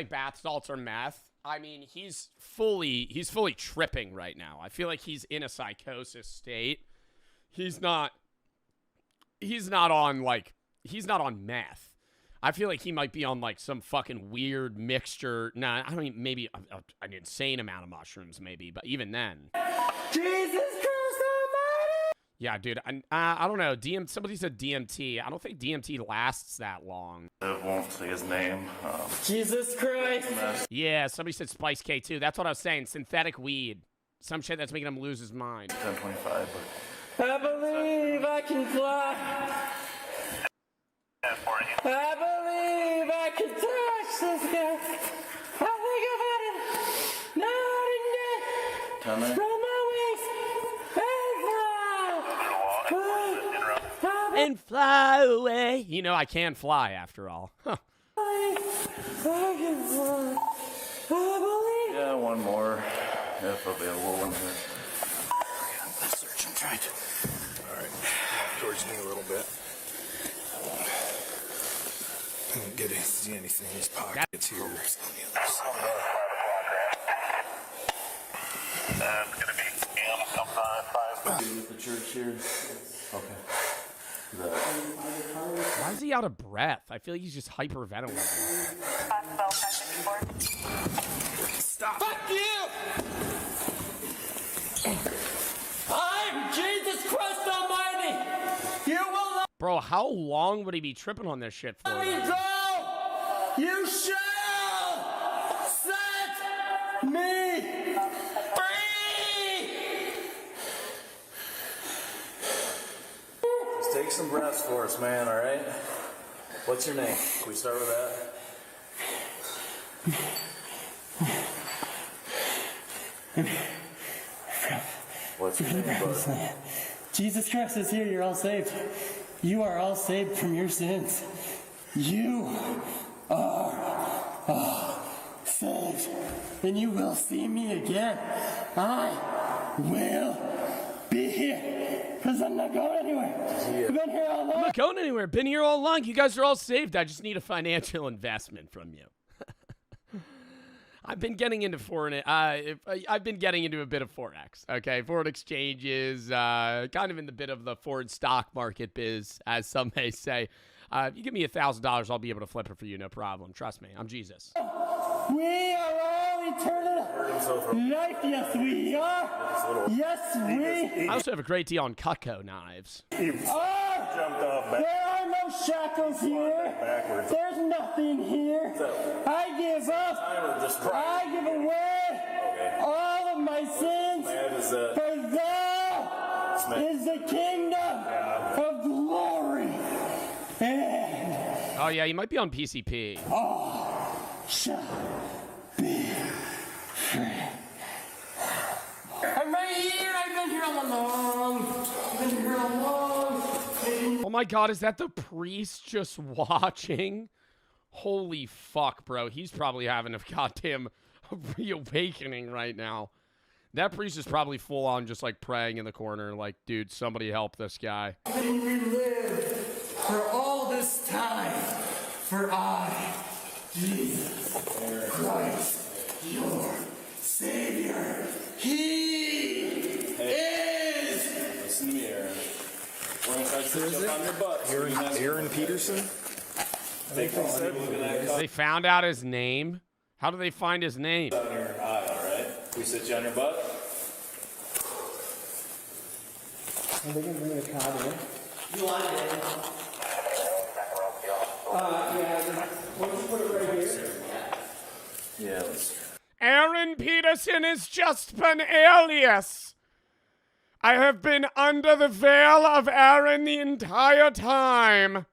Like bath salts or meth. I mean, he's fully tripping right now. I feel like he's in a psychosis state. He's not on meth. I feel like he might be on like some fucking weird mixture. Nah, I don't even, maybe an insane amount of mushrooms maybe, but even then. Jesus Christ Almighty! Yeah, dude, I don't know. Somebody said DMT. I don't think DMT lasts that long. It won't say his name. Jesus Christ! Yeah, somebody said Spice K too. That's what I was saying. Synthetic weed. Some shit that's making him lose his mind. 1025, but... I believe I can fly. I believe I can touch the sky. I think about it night and day. From my wings and fly away. You know, I can fly after all. Huh. I can fly. I believe. Yeah, one more, if available, one here. I'm searching, trying to. All right, towards me a little bit. I don't get see anything in his pockets here. On the other side. It's gonna be with the church here. Okay. Why is he out of breath? I feel like he's just hyperventilating. Stop. Fuck you! I'm Jesus Christ Almighty! You will not. Bro, how long would he be tripping on this shit for? Let me go! You shall set me free! Just take some breaths for us, man, all right? What's your name? Can we start with that? What's your name, bud? Jesus Christ is here. You're all saved. You are all saved from your sins. You are saved. And you will see me again. I will be here. Because I'm not going anywhere. I've been here all along. I'm not going anywhere. Been here all along. You guys are all saved. I just need a financial investment from you. I've been getting into I've been getting into a bit of Forex, okay? Foreign exchanges, kind of in the bit of the foreign stock market biz, as some may say. You give me $1,000, I'll be able to flip it for you, no problem. Trust me, I'm Jesus. We are all eternal life. Yes, we are. Yes, we. I also have a great deal on Cutco knives. Jumped off back. There are no shackles here. Backwards. There's nothing here. I give up. I give away all of my sins. For thou is the kingdom of glory. And oh, yeah, you might be on PCP. all shall be free. I'm right here. I've been here all along. I've been here all along. Oh my God, is that the priest just watching? Holy fuck, bro. He's probably having a goddamn reawakening right now. That priest is probably full on just like praying in the corner like, dude, somebody help this guy. And we lived for all this time, for I, Jesus Christ, your Savior, He is. Listen to me, Aaron. We're going to try to sit up on your butt. Aaron Peterson? They found out his name? How do they find his name? On your eye, all right? We sit you on your butt? Are they going to bring a card in? You want it? Yeah. We'll just put it right here. Yeah, let's. Aaron Peterson is just an alias. I have been under the veil of Aaron the entire time.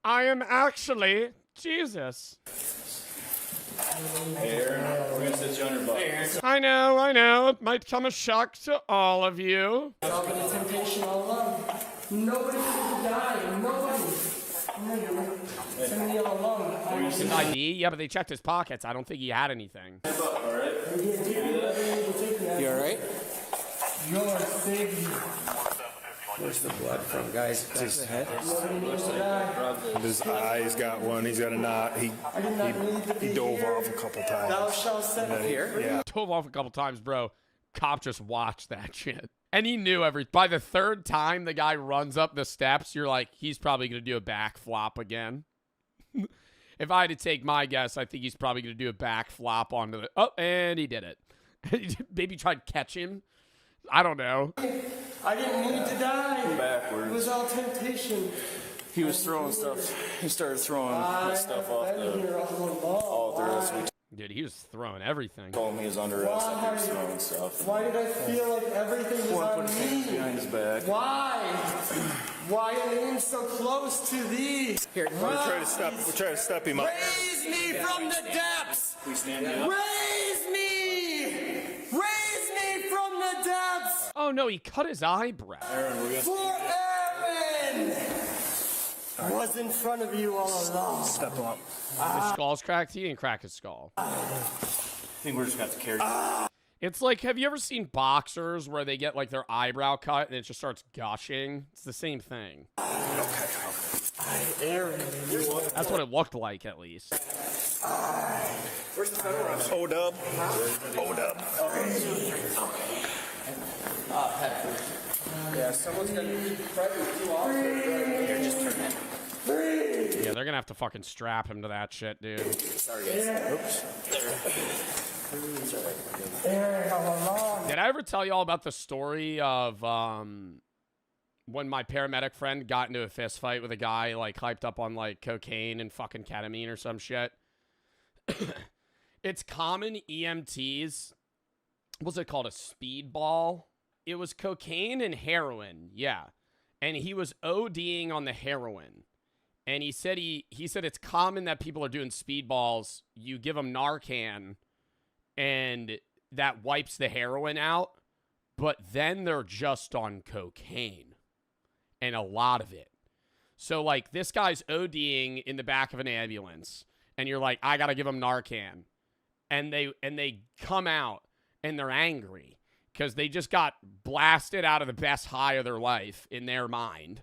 I am actually Jesus. Hey, Aaron, we're going to sit you on your butt. I know. It might come a shock to all of you. It's all been a temptation all along. Nobody should die. Nobody. It's me all along. His ID? Yeah, but they checked his pockets. I don't think he had anything. All right? You alright? Your Savior. Where's the blood from, guys? Back to the head. His eye's got one. He's got a knot. He dove off a couple times. Thou shalt set up here. Yeah. Dove off a couple times, bro. Cop just watched that shit. And he knew by the third time the guy runs up the steps, you're like, he's probably going to do a back flop again. If I had to take my guess, I think he's probably going to do a back flop onto the... Oh, and he did it. Maybe tried to catch him. I don't know. I didn't need to die. Backwards. It was all temptation. He was throwing stuff. He started throwing stuff off all through us. We Dude, he was throwing everything. told him he was under us and he was throwing stuff. Why did I feel like everything was Put on his hands me? behind his back. Why? Why am I in so close to thee? Here, we'll try to step him up. Raise me from the depths! We stand you up. Raise me! Raise me from the depths! Oh, no, he cut his eyebrow. Aaron, we're For Aaron was in front of you all along. step him up. His skull's cracked. He didn't crack his skull. I think we're just going to carry It's like, have you ever seen boxers where they get like their eyebrow cut and it just starts gushing? It's the same thing. Aaron. That's what it looked like, at least. Where's the federal ref? O-dub. O-dub. Yeah, someone's gonna be pregnant too often. Here, just turn that. Yeah, they're gonna have to fucking strap him to that shit, dude. Sorry, guys. Oops. Aaron, all along. Did I ever tell you all about the story of when my paramedic friend got into a fist fight with a guy like hyped up on like cocaine and fucking ketamine or some shit? It's common EMTs. What's it called? A speedball? It was cocaine and heroin, yeah. And he was ODing on the heroin. And he said it's common that people are doing speedballs. You give them Narcan, and that wipes the heroin out. But then they're just on cocaine, and a lot of it. So like this guy's ODing in the back of an ambulance, and you're like, I gotta give him Narcan, and they come out and they're angry because they just got blasted out of the best high of their life in their mind.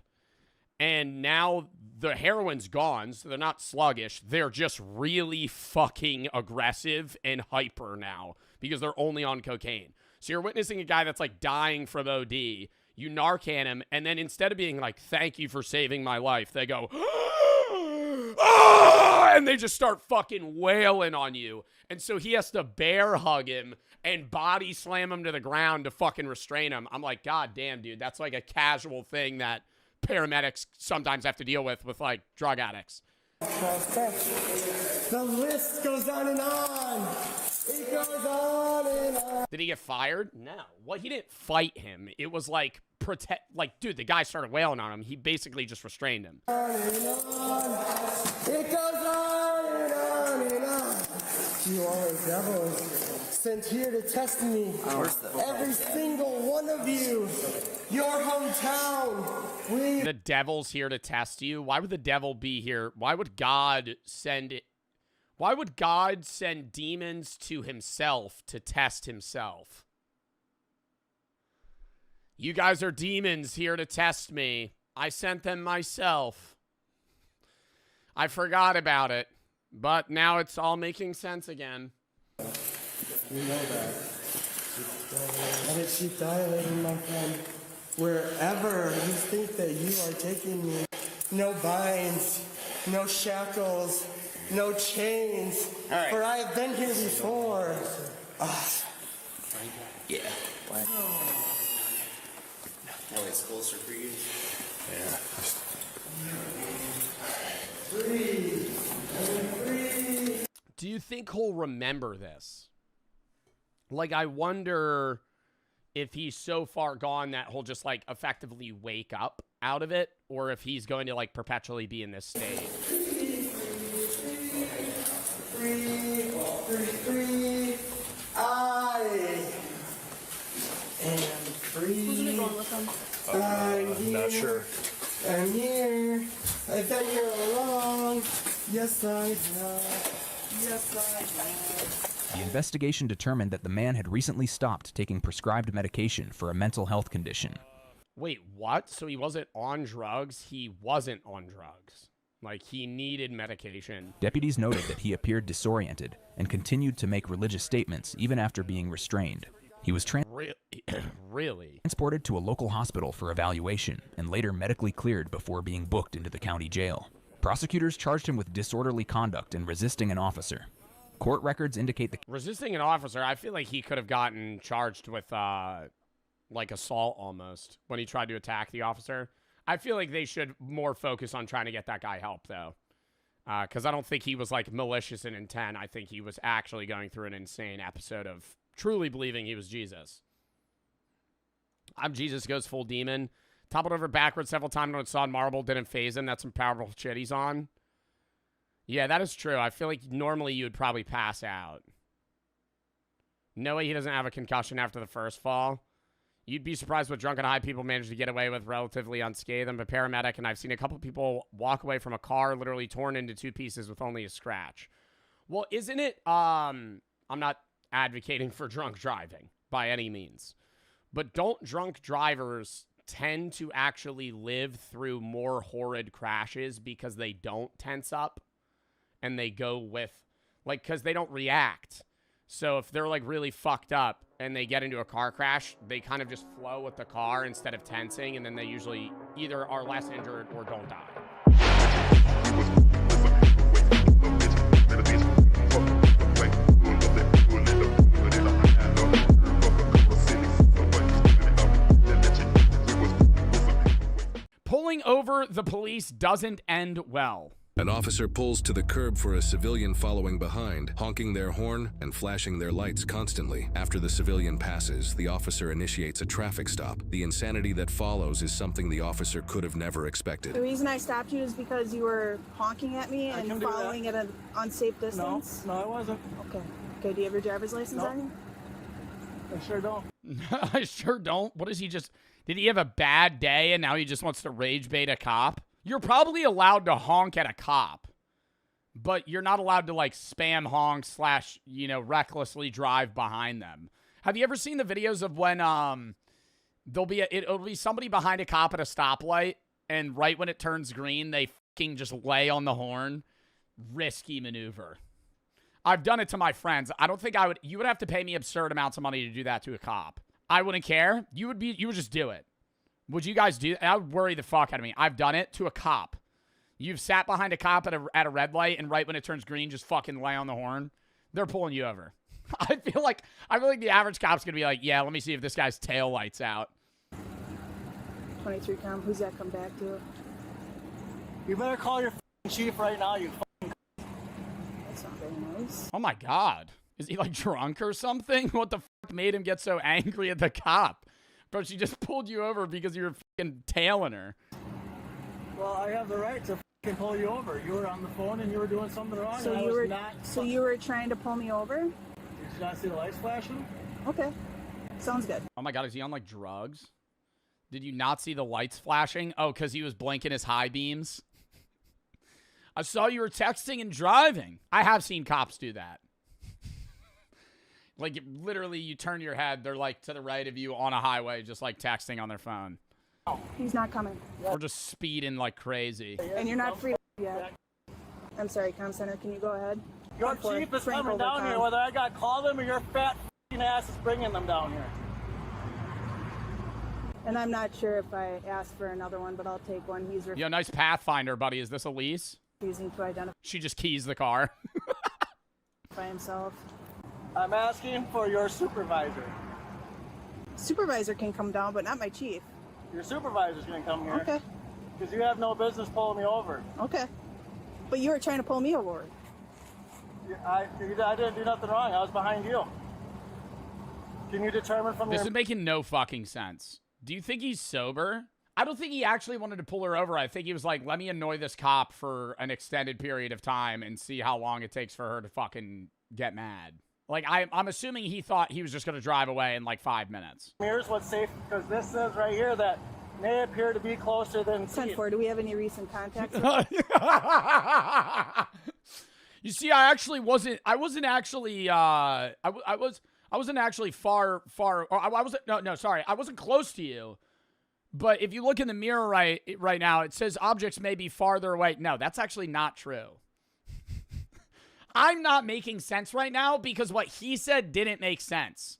And now the heroin's gone, so they're not sluggish. They're just really fucking aggressive and hyper now because they're only on cocaine. So you're witnessing a guy that's like dying from OD. You Narcan him, and then instead of being like, thank you for saving my life, they go, ah! And they just start fucking wailing on you. And so he has to bear hug him and body slam him to the ground to fucking restrain him. I'm like, God damn, dude, that's like a casual thing that paramedics sometimes have to deal with like drug addicts. The list goes on and on. It goes on and on. Did he get fired? No. What? He didn't fight him. It was like dude, the guy started wailing on him. He basically just restrained him. On and on. It goes on and on and on. You are devils sent here to test me. Every single one of you. Your hometown. The devil's here to test you. Why would the devil be here? Why would God send it? Why would God send demons to himself to test himself? You guys are demons here to test me. I sent them myself. I forgot about it, but now it's all making sense again. You know that. Let it keep dilating, my friend. Wherever you think that you are taking me, no binds, no shackles, no chains. All right. For I have been here before. Yeah. Now it's closer for you. Yeah. Breathe. Do you think he'll remember this? Like, I wonder if he's so far gone that he'll just, like, effectively wake up out of it, or if he's going to, like, perpetually be in this state. Breathe. I am free. Who's gonna go with him? I'm not sure. I'm here. I've been here all along. Yes, I have. Yes, I have. The investigation determined that the man had recently stopped taking prescribed medication for a mental health condition. Wait, what? So he wasn't on drugs? He wasn't on drugs. Like, he needed medication. Deputies noted that he appeared disoriented and continued to make religious statements even after being restrained. He was Really? transported to a local hospital for evaluation and later medically cleared before being booked into the county jail. Prosecutors charged him with disorderly conduct and resisting an officer. Court records indicate the Resisting an officer, I feel like he could have gotten charged with, like, assault almost when he tried to attack the officer. I feel like they should more focus on trying to get that guy help, though. Because I don't think he was, like, malicious in intent. I think he was actually going through an insane episode of truly believing he was Jesus. I'm Jesus goes full demon. Toppled over backwards several times when it saw marble. Didn't phase him. That's some powerful shit he's on. Yeah, that is true. I feel like normally you would probably pass out. No way he doesn't have a concussion after the first fall. You'd be surprised what drunk and high people manage to get away with relatively unscathed. I'm a paramedic, and I've seen a couple people walk away from a car literally torn into 2 pieces with only a scratch. Well, isn't it, I'm not advocating for drunk driving by any means, but don't drunk drivers tend to actually live through more horrid crashes because they don't tense up and they go with, like, because they don't react. So if they're, like, really fucked up and they get into a car crash, they kind of just flow with the car instead of tensing, and then they usually either are less injured or don't die. Pulling over the police doesn't end well. An officer pulls to the curb for a civilian following behind, honking their horn and flashing their lights constantly. After the civilian passes, the officer initiates a traffic stop. The insanity that follows is something the officer could have never expected. The reason I stopped you is because you were honking at me and following at an unsafe distance? No, I wasn't. Okay. Okay, do you have your driver's license on you? I sure don't. I sure don't. What is he just... Did he have a bad day and now he just wants to rage bait a cop? You're probably allowed to honk at a cop, but you're not allowed to, like, spam honk / you know, recklessly drive behind them. Have you ever seen the videos of when it'll be somebody behind a cop at a stoplight, and right when it turns green, they fucking just lay on the horn? Risky maneuver. I've done it to my friends. I don't think I would. You would have to pay me absurd amounts of money to do that to a cop. I wouldn't care. You would just do it. Would you guys do that? That would worry the fuck out of me. I've done it to a cop. You've sat behind a cop at a red light, and right when it turns green, just fucking lay on the horn. They're pulling you over. I feel like the average cop's gonna be like, yeah, let me see if this guy's tail light's out. 23 com, who's that come back to? You better call your chief right now, you That's not very nice. Oh my god. Is he, like, drunk or something? What the fuck made him get so angry at the cop? Bro, she just pulled you over because you were fucking tailing her. Well, I have the right to fucking pull you over. You were on the phone and you were doing something wrong. So you were trying to pull me over? Did you not see the lights flashing? Okay. Sounds good. Oh my god, is he on, like, drugs? Did you not see the lights flashing? Oh, because he was blinking his high beams? I saw you were texting and driving. I have seen cops do that. Like, literally, you turn your head, they're, like, to the right of you on a highway, just, like, texting on their phone. He's not coming. Or just speeding like crazy. And you're not free yet. I'm sorry, comm center, can you go ahead? Your chief is coming down here, whether I got called him or your fat ass is bringing them down here. And I'm not sure if I asked for another one, but I'll take one. He's Yo, nice Pathfinder, buddy. Is this Elise? refusing to identify She just keys the car. himself. I'm asking for your supervisor. Supervisor can come down, but not my chief. Your supervisor's gonna come here. Okay. Because you have no business pulling me over. Okay. But you were trying to pull me over. I didn't do nothing wrong. I was behind you. Can you determine from This your... is making no fucking sense. Do you think he's sober? I don't think he actually wanted to pull her over. I think he was like, let me annoy this cop for an extended period of time and see how long it takes for her to fucking get mad. Like, I'm assuming he thought he was just going to drive away in like 5 minutes. Here's what's safe, because this says right here that may appear to be closer than... 10-4, do we have any recent contacts? You see, I wasn't actually far, or I wasn't close to you, But if you look in the mirror right now, it says objects may be farther away. No, that's actually not true. I'm not making sense right now because what he said didn't make sense.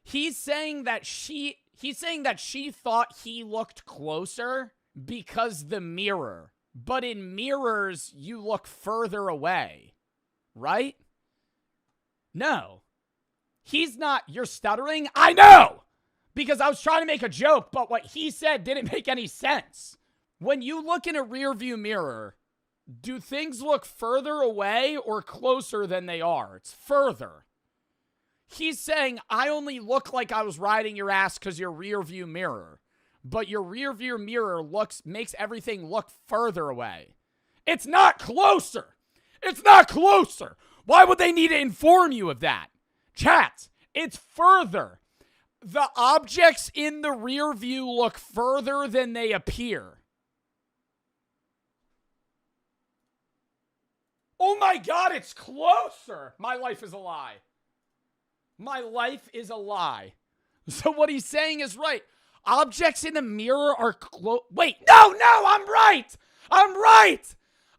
He's saying that she thought he looked closer because the mirror. But in mirrors, you look further away, right? No. He's not. You're stuttering? I know! Because I was trying to make a joke, but what he said didn't make any sense. When you look in a rearview mirror, do things look further away or closer than they are? It's further. He's saying, I only look like I was riding your ass because your rearview mirror. But your rearview mirror makes everything look further away. It's not closer. It's not closer. Why would they need to inform you of that? Chat, it's further. The objects in the rear view look further than they appear. Oh my God, it's closer. My life is a lie. My life is a lie. So what he's saying is right. Objects in the mirror are wait, no, I'm right. I'm right.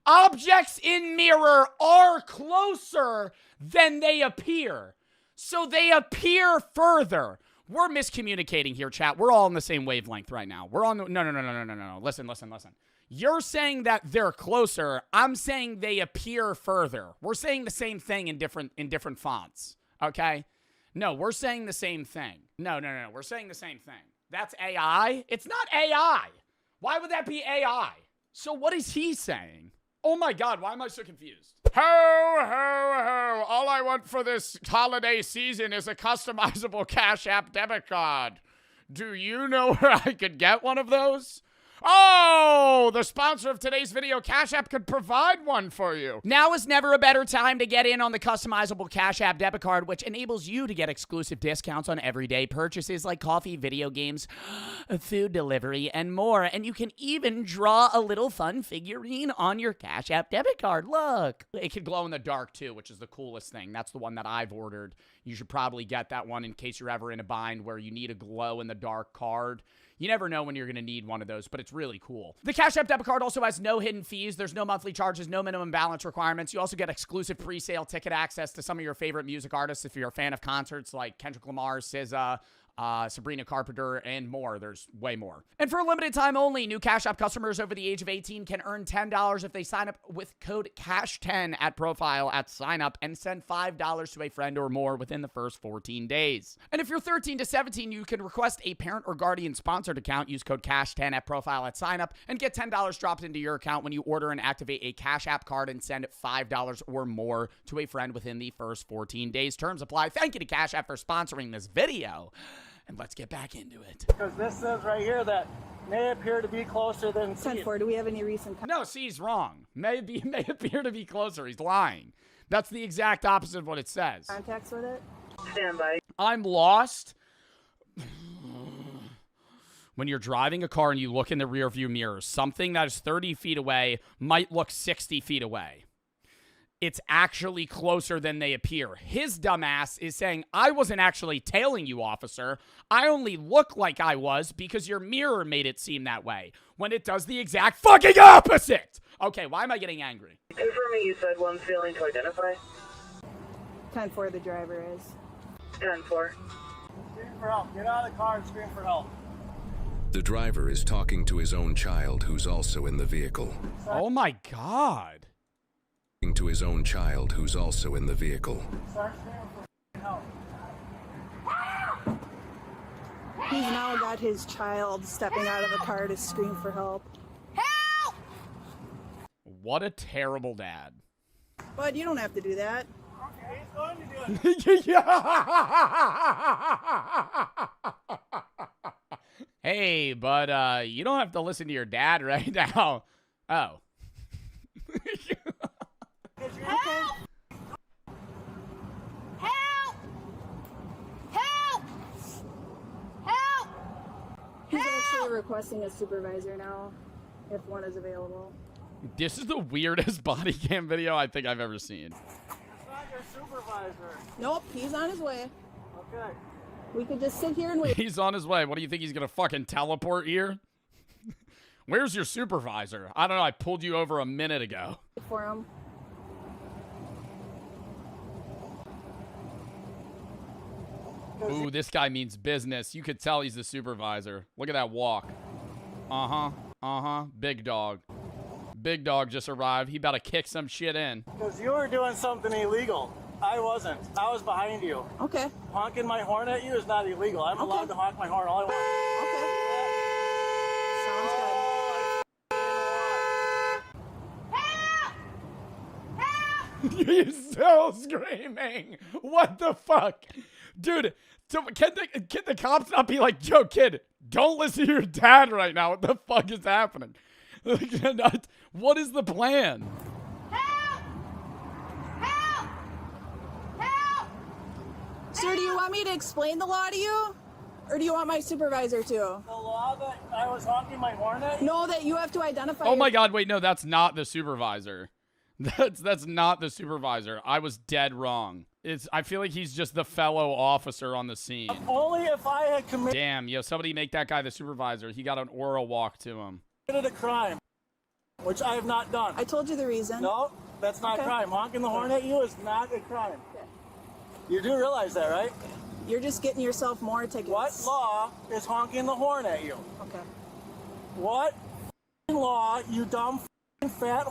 Objects in mirror are closer than they appear. So they appear further. We're miscommunicating here, chat. We're all on the same wavelength right now. We're on the, no. Listen. You're saying that they're closer. I'm saying they appear further. We're saying the same thing in different fonts. Okay? No, we're saying the same thing. No. We're saying the same thing. That's AI? It's not AI. Why would that be AI? So what is he saying? Oh my God, why am I so confused? Ho. All I want for this holiday season is a customizable Cash App debit card. Do you know where I could get one of those? Oh, the sponsor of today's video, Cash App, could provide one for you. Now is never a better time to get in on the customizable Cash App debit card, which enables you to get exclusive discounts on everyday purchases like coffee, video games, food delivery, and more. And you can even draw a little fun figurine on your Cash App debit card. Look. It can glow in the dark, too, which is the coolest thing. That's the one that I've ordered. You should probably get that one in case you're ever in a bind where you need a glow-in-the-dark card. You never know when you're going to need one of those, but it's really cool. The Cash App debit card also has no hidden fees. There's no monthly charges, no minimum balance requirements. You also get exclusive pre-sale ticket access to some of your favorite music artists if you're a fan of concerts like Kendrick Lamar, SZA, Sabrina Carpenter, and more. There's way more. And for a limited time only, new Cash App customers over the age of 18 can earn $10 if they sign up with code CASH10 at profile at sign up and send $5 to a friend or more within the first 14 days. And if you're 13 to 17, you can request a parent or guardian sponsored account, use code CASH10 at profile at sign up, and get $10 dropped into your account when you order and activate a Cash App card and send $5 or more to a friend within the first 14 days. Terms apply. Thank you to Cash App for sponsoring this video. And let's get back into it. Because this says right here that may appear to be closer than 10-4, do we have any recent... No, see, he's wrong. May appear to be closer. He's lying. That's the exact opposite of what it says. contacts with it? Stand by. I'm lost. When you're driving a car and you look in the rearview mirror, something that is 30 feet away might look 60 feet away. It's actually closer than they appear. His dumbass is saying, I wasn't actually tailing you, officer. I only look like I was because your mirror made it seem that way, when it does the exact fucking opposite. Okay, why am I getting angry? Confirming you said one failing to identify. 10-4, the driver is. 10-4. Scream for help. Get out of the car and scream for help. The driver is talking to his own child who's also in the vehicle. Oh my God. To his own child who's also in the vehicle. Start screaming for help. He's now got his child stepping out of the car to scream for help. What a terrible dad. Bud, you don't have to do that. Okay, he's going to do it. Hey, but you don't have to listen to your dad right now. Oh. Help! Help! Help! Help! He's actually requesting a supervisor now, if one is available. This is the weirdest body cam video I think I've ever seen. It's not your supervisor. Nope, he's on his way. Okay. We could just sit here and wait He's on his way. What do you think, he's gonna fucking teleport here? Where's your supervisor? I don't know, I pulled you over a minute ago. for him. Ooh, this guy means business. You could tell he's the supervisor. Look at that walk. Big dog. Big dog just arrived. He about to kick some shit in. Because you were doing something illegal. I wasn't. I was behind you. Okay. Honking my horn at you is not illegal. I'm allowed to honk my horn all I want. Okay. Sounds good. He's still screaming. What the fuck? Dude, can the cops not be like, yo, kid, don't listen to your dad right now. What the fuck is happening? What is the plan? Sir, do you want me to explain the law to you? Or do you want my supervisor to? The law that I was honking my horn at you? No, that you have to identify. Oh my God, wait, no, that's not the supervisor. That's not the supervisor. I was dead wrong. I feel like he's just the fellow officer on the scene. Only if I had committed Damn, yo, somebody make that guy the supervisor. He got an oral walk to him. a crime, which I have not done. I told you the reason. No, that's not a Okay. crime. Honking the horn at you is not a crime. You do realize that, right? You're just getting yourself more tickets. What law is honking the horn at you? Okay. What law, you dumb fat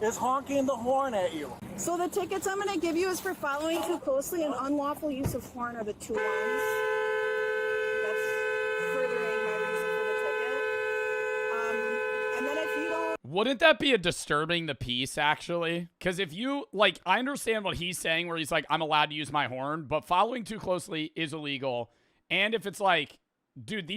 is honking the horn at you? So the tickets I'm going to give you is for following too closely and unlawful use of horn are the two ones. That's furthering my reason for the ticket. And then if you don't... Wouldn't that be a disturbing the peace, actually? Because if you, like, I understand what he's saying where he's like, I'm allowed to use my horn, but following too closely is illegal. And if it's like, dude,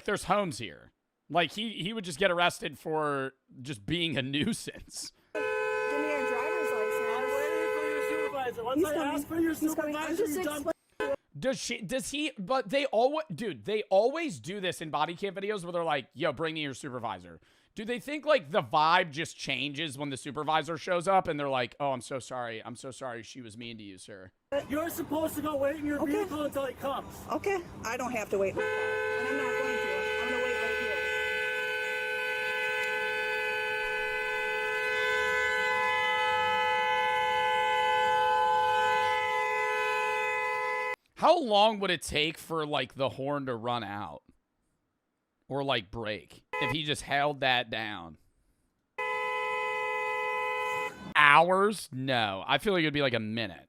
there's homes here. Like, he would just get arrested for just being a nuisance. Give me your driver's license. I'm waiting for your supervisor. Once I ask for your He's coming. I'm supervisor, just you dumb But they always do this in body cam videos where they're like, yo, bring me your supervisor. Do they think like the vibe just changes when the supervisor shows up and they're like, oh, I'm so sorry. She was mean to you, sir. You're supposed to go wait in your vehicle until he comes. Okay. I don't have to wait. And I'm not going to. I'm going to wait right here. How long would it take for like the horn to run out? Or like break if he just held that down? Hours? No. I feel like it'd be like a minute.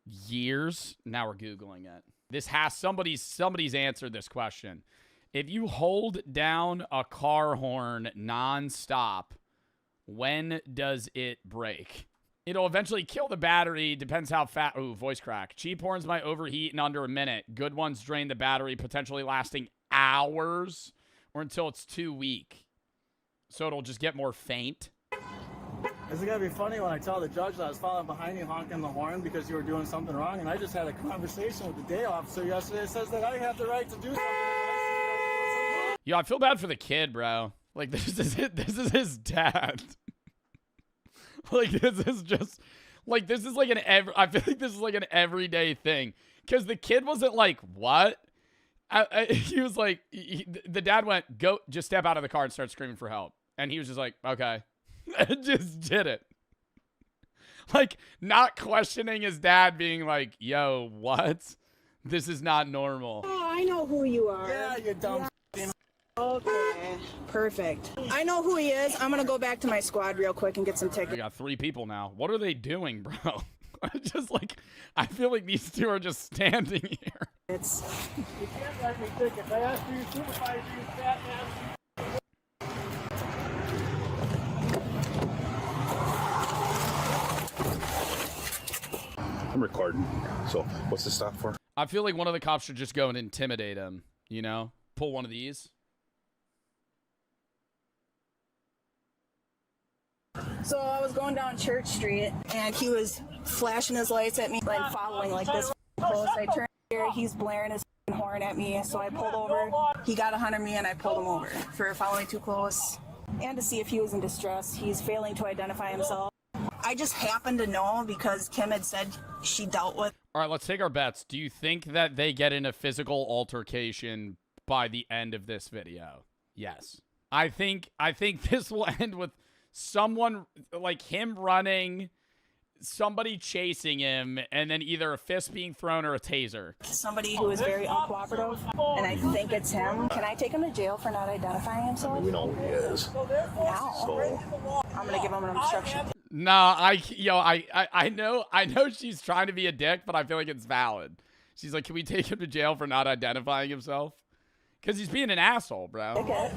Years? Now we're Googling it. This has somebody's answered this question. If you hold down a car horn nonstop, when does it break? It'll eventually kill the battery. Depends how fast. Ooh, voice crack. Cheap horns might overheat in under a minute. Good ones drain the battery, potentially lasting hours or until it's too weak. So it'll just get more faint. Is it gonna be funny when I tell the judge that I was following behind you honking the horn because you were doing something wrong? And I just had a conversation with the day officer yesterday that says that I have the right to do something. Yo, I feel bad for the kid, bro. Like, this is his dad. Like, this is just, like, this is like I feel like this is like an everyday thing. Because the kid wasn't like, what? He was like, the dad went, go, just step out of the car and start screaming for help. And he was just like, okay. And just did it. Like, not questioning his dad being like, yo, what? This is not normal. Oh, I know who you are. Yeah, you dumb. Okay, perfect. I know who he is. I'm gonna go back to my squad real quick and get some I tickets. got 3 people now. What are they doing, bro? Just like, I feel like these two are just standing here. You can't let me tickets. I asked for your supervisor, you fat man. I'm recording. So, what's this stop for? I feel like one of the cops should just go and intimidate him, you know? Pull one of these. So I was going down Church Street and he was flashing his lights at me and following like this close. I turned here, he's blaring his horn at me, so I pulled over. He got 100 me and I pulled him over for following too close and to see if he was in distress. He's failing to identify himself. I just happened to know because Kim had said she dealt with. All right, let's take our bets. Do you think that they get in a physical altercation by the end of this video? Yes. I think this will end with someone like him running, somebody chasing him, and then either a fist being thrown or a taser. Somebody who is very uncooperative, and I think it's him. Can I take him to jail for not identifying himself? We know who he is. Now. So, I'm gonna give him an instruction. Nah, I know she's trying to be a dick, but I feel like it's valid. She's like, can we take him to jail for not identifying himself? Because he's being an asshole, bro. Ticket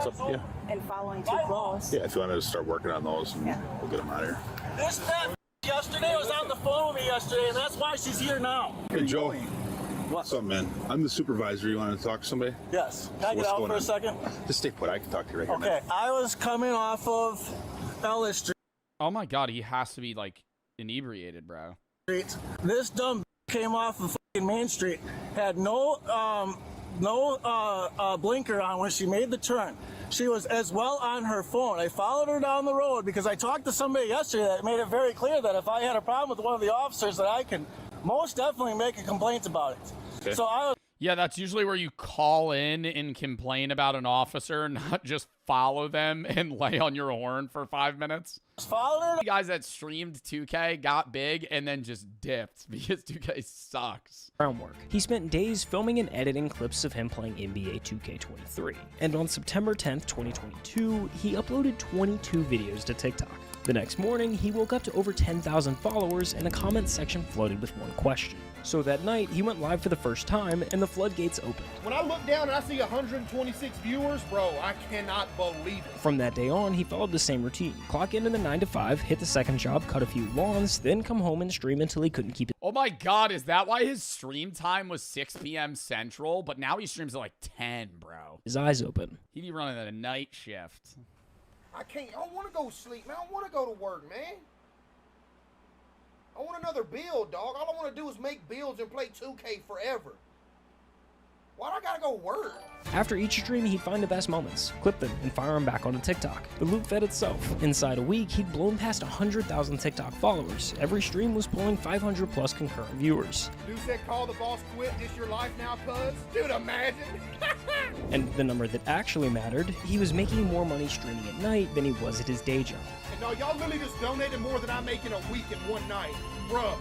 so, yeah. and following too close. Yeah, if you wanted to start working on those, and we'll get him out of here. This that yesterday was on the phone with me yesterday, and that's why she's here now. Hey, Joe. What's up, man? I'm the supervisor. You want to talk to somebody? Yes. Can I get What's out going for a on? second? Just stay put. I can talk to you right here. Okay. I was coming off of Ellis Street. Oh my god, he has to be like inebriated, bro. This dumb came off of fucking Main Street, had no blinker on when she made the turn. She was as well on her phone. I followed her down the road because I talked to somebody yesterday that made it very clear that if I had a problem with one of the officers, that I can most definitely make a complaint about it. Okay. So I was. Yeah, that's usually where you call in and complain about an officer, not just follow them and lay on your horn for 5 minutes. Followed her. The guys that streamed 2K got big and then just dipped because 2K sucks. Groundwork. He spent days filming and editing clips of him playing NBA 2K23. And on September 10th, 2022, he uploaded 22 videos to TikTok. The next morning, he woke up to over 10,000 followers and a comment section flooded with one question. So that night, he went live for the first time and the floodgates opened. When I look down and I see 126 viewers, bro, I cannot believe it. From that day on, he followed the same routine. Clock into the 9 to 5, hit the second job, cut a few lawns, then come home and stream until he couldn't keep it. Oh my god, is that why his stream time was 6 p.m. Central? But now he streams at like 10, bro. His eyes open. He'd be running a night shift. I don't want to go sleep, man. I don't want to go to work, man. I want another build, dog. All I want to do is make builds and play 2K forever. Why do I gotta go work? After each stream, he'd find the best moments, clip them, and fire them back onto TikTok. The loop fed itself. Inside a week, he'd blown past 100,000 TikTok followers. Every stream was pulling 500 plus concurrent viewers. Dude said call the boss quit, this your life now, cuz? Dude, imagine. And the number that actually mattered, he was making more money streaming at night than he was at his day job. And no, y'all literally just donated more than I make in a week in one night. Bruh.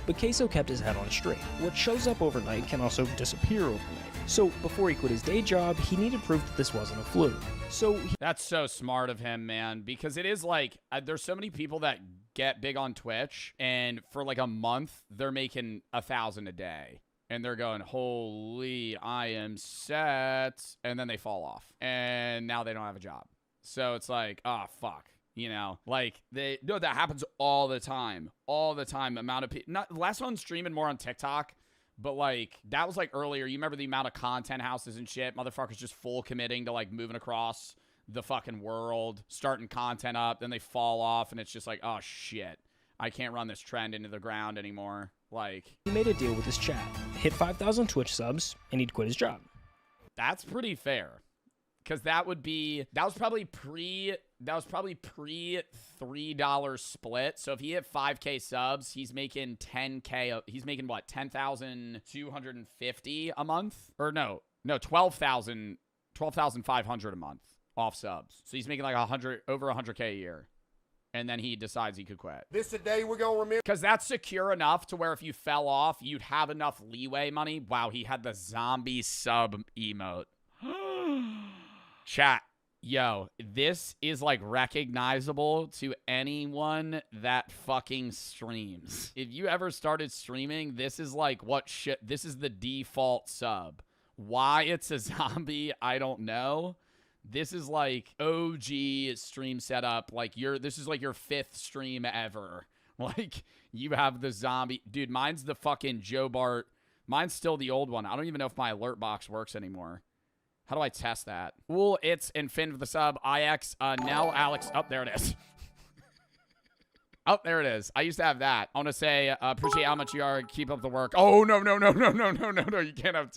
But Queso kept his head on straight. What shows up overnight can also disappear overnight. So before he quit his day job, he needed proof that this wasn't a fluke. That's so smart of him, man, because it is like, there's so many people that get big on Twitch, and for like a month, they're making 1,000 a day. And they're going, holy, I am set. And then they fall off. And now they don't have a job. So it's like, oh, fuck. You know, like that happens all the time, amount of people, not less on streaming, more on TikTok, but like that was like earlier. You remember the amount of content houses and shit, motherfuckers just full committing to like moving across the fucking world, starting content up, then they fall off. And it's just like, oh shit, I can't run this trend into the ground anymore. Like he made a deal with his chat, hit 5,000 Twitch subs, and he'd quit his job. That's pretty fair. Because that was probably pre $3 split. So if he hit 5K subs, he's making 10K. He's making what, 10,250 a month? Or no, 12,500 a month off subs. So he's making like over 100K a year. And then he decides he could quit. This today we're gonna remember. Because that's secure enough to where if you fell off, you'd have enough leeway money. Wow, he had the zombie sub emote. Chat, yo, this is like recognizable to anyone that fucking streams. If you ever started streaming, this is like this is the default sub. Why it's a zombie, I don't know. This is like OG stream setup. Like this is like your 5th stream ever. Like you have the zombie. Dude, mine's the fucking Joe Bart. Mine's still the old one. I don't even know if my alert box works anymore. How do I test that? Well, it's and Finn for the sub. IX. Now Alex. Oh, there it is. Oh, there it is. I used to have that. I want to say appreciate how much you are. Keep up the work. Oh no. You can't have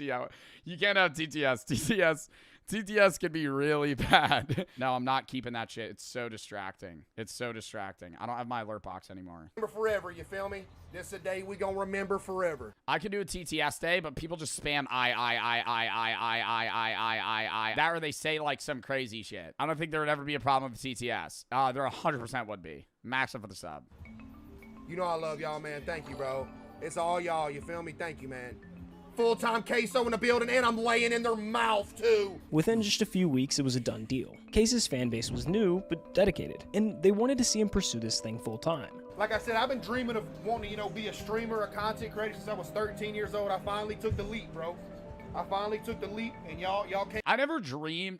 TTS. TTS can be really bad. No, I'm not keeping that shit. It's so distracting. It's so distracting. I don't have my alert box anymore. Remember forever, you feel me? This is a day we gonna remember forever. I could do a TTS day, but people just spam I. That or they say like some crazy shit. I don't think there would ever be a problem with TTS. There 100% would be. Max up for the sub. You know I love y'all, man. Thank you, bro. It's all y'all, you feel me? Thank you, man. Full-time queso in the building, and I'm laying in their mouth, too. Within just a few weeks, it was a done deal. Case's fan base was new, but dedicated, and they wanted to see him pursue this thing full-time. Like I said, I've been dreaming of wanting to, be a streamer, a content creator since I was 13 years old. I finally took the leap, bro. I finally took the leap, and y'all came. I never dreamed.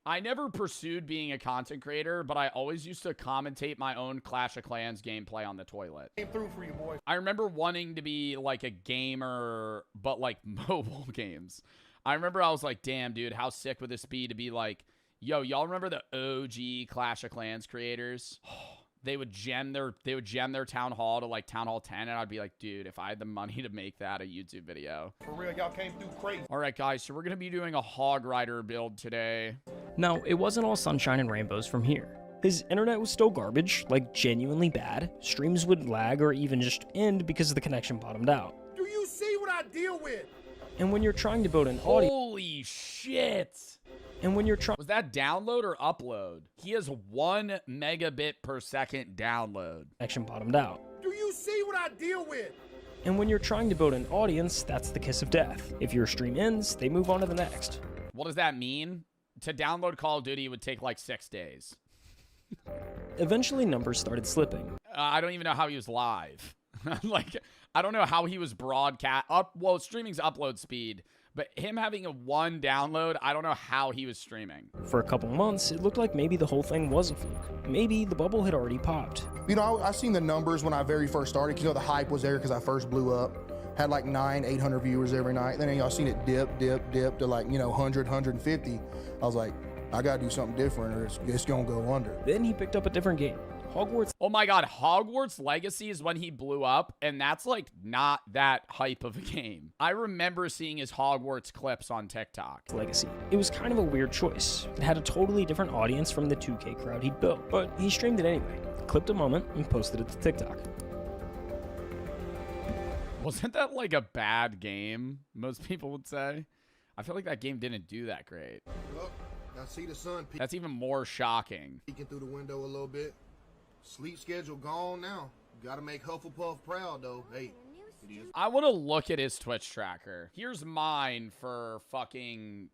I never pursued being a content creator, but I always used to commentate my own Clash of Clans gameplay on the toilet. Came through for you, boy. I remember wanting to be like a gamer, but like mobile games. I remember I was like, damn, dude, how sick would this be to be like, yo, y'all remember the OG Clash of Clans creators? They would gem their town hall to like town hall 10, and I'd be like, dude, if I had the money to make that a YouTube video. For real, y'all came through crazy. All right, guys, so we're gonna be doing a Hog Rider build today. No, it wasn't all sunshine and rainbows from here. His internet was still garbage, like genuinely bad. Streams would lag or even just end because the connection bottomed out. Do you see what I deal with? And when you're trying to build an audio, Holy shit! and when you're trying, Was that download or upload? He has 1 megabit per second download. connection bottomed out. Do you see what I deal with? And when you're trying to build an audience, that's the kiss of death. If your stream ends, they move on to the next. What does that mean? To download Call of Duty would take like 6 days. Eventually, numbers started slipping. I don't even know how he was live. Like, I don't know how he was broadcast. Well, streaming's upload speed, but him having a 1 download, I don't know how he was streaming. For a couple months, it looked like maybe the whole thing was a fluke. Maybe the bubble had already popped. You know, I seen the numbers when I very first started. You know, the hype was there because I first blew up. Had like 800 viewers every night. Then y'all seen it dip to like, 100, 150. I was like, I gotta do something different or it's gonna go under. Then he picked up a different game. Hogwarts Oh my god, Hogwarts Legacy is when he blew up, and that's like not that hype of a game. I remember seeing his Hogwarts clips on TikTok. Legacy. It was kind of a weird choice. It had a totally different audience from the 2K crowd he'd built, but he streamed it anyway. Clipped a moment and posted it to TikTok. Wasn't that like a bad game, most people would say? I feel like that game didn't do that great. Look, I see the sun That's even more shocking. peeking through the window a little bit. Sleep schedule gone now. Gotta make Hufflepuff proud, though. Hey, it is. I want to look at his Twitch tracker. Here's mine for fucking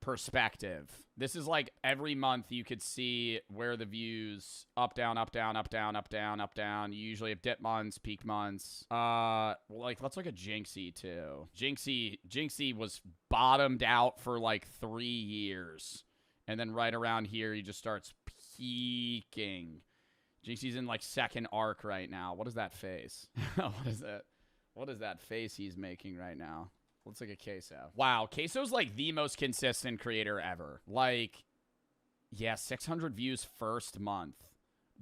perspective. This is like every month you could see where the views up, down, up, down, up, down, up, down, up, down. You usually have dip months, peak months. Like let's look at Jinxie too. Jinxie was bottomed out for like 3 years. And then right around here he just starts peaking. Jinxie's in like second arc right now. What is that face? What is that? What is that face he's making right now? Let's look at Queso. Wow, Queso's like the most consistent creator ever. Like, yeah, 600 views first month.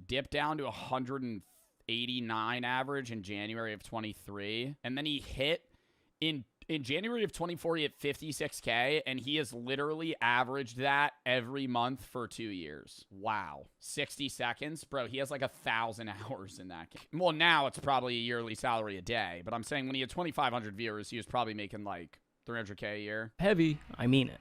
Dipped down to 189 average in January of 23. And then he hit in January of 24, he hit 56K, and he has literally averaged that every month for 2 years. Wow. 60 seconds? Bro, he has like 1,000 hours in that game. Well, now it's probably a yearly salary a day, but I'm saying when he had 2,500 viewers, he was probably making like 300K a year. Heavy, I mean it.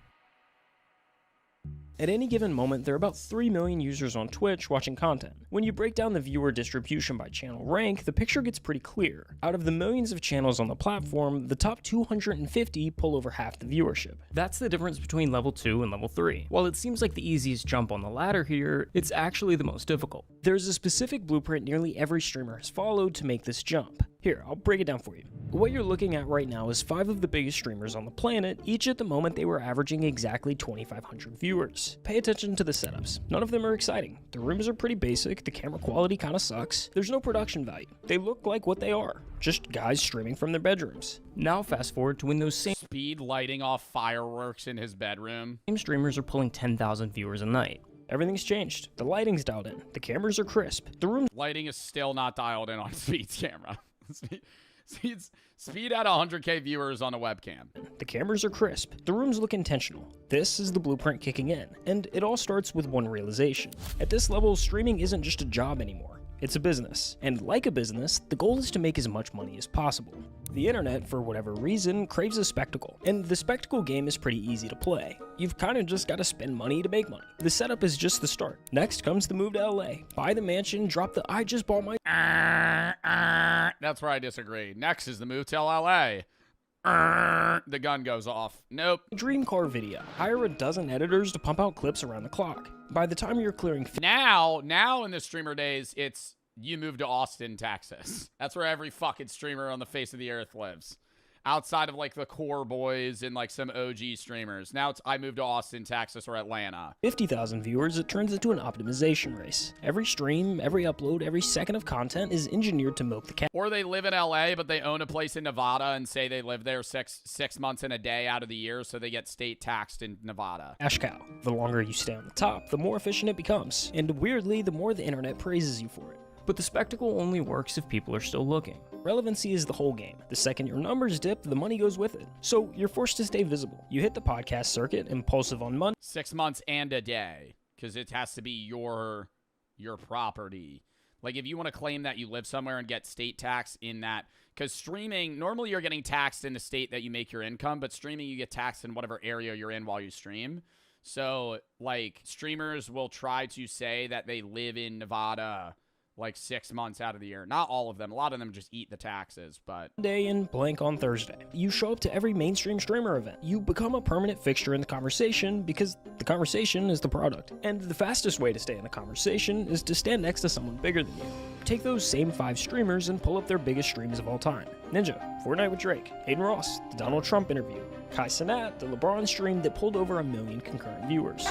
At any given moment, there are about 3 million users on Twitch watching content. When you break down the viewer distribution by channel rank, the picture gets pretty clear. Out of the millions of channels on the platform, the top 250 pull over half the viewership. That's the difference between level 2 and level 3. While it seems like the easiest jump on the ladder here, it's actually the most difficult. There's a specific blueprint nearly every streamer has followed to make this jump. Here, I'll break it down for you. What you're looking at right now is 5 of the biggest streamers on the planet. Each at the moment they were averaging exactly 2,500 viewers. Pay attention to the setups. None of them are exciting. The rooms are pretty basic, the camera quality kinda sucks. There's no production value. They look like what they are. Just guys streaming from their bedrooms. Now fast forward to when those same Speed lighting off fireworks in his bedroom. streamers are pulling 10,000 viewers a night. Everything's changed. The lighting's dialed in. The cameras are crisp. The room Lighting is still not dialed in on Speed's camera. Speed at 100K viewers on a webcam. The cameras are crisp. The rooms look intentional. This is the blueprint kicking in, and it all starts with one realization. At this level, streaming isn't just a job anymore. It's a business. And like a business, the goal is to make as much money as possible. The internet, for whatever reason, craves a spectacle, and the spectacle game is pretty easy to play. You've kind of just got to spend money to make money. The setup is just the start. Next comes the move to LA. Buy the mansion, drop the I just bought my... That's where I disagree. Next is the move to LA. The gun goes off. Nope. dream car video. Hire a dozen editors to pump out clips around the clock. By the time you're clearing... Now in the streamer days, it's you move to Austin, Texas. That's where every fucking streamer on the face of the earth lives. Outside of like the core boys and like some OG streamers. Now it's I moved to Austin, Texas or Atlanta. 50,000 viewers, it turns into an optimization race. Every stream, every upload, every second of content is engineered to milk the cat. Or they live in LA, but they own a place in Nevada and say they live there six months and a day out of the year, so they get state taxed in Nevada. Cash cow. The longer you stay on the top, the more efficient it becomes. And weirdly, the more the internet praises you for it. But the spectacle only works if people are still looking. Relevancy is the whole game. The second your numbers dip, the money goes with it. So you're forced to stay visible. You hit the podcast circuit, impulsive on Monday. 6 months and a day, because it has to be your property. Like if you want to claim that you live somewhere and get state tax in that, because streaming, normally you're getting taxed in the state that you make your income, but streaming you get taxed in whatever area you're in while you stream. So like streamers will try to say that they live in Nevada like 6 months out of the year. Not all of them. A lot of them just eat the taxes, but... Day and blank on Thursday. You show up to every mainstream streamer event. You become a permanent fixture in the conversation because the conversation is the product. And the fastest way to stay in the conversation is to stand next to someone bigger than you. Take those same 5 streamers and pull up their biggest streams of all time. Ninja, Fortnite with Drake, Hayden Ross, the Donald Trump interview, Kai Cenat, the LeBron stream that pulled over 1 million concurrent viewers.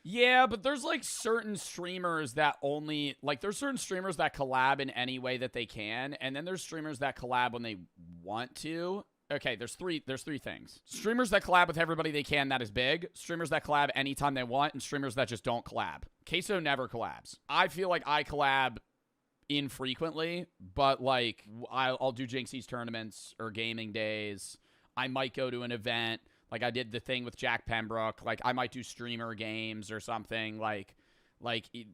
Yeah, but there's like certain streamers that only like there's certain streamers that collab in any way that they can, and then there's streamers that collab when they want to. Okay, there's three things. Streamers that collab with everybody they can, that is big. Streamers that collab anytime they want, and streamers that just don't collab. Queso never collabs. I feel like I collab infrequently, but like I'll do Jinxie's tournaments or gaming days. I might go to an event. Like I did the thing with Jack Pembroke. Like I might do streamer games or something like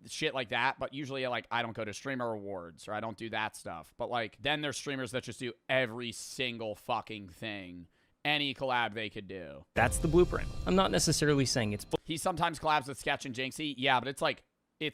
shit like that. But usually like I don't go to streamer awards or I don't do that stuff. But like then there's streamers that just do every single fucking thing. Any collab they could do. That's the blueprint. I'm not necessarily saying it's... He sometimes collabs with Sketch and Jinxie. Yeah, but it's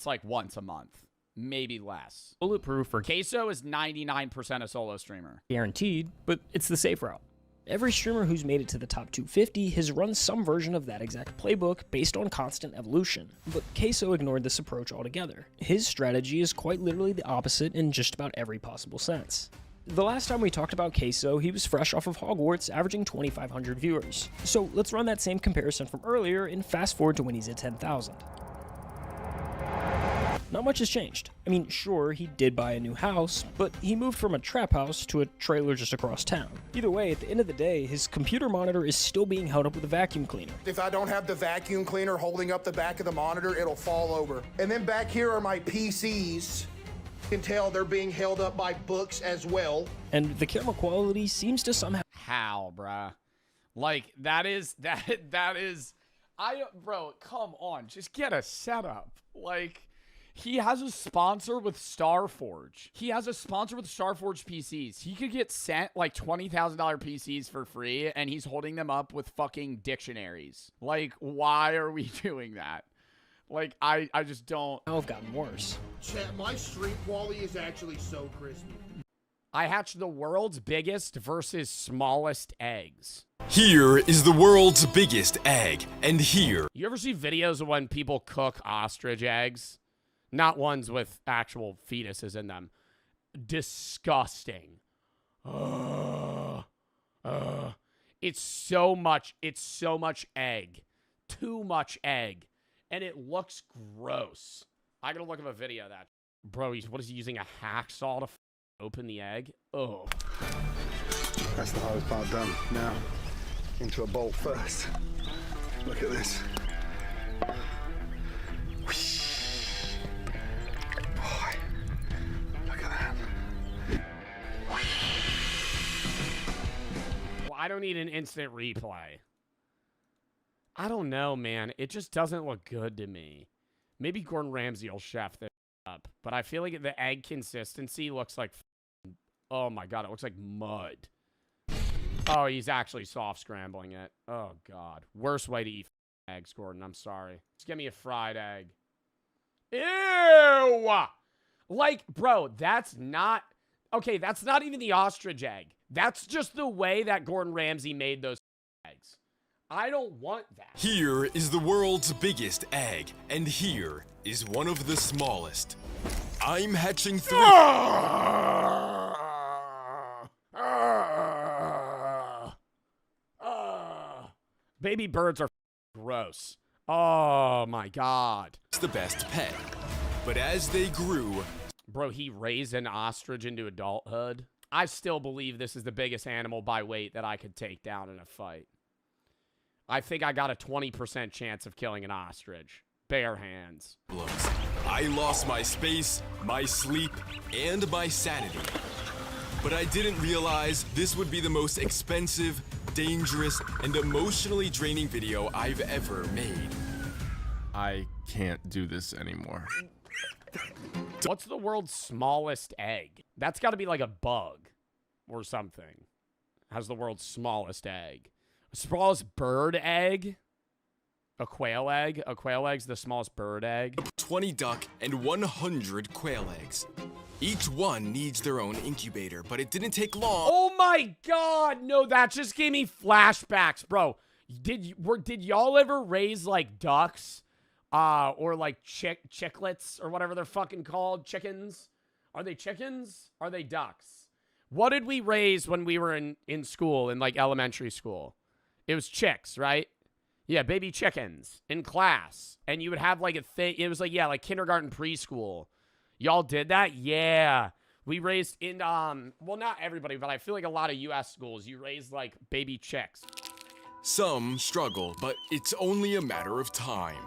like once a month. Maybe less. Bulletproof or Queso is 99% a solo streamer. Guaranteed, but it's the safe route. Every streamer who's made it to the top 250 has run some version of that exact playbook based on constant evolution. But Queso ignored this approach altogether. His strategy is quite literally the opposite in just about every possible sense. The last time we talked about Queso, he was fresh off of Hogwarts, averaging 2,500 viewers. So let's run that same comparison from earlier and fast forward to when he's at 10,000. Not much has changed. I mean, sure, he did buy a new house, but he moved from a trap house to a trailer just across town. Either way, at the end of the day, his computer monitor is still being held up with a vacuum cleaner. If I don't have the vacuum cleaner holding up the back of the monitor, it'll fall over. And then back here are my PCs. You can tell they're being held up by books as well. And the camera quality seems to somehow... How, bruh? Like, bro, come on, just get a setup. Like... He has a sponsor with Starforge. He has a sponsor with Starforge PCs. He could get sent like $20,000 PCs for free, and he's holding them up with fucking dictionaries. Like, why are we doing that? Like, I just don't... I've gotten worse. Chat, my stream quality is actually so crispy. I hatched the world's biggest versus smallest eggs. Here is the world's biggest egg, and here... You ever see videos of when people cook ostrich eggs? Not ones with actual fetuses in them. Disgusting. It's so much egg. Too much egg. And it looks gross. I gotta look up a video of that. Bro, what is he using, a hacksaw to open the egg? Oh. That's the hardest part done. Now, into a bowl first. Look at this. Boy, look at that. I don't need an instant replay. I don't know, man. It just doesn't look good to me. Maybe Gordon Ramsay will chef this up. But I feel like the egg consistency looks like... Oh, my God. It looks like mud. Oh, he's actually soft scrambling it. Oh, God. Worst way to eat eggs, Gordon. I'm sorry. Just give me a fried egg. Ew! Like, bro, that's not... Okay, that's not even the ostrich egg. That's just the way that Gordon Ramsay made those eggs. I don't want that. Here is the world's biggest egg, and here is one of the smallest. I'm hatching 3. Baby birds are gross. Oh my God. It's the best pet. But as they grew... Bro, he raised an ostrich into adulthood. I still believe this is the biggest animal by weight that I could take down in a fight. I think I got a 20% chance of killing an ostrich. Bare hands. I lost my space, my sleep, and my sanity. But I didn't realize this would be the most expensive, dangerous, and emotionally draining video I've ever made. I can't do this anymore. What's the world's smallest egg? That's got to be like a bug or something. How's the world's smallest egg? Smallest bird egg? A quail egg? A quail egg's the smallest bird egg? 20 duck and 100 quail eggs. Each one needs their own incubator, but it didn't take long. Oh my God! No, that just gave me flashbacks, bro. Did y'all ever raise like ducks? Or like chicklets or whatever they're fucking called? Chickens? Are they chickens? Are they ducks? What did we raise when we were in school, in like elementary school? It was chicks, right? Yeah, baby chickens in class. And you would have like a thing. It was like, yeah, like kindergarten, preschool. Y'all did that? Yeah. We raised in, well, not everybody, but I feel like a lot of U.S. schools, you raised like baby chicks. Some struggle, but it's only a matter of time.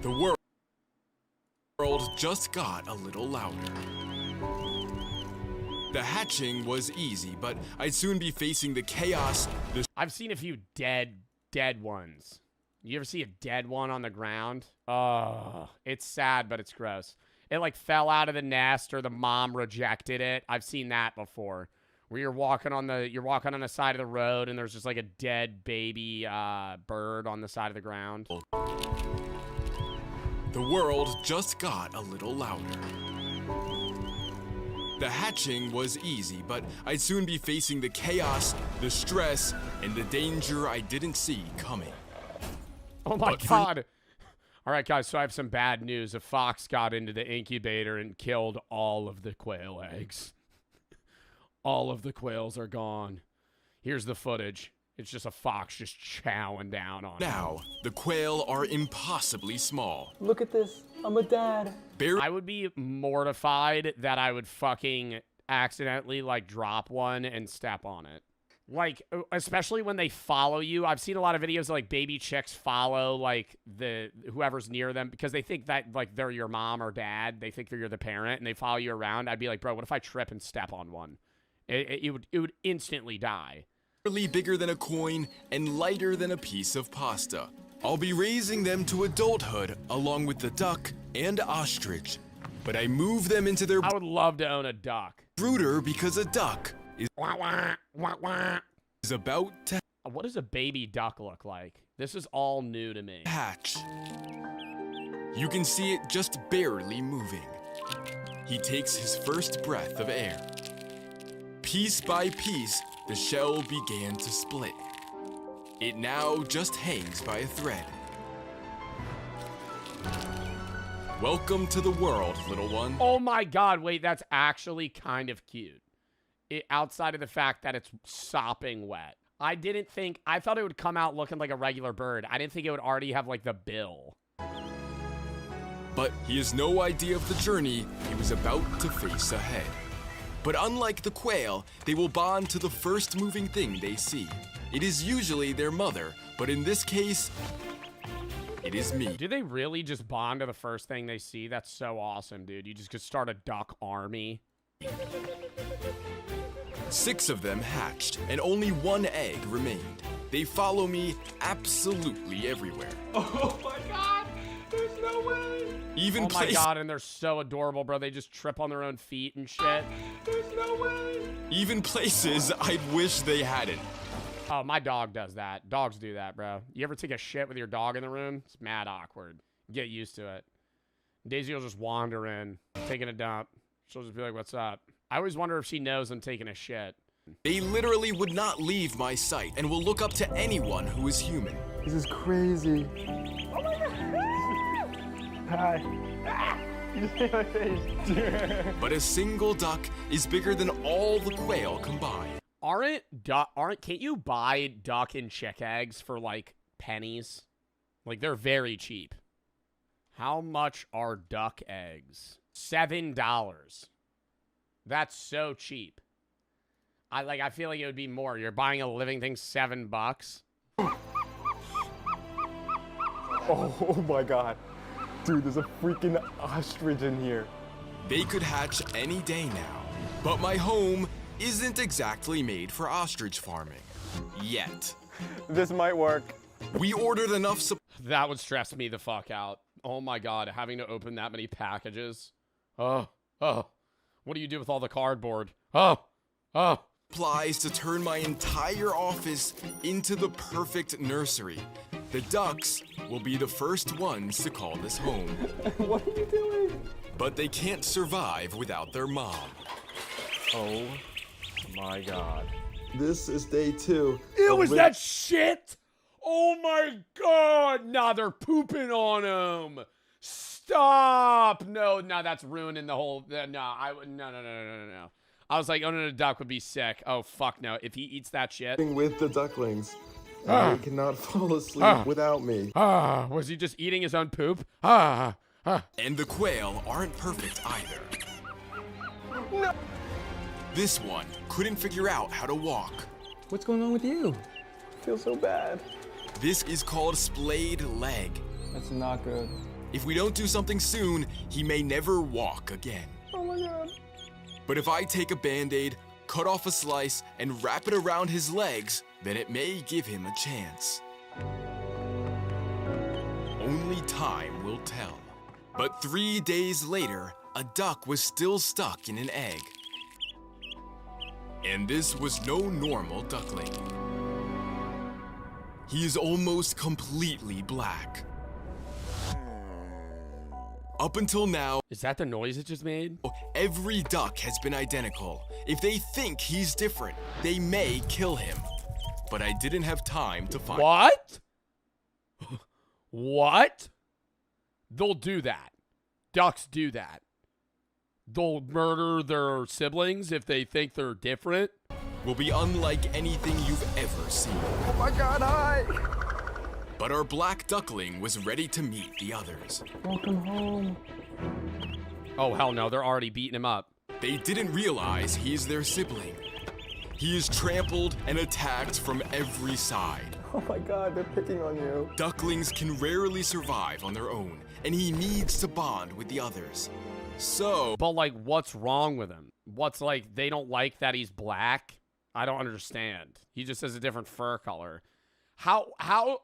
The world just got a little louder. The hatching was easy, but I'd soon be facing the chaos. I've seen a few dead ones. You ever see a dead one on the ground? It's sad, but it's gross. It like fell out of the nest or the mom rejected it. I've seen that before. Where you're walking on the side of the road and there's just like a dead baby bird on the side of the ground. The world just got a little louder. The hatching was easy, but I'd soon be facing the chaos, the stress, and the danger I didn't see coming. Oh my God. All right, guys, so I have some bad news. A fox got into the incubator and killed all of the quail eggs. All of the quails are gone. Here's the footage. It's just a fox just chowing down on it. Now, the quail are impossibly small. Look at this. I'm a dad. I would be mortified that I would fucking accidentally, like, drop one and step on it. Like, especially when they follow you. I've seen a lot of videos of, like, baby chicks follow, like, whoever's near them because they think that, like, they're your mom or dad. They think you're the parent, and they follow you around. I'd be like, bro, what if I trip and step on one? It would instantly die. Bigger than a coin and lighter than a piece of pasta. I'll be raising them to adulthood along with the duck and ostrich. But I move them into their... I would love to own a duck. Brooder because a duck is about to... What does a baby duck look like? This is all new to me. Hatch. You can see it just barely moving. He takes his first breath of air. Piece by piece, the shell began to split. It now just hangs by a thread. Welcome to the world, little one. Oh my God, wait, that's actually kind of cute. Outside of the fact that it's sopping wet. I thought it would come out looking like a regular bird. I didn't think it would already have like the bill. But he has no idea of the journey he was about to face ahead. But unlike the quail, they will bond to the first moving thing they see. It is usually their mother, but in this case, it is me. Do they really just bond to the first thing they see? That's so awesome, dude. You just could start a duck army. 6 of them hatched, and only 1 egg remained. They follow me absolutely everywhere. Oh my god! There's no way! Even oh my god, and they're so adorable, bro. They just trip on their own feet and shit. There's no way! Even places I'd wish they hadn't. Oh, my dog does that. Dogs do that, bro. You ever take a shit with your dog in the room? It's mad awkward. Get used to it. Daisy will just wander in, taking a dump. She'll just be like, what's up? I always wonder if she knows I'm taking a shit. They literally would not leave my sight and will look up to anyone who is human. This is crazy. Oh my god! Hi. You just made my face. But a single duck is bigger than all the quail combined. Can't you buy duck and chick eggs for like pennies? Like they're very cheap. How much are duck eggs? $7. That's so cheap. I feel like it would be more. You're buying a living thing, $7. Oh my god. Dude, there's a freaking ostrich in here. They could hatch any day now, but my home isn't exactly made for ostrich farming. Yet. This might work. We ordered enough That would stress me the fuck out. Oh my god, having to open that many packages. Oh. What do you do with all the cardboard? Oh. supplies to turn my entire office into the perfect nursery. The ducks will be the first ones to call this home. What are you doing? But they can't survive without their mom. Oh my god. This is day 2. Ew, was that shit? Oh my god! Nah, they're pooping on him. Stop! No, that's ruining the whole. No. I was like, oh no, the duck would be sick. Oh fuck no! If he eats that shit. With the ducklings, they cannot fall asleep without me. Was he just eating his own poop? And the quail aren't perfect either. No. This one couldn't figure out how to walk. What's going on with you? I feel so bad. This is called splayed leg. That's not good. If we don't do something soon, he may never walk again. Oh my god. But if I take a Band-Aid, cut off a slice, and wrap it around his legs, then it may give him a chance. Only time will tell. But 3 days later, a duck was still stuck in an egg. And this was no normal duckling. He is almost completely black. Up until now, is that the noise it just made? Every duck has been identical. If they think he's different, they may kill him. But I didn't have time to find. What? What? They'll do that. Ducks do that. They'll murder their siblings if they think they're different. Will be unlike anything you've ever seen. Oh my god, hi! But our black duckling was ready to meet the others. Welcome home. Oh hell no, they're already beating him up. They didn't realize he's their sibling. He is trampled and attacked from every side. Oh my god, they're picking on you. Ducklings can rarely survive on their own, and he needs to bond with the others. So... But like, what's wrong with him? What's like, they don't like that he's black? I don't understand. He just has a different fur color.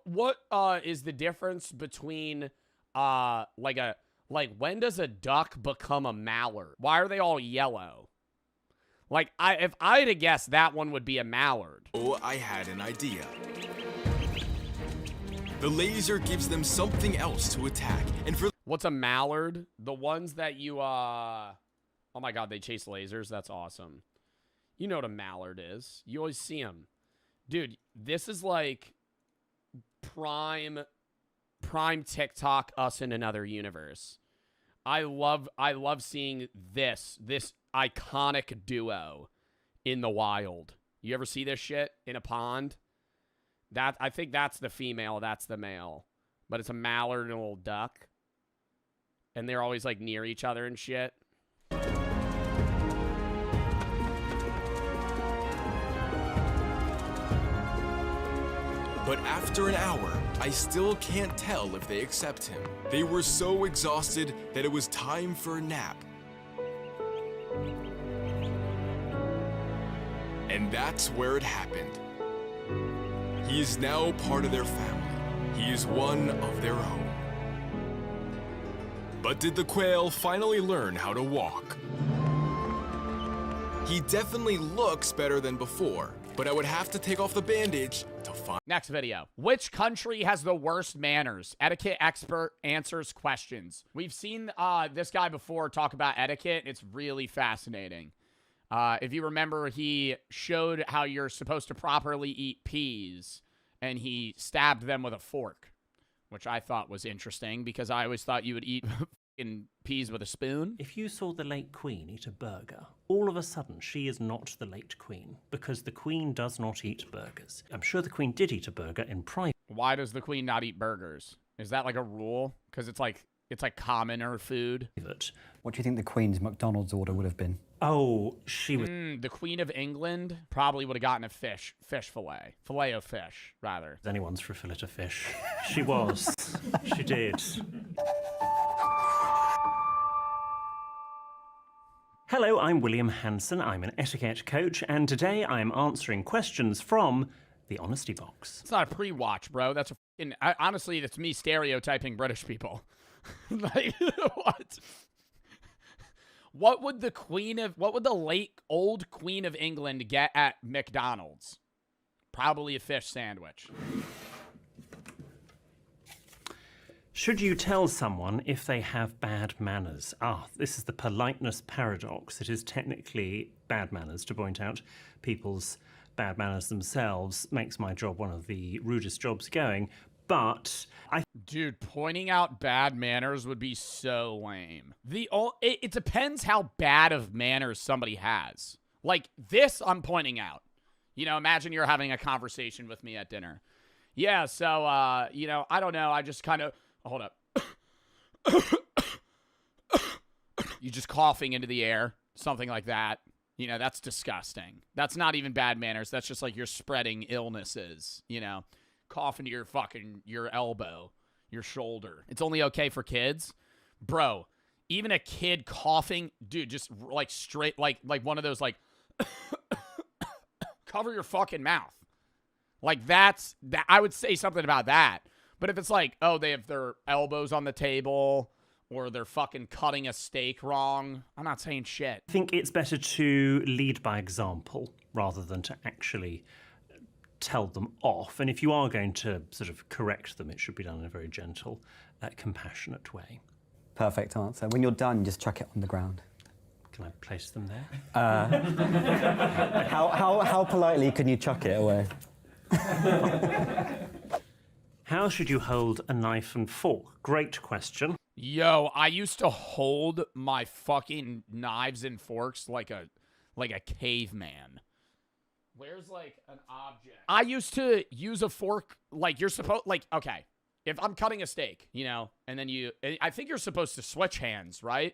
What is the difference between, when does a duck become a mallard? Why are they all yellow? Like, if I had to guess, that one would be a mallard. Oh, I had an idea. The laser gives them something else to attack, and for... What's a mallard? The ones that you, oh my god, they chase lasers? That's awesome. You know what a mallard is. You always see them. Dude, this is like prime TikTok us in another universe. I love seeing this iconic duo in the wild. You ever see this shit in a pond? I think that's the female, that's the male. But it's a mallard and a little duck. And they're always like near each other and shit. But after an hour, I still can't tell if they accept him. They were so exhausted that it was time for a nap. And that's where it happened. He is now part of their family. He is one of their own. But did the quail finally learn how to walk? He definitely looks better than before, but I would have to take off the bandage to find. Next video. Which country has the worst manners? Etiquette expert answers questions. We've seen this guy before talk about etiquette. It's really fascinating. If you remember, he showed how you're supposed to properly eat peas, and he stabbed them with a fork, which I thought was interesting because I always thought you would eat peas with a spoon. If you saw the late Queen eat a burger, all of a sudden she is not the late Queen because the Queen does not eat burgers. I'm sure the Queen did eat a burger in private. Why does the Queen not eat burgers? Is that like a rule? Because it's like commoner food. What do you think the Queen's McDonald's order would have been? Oh, she was... the Queen of England probably would have gotten a fish fillet. Filet of fish, rather. Anyone's for a fillet of fish. She was. She did. Hello, I'm William Hanson. I'm an etiquette coach, and today I'm answering questions from the Honesty Box. It's not a pre-watch, bro. That's honestly, that's me stereotyping British people. Like, what? What would the late old Queen of England get at McDonald's? Probably a fish sandwich. Should you tell someone if they have bad manners? This is the politeness paradox. It is technically bad manners to point out people's bad manners themselves. Makes my job one of the rudest jobs going. But Dude, pointing out bad manners would be so lame. It depends how bad of manners somebody has. Like this, I'm pointing out. You know, imagine you're having a conversation with me at dinner. Yeah, so, you know, I don't know. I just kind of... Hold up. You just coughing into the air. Something like that. You know, that's disgusting. That's not even bad manners. That's just like you're spreading illnesses, you know. Cough into your elbow, your shoulder. It's only okay for kids? Bro, even a kid coughing, dude, just like straight, like one of those like, cover your fucking mouth. Like that, I would say something about that. But if it's like, oh, they have their elbows on the table or they're fucking cutting a steak wrong, I'm not saying shit. I think it's better to lead by example rather than to actually tell them off. And if you are going to sort of correct them, it should be done in a very gentle, compassionate way. Perfect answer. When you're done, just chuck it on the ground. Can I place them there? How politely can you chuck it away? How should you hold a knife and fork? Great question. Yo, I used to hold my fucking knives and forks like a caveman. Where's like an object? I used to use a fork like you're supposed, like, okay, if I'm cutting a steak, you know, and then I think you're supposed to switch hands, right?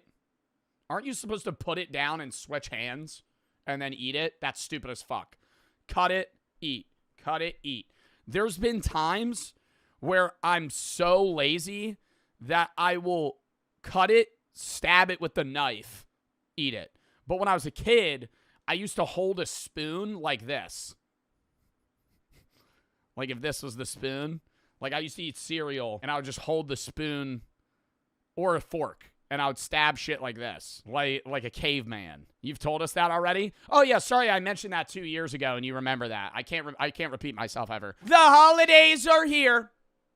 Aren't you supposed to put it down and switch hands and then eat it? That's stupid as fuck. Cut it, eat. Cut it, eat. There's been times where I'm so lazy that I will cut it, stab it with the knife, eat it. But when I was a kid, I used to hold a spoon like this. Like if this was the spoon. Like I used to eat cereal and I would just hold the spoon or a fork and I would stab shit like this. Like a caveman. You've told us that already? Oh yeah, sorry, I mentioned that 2 years ago and you remember that. I can't repeat myself ever. The holidays are here.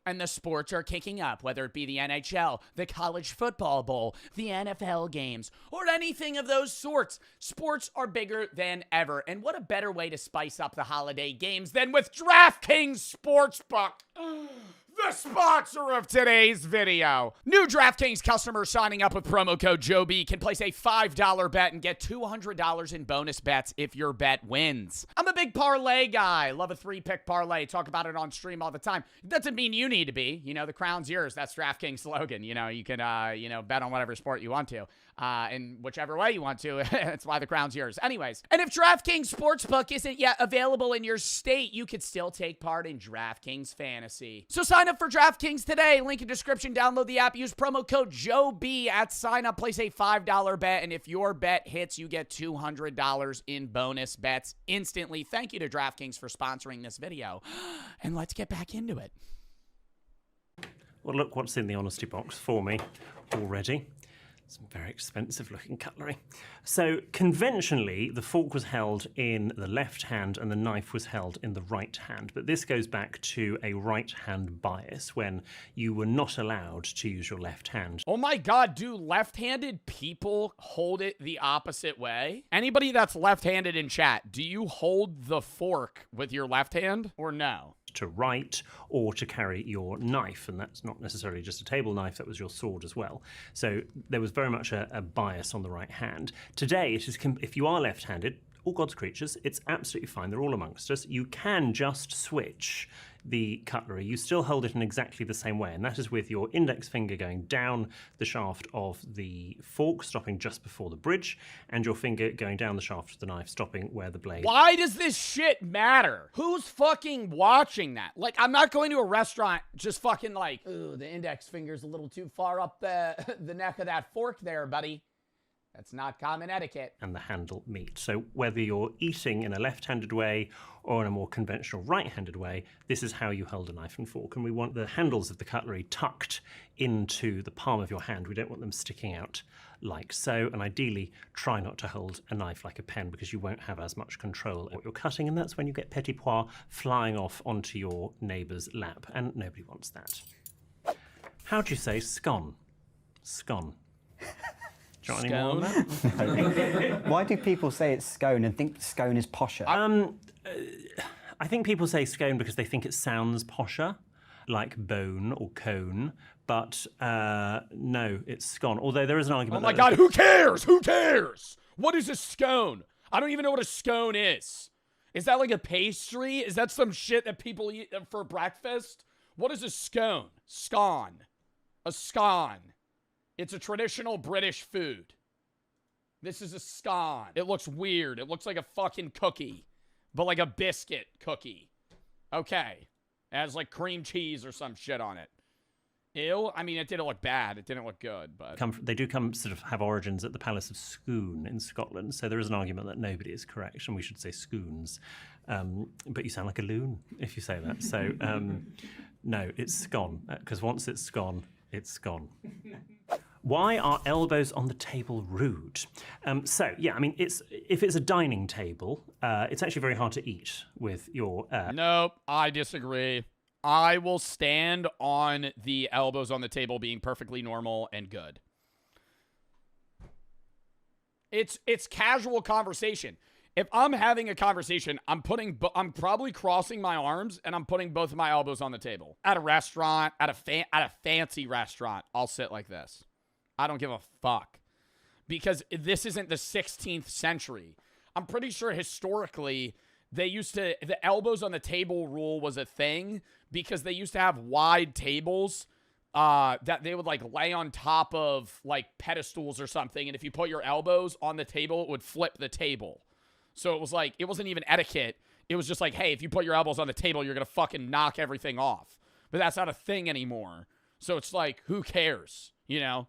And the sports are kicking up, whether it be the NHL, the College Football Bowl, the NFL games, or anything of those sorts. Sports are bigger than ever. And what a better way to spice up the holiday games than with DraftKings Sportsbook, the sponsor of today's video. New DraftKings customers signing up with promo code JOEB can place a $5 bet and get $200 in bonus bets if your bet wins. I'm a big parlay guy. Love a 3-pick parlay. Talk about it on stream all the time. It doesn't mean you need to be. You know, the crown's yours. That's DraftKings slogan. You know, you can, bet on whatever sport you want to. In whichever way you want to. That's why the crown's yours. Anyways, and if DraftKings Sportsbook isn't yet available in your state, you could still take part in DraftKings Fantasy. So sign Sign up for DraftKings today. Link in description. Download the app. Use promo code JOEB at sign up. Place a $5 bet, and if your bet hits, you get $200 in bonus bets instantly. Thank you to DraftKings for sponsoring this video. And let's get back into it. Well, look what's in the honesty box for me already. Some very expensive looking cutlery. So conventionally, the fork was held in the left hand and the knife was held in the right hand. But this goes back to a right hand bias when you were not allowed to use your left hand. Oh my God, do left-handed people hold it the opposite way? Anybody that's left-handed in chat, do you hold the fork with your left hand or no? To write or to carry your knife, and that's not necessarily just a table knife, that was your sword as well. So there was very much a bias on the right hand. Today, it is if you are left-handed, all God's creatures, it's absolutely fine, they're all amongst us. You can just switch the cutlery. You still hold it in exactly the same way, and that is with your index finger going down the shaft of the fork, stopping just before the bridge, and your finger going down the shaft of the knife, stopping where the blade... Why does this shit matter? Who's fucking watching that? Like, I'm not going to a restaurant just fucking like, ooh, the index finger's a little too far up the neck of that fork there, buddy. That's not common etiquette. And the handle meet. So whether you're eating in a left-handed way or in a more conventional right-handed way, this is how you hold a knife and fork. And we want the handles of the cutlery tucked into the palm of your hand. We don't want them sticking out like so. And ideally, try not to hold a knife like a pen because you won't have as much control of what you're cutting. And that's when you get petit pois flying off onto your neighbour's lap. And nobody wants that. How do you say scone? Scone. Do you want any more on that? Why do people say it's scone and think scone is posher? I think people say scone because they think it sounds posher, like bone or cone, but no, it's scone. Although there is an argument. Oh my God, who cares? Who cares? What is a scone? I don't even know what a scone is. Is that like a pastry? Is that some shit that people eat for breakfast? What is a scone? Scone. A scone. It's a traditional British food. This is a scone. It looks weird. It looks like a fucking cookie, but like a biscuit cookie. Okay. It has like cream cheese or some shit on it. Ew. I mean, it didn't look bad. It didn't look good, but... They do sort of have origins at the Palace of Scone in Scotland, so there is an argument that nobody is correct, and we should say scoons. But you sound like a loon if you say that. So, no, it's scone, because once it's scone, it's gone. Why are elbows on the table rude? So, yeah, I mean, if it's a dining table, it's actually very hard to eat with your... Nope, I disagree. I will stand on the elbows on the table being perfectly normal and good. It's casual conversation. If I'm having a conversation, I'm probably crossing my arms and I'm putting both of my elbows on the table. At a restaurant, at a fancy restaurant, I'll sit like this. I don't give a fuck. Because this isn't the 16th century. I'm pretty sure historically, the elbows on the table rule was a thing because they used to have wide tables that they would like lay on top of like pedestals or something. And if you put your elbows on the table, it would flip the table. So it was like, it wasn't even etiquette. It was just like, hey, if you put your elbows on the table, you're going to fucking knock everything off. But that's not a thing anymore. So it's like, who cares? You know?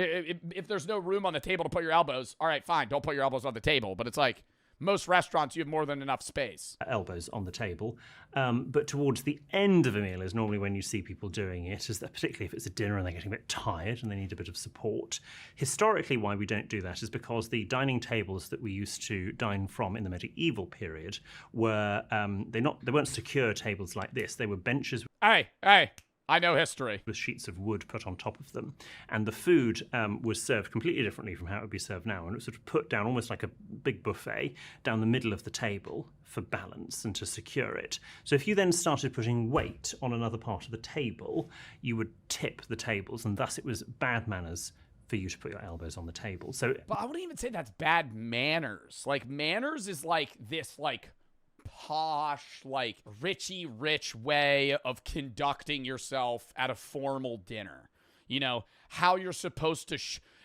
If there's no room on the table to put your elbows, all right, fine, don't put your elbows on the table. But it's like, most restaurants, you have more than enough space. Elbows on the table. But towards the end of a meal is normally when you see people doing it, particularly if it's a dinner and they're getting a bit tired and they need a bit of support. Historically, why we don't do that is because the dining tables that we used to dine from in the medieval period were, they weren't secure tables like this. They were benches. Hey, I know history. With sheets of wood put on top of them. And the food was served completely differently from how it would be served now. And it was sort of put down almost like a big buffet down the middle of the table for balance and to secure it. So if you then started putting weight on another part of the table, you would tip the tables, and thus it was bad manners for you to put your elbows on the table. So, but I wouldn't even say that's bad manners. Like, manners is like this, like, posh, like richy rich way of conducting yourself at a formal dinner. You know, how you're supposed to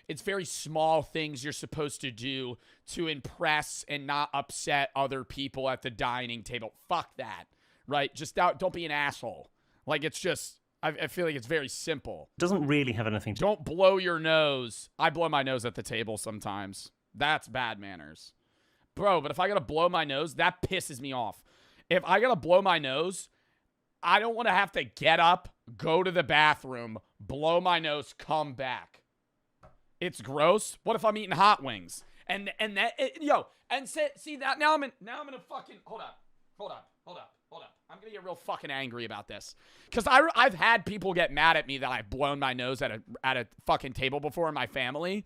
it's very small things you're supposed to do to impress and not upset other people at the dining table. Fuck that, right? Just don't be an asshole. Like, it's just I feel like it's very simple. Doesn't really have anything to... Don't blow your nose. I blow my nose at the table sometimes. That's bad manners. Bro, but if I gotta blow my nose, that pisses me off. If I gotta blow my nose, I don't want to have to get up, go to the bathroom, blow my nose, come back. It's gross. What if I'm eating hot wings? And see that now I'm in a fucking hold up. I'm gonna get real fucking angry about this, because I've had people get mad at me that I've blown my nose at a fucking table before in my family,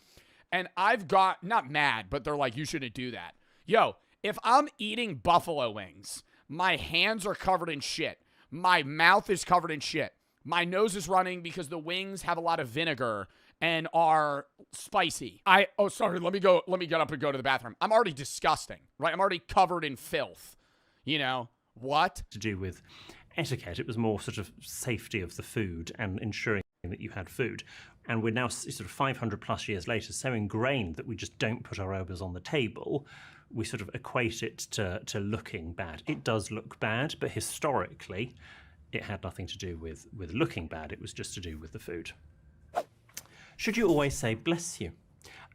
and I've got not mad, but they're like, you shouldn't do that. Yo, if I'm eating buffalo wings, my hands are covered in shit, my mouth is covered in shit, my nose is running because the wings have a lot of vinegar and are spicy. Sorry, let me get up and go to the bathroom. I'm already disgusting, right? I'm already covered in filth, you know? What? To do with etiquette. It was more sort of safety of the food and ensuring that you had food. And we're now sort of 500 plus years later so ingrained that we just don't put our elbows on the table. We sort of equate it to looking bad. It does look bad, but historically it had nothing to do with looking bad. It was just to do with the food. Should you always say bless you?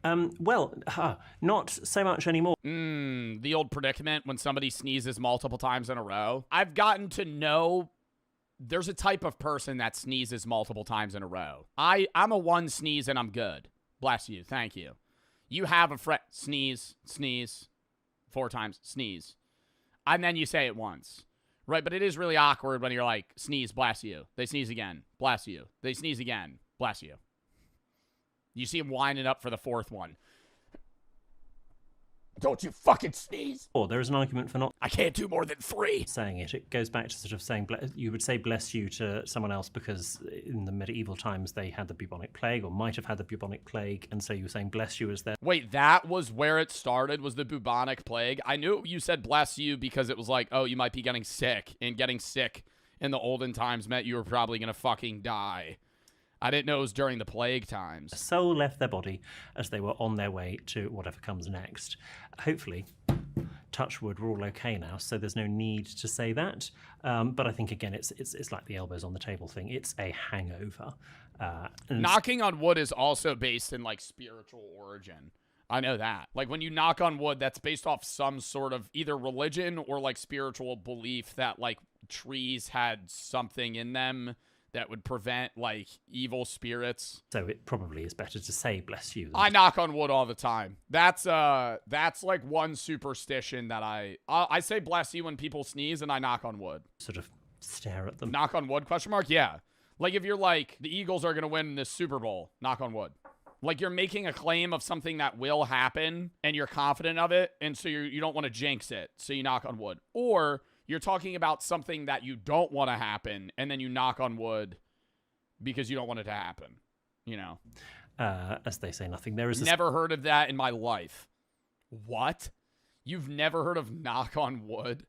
Not so much anymore. The old predicament when somebody sneezes multiple times in a row. I've gotten to know there's a type of person that sneezes multiple times in a row. I'm a one sneeze and I'm good. Bless you. Thank you. You have a friend. Sneeze, 4 times, sneeze. And then you say it once. Right, but it is really awkward when you're like, sneeze, bless you. They sneeze again, bless you. They sneeze again, bless you. You see him winding up for the 4th one. Don't you fucking sneeze. Or there is an argument for not... I can't do more than 3. Saying it. It goes back to sort of saying... You would say bless you to someone else because in the medieval times they had the bubonic plague or might have had the bubonic plague, and so you were saying bless you as their... Wait, that was where it started, was the bubonic plague? I knew you said bless you because it was like, oh, you might be getting sick, and getting sick in the olden times meant you were probably going to fucking die. I didn't know it was during the plague times. A soul left their body as they were on their way to whatever comes next. Hopefully, touch wood, we're all okay now, so there's no need to say that. But I think, again, it's like the elbows on the table thing. It's a hangover. Knocking on wood is also based in, like, spiritual origin. I know that. Like, when you knock on wood, that's based off some sort of either religion or, like, spiritual belief that, like, trees had something in them that would prevent, like, evil spirits. So it probably is better to say bless you. I knock on wood all the time. That's like one superstition that I say bless you when people sneeze, and I knock on wood. Sort of stare at them. Knock on wood, question mark? Yeah. Like, if you're like, the Eagles are going to win this Super Bowl, knock on wood. Like, you're making a claim of something that will happen, and you're confident of it, and so you don't want to jinx it, so you knock on wood. Or you're talking about something that you don't want to happen, and then you knock on wood because you don't want it to happen, you know? As they say, nothing. There is never heard of that in my life. What? You've never heard of knock on wood?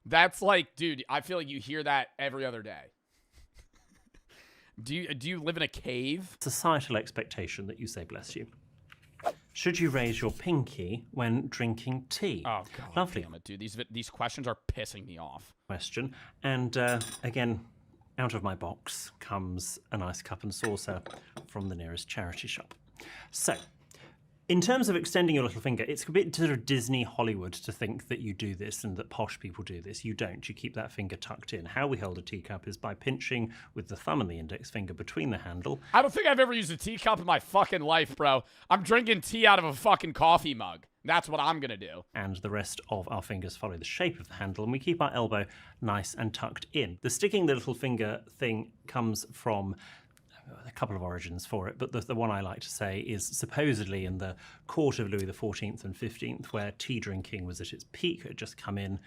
That's like, dude, I feel like you hear that every other day. Do you live in a cave? Societal expectation that you say bless you. Should you raise your pinky when drinking tea? Oh, God. Lovely. Damn it, dude. These questions are pissing me off. Question. And again, out of my box comes a nice cup and saucer from the nearest charity shop. So, in terms of extending your little finger, it's a bit sort of Disney Hollywood to think that you do this and that posh people do this. You don't. You keep that finger tucked in. How we hold a teacup is by pinching with the thumb and the index finger between the handle. I don't think I've ever used a teacup in my fucking life, bro. I'm drinking tea out of a fucking coffee mug. That's what I'm going to do. And the rest of our fingers follow the shape of the handle, and we keep our elbow nice and tucked in. The sticking the little finger thing comes from a couple of origins for it, but the one I like to say is supposedly in the court of Louis XIV and XV, where tea drinking was at its peak. It had just come in.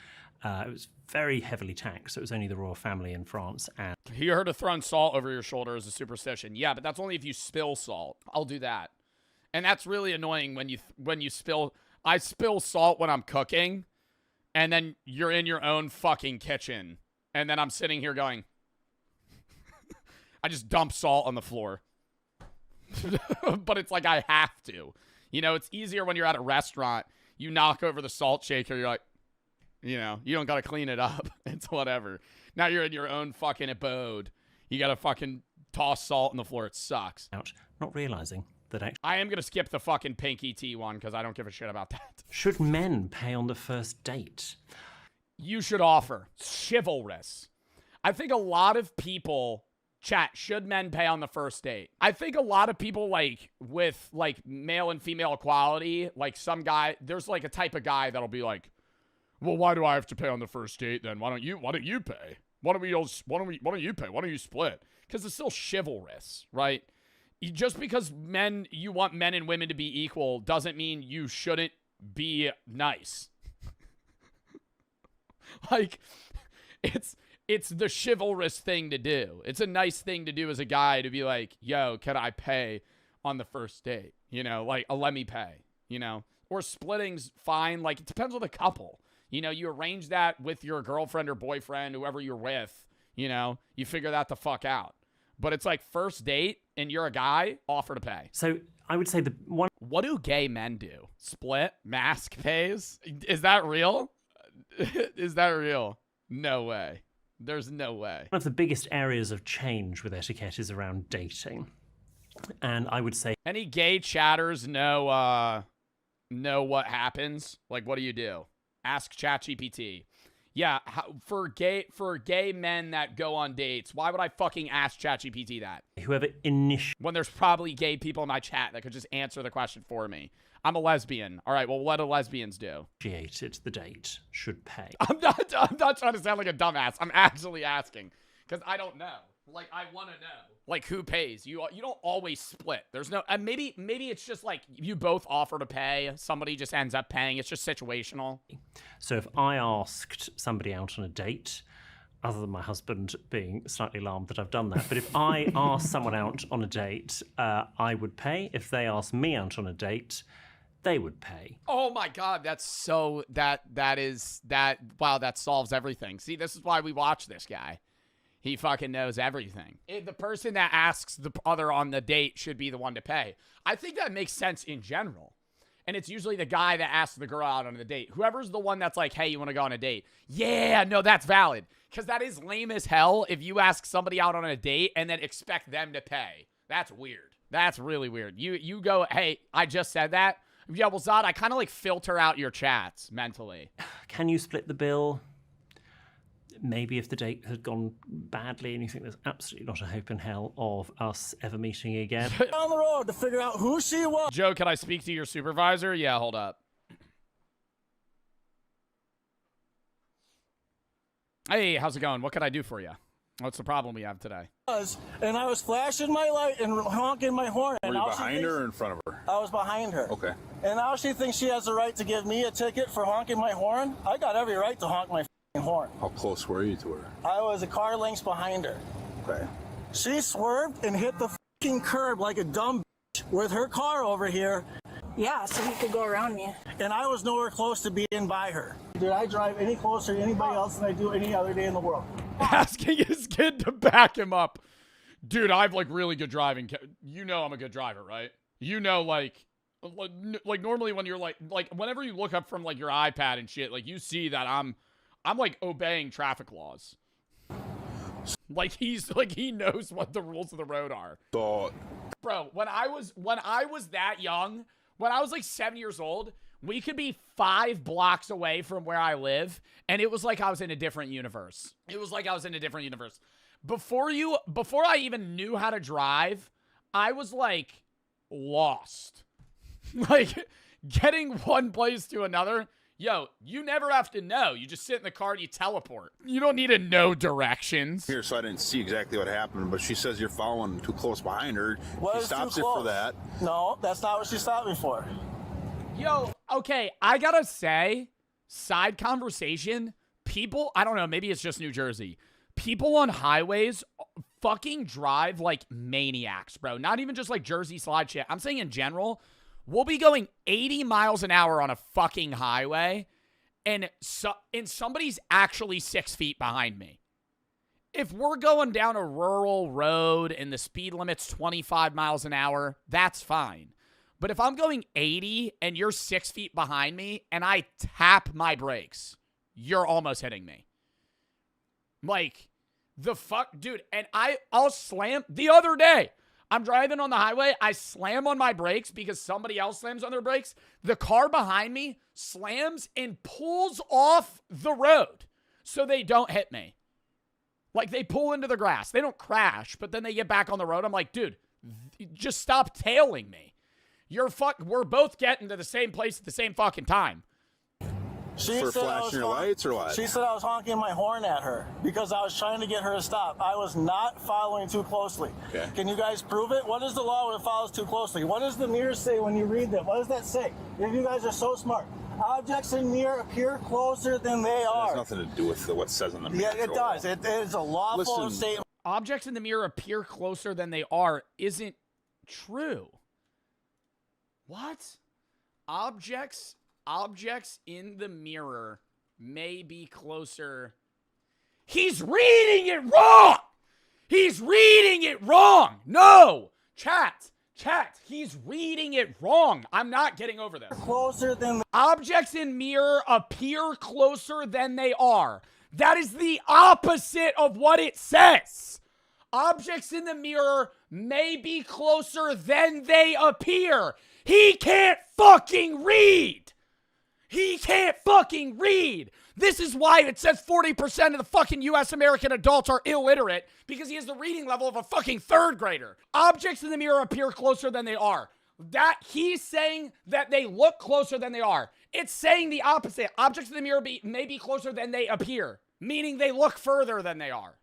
It was very heavily taxed. It was only the royal family in France. And you heard of throwing salt over your shoulder as a superstition. Yeah, but that's only if you spill salt. I'll do that. And that's really annoying when you spill. I spill salt when I'm cooking, and then you're in your own fucking kitchen, and then I'm sitting here going, I just dump salt on the floor. But it's like I have to. You know, it's easier when you're at a restaurant. You knock over the salt shaker, you're like, you know, you don't got to clean it up. It's whatever. Now you're in your own fucking abode. You gotta fucking toss salt on the floor. It sucks. Not realizing that actually. I am gonna skip the fucking pinky tea one because I don't give a shit about that. Should men pay on the first date? You should offer. Chivalrous. I think a lot of people, chat, should men pay on the first date? I think a lot of people, like, with, like, male and female equality, like, some guy, there's, like, a type of guy that'll be like, well, why do I have to pay on the first date then? Why don't you pay? Why don't you pay? Why don't you split? Because it's still chivalrous, right? Just because you want men and women to be equal doesn't mean you shouldn't be nice. Like, it's the chivalrous thing to do. It's a nice thing to do as a guy to be like, yo, can I pay on the first date? You know, like, let me pay, you know? Or splitting's fine. Like, it depends on the couple. You know, you arrange that with your girlfriend or boyfriend, whoever you're with, you know? You figure that the fuck out. But it's like first date and you're a guy, offer to pay. So I would say the one... What do gay men do? Split? Mask pays? Is that real? Is that real? No way. There's no way. One of the biggest areas of change with etiquette is around dating. And I would say... Any gay chatters know what happens? Like, what do you do? Ask ChatGPT. Yeah, for gay men that go on dates, why would I fucking ask ChatGPT that? Whoever when there's probably gay people in my chat that could just answer the question for me. I'm a lesbian. All right, well, what do lesbians do? Initiated the date should pay. I'm not trying to sound like a dumbass. I'm actually asking because I don't know. Like, I want to know. Like, who pays? You don't always split. There's no... And maybe it's just like you both offer to pay. Somebody just ends up paying. It's just situational. So if I asked somebody out on a date, other than my husband being slightly alarmed that I've done that, but if I asked someone out on a date, I would pay. If they asked me out on a date, they would pay. Oh my God, that's so... Wow, that solves everything. See, this is why we watch this guy. He fucking knows everything. The person that asks the other on the date should be the one to pay. I think that makes sense in general. And it's usually the guy that asks the girl out on the date. Whoever's the one that's like, hey, you want to go on a date? Yeah, no, that's valid. Because that is lame as hell if you ask somebody out on a date and then expect them to pay. That's weird. That's really weird. You go, hey, I just said that. Yeah, well, Zod, I kind of like filter out your chats mentally. Can you split the bill? Maybe if the date had gone badly and you think there's absolutely not a hope in hell of us ever meeting again. On the road to figure out who she was. Joe, can I speak to your supervisor? Yeah, hold up. Hey, how's it going? What can I do for you? What's the problem we have today? And I was flashing my light and honking my horn. Were you behind her or in front of her? I was behind her. Okay. And now she thinks she has the right to give me a ticket for honking my horn. I got every right to honk my horn. How close were you to her? I was a car length behind her. Okay. She swerved and hit the fucking curb like a dumb bitch with her car over here. Yeah, so he could go around me. And I was nowhere close to being by her. Did I drive any closer to anybody else than I do any other day in the world? Asking his kid to back him up. Dude, I have like really good driving. You know I'm a good driver, right? You know, like normally when you're like whenever you look up from like your iPad and shit, like you see that I'm like obeying traffic laws. Like he knows what the rules of the road are. Bro, when I was that young, when I was like 7 years old, we could be 5 blocks away from where I live, and it was like I was in a different universe. It was like I was in a different universe. Before I even knew how to drive, I was like lost. Like getting one place to another. Yo, you never have to know. You just sit in the car and you teleport. You don't need to know directions. Here, so I didn't see exactly what happened, but she says you're following too close behind her. What she stops it for that. No, that's not what she stopped me for. Yo, okay, I gotta say, side conversation, people, I don't know, maybe it's just New Jersey. People on highways fucking drive like maniacs, bro. Not even just like Jersey slide shit. I'm saying in general, we'll be going 80 miles an hour on a fucking highway, and somebody's actually 6 feet behind me. If we're going down a rural road and the speed limit's 25 miles an hour, that's fine. But if I'm going 80 and you're 6 feet behind me and I tap my brakes, you're almost hitting me. Like, The fuck, dude. And I'll slam the other day. I'm driving on the highway. I slam on my brakes because somebody else slams on their brakes. The car behind me slams and pulls off the road so they don't hit me. Like, they pull into the grass. They don't crash, but then they get back on the road. I'm like, dude, just stop tailing me. We're both getting to the same place at the same fucking time. For flashing your lights or what? She said I was honking my horn at her because I was trying to get her to stop. I was not following too closely. Okay. Can you guys prove it? What is the law when it follows too closely? What does the mirror say when you read that? What does that say? If you guys are so smart. Objects in mirror appear closer than they are. It has nothing to do with what it says on the mirror. Yeah, it does. It is a lawful statement. Objects in the mirror appear closer than they are isn't true. What? Objects in the mirror may be closer. He's reading it wrong! He's reading it wrong! No! Chat, he's reading it wrong. I'm not getting over this. Closer than Objects in mirror appear closer than they are. That is the opposite of what it says. Objects in the mirror may be closer than they appear. He can't fucking read. He can't fucking read. This is why it says 40% of the fucking U.S. American adults are illiterate, because he has the reading level of a fucking third grader. Objects in the mirror appear closer than they are. That he's saying that they look closer than they are. It's saying the opposite. Objects in the mirror may be closer than they appear, meaning they look further than they are.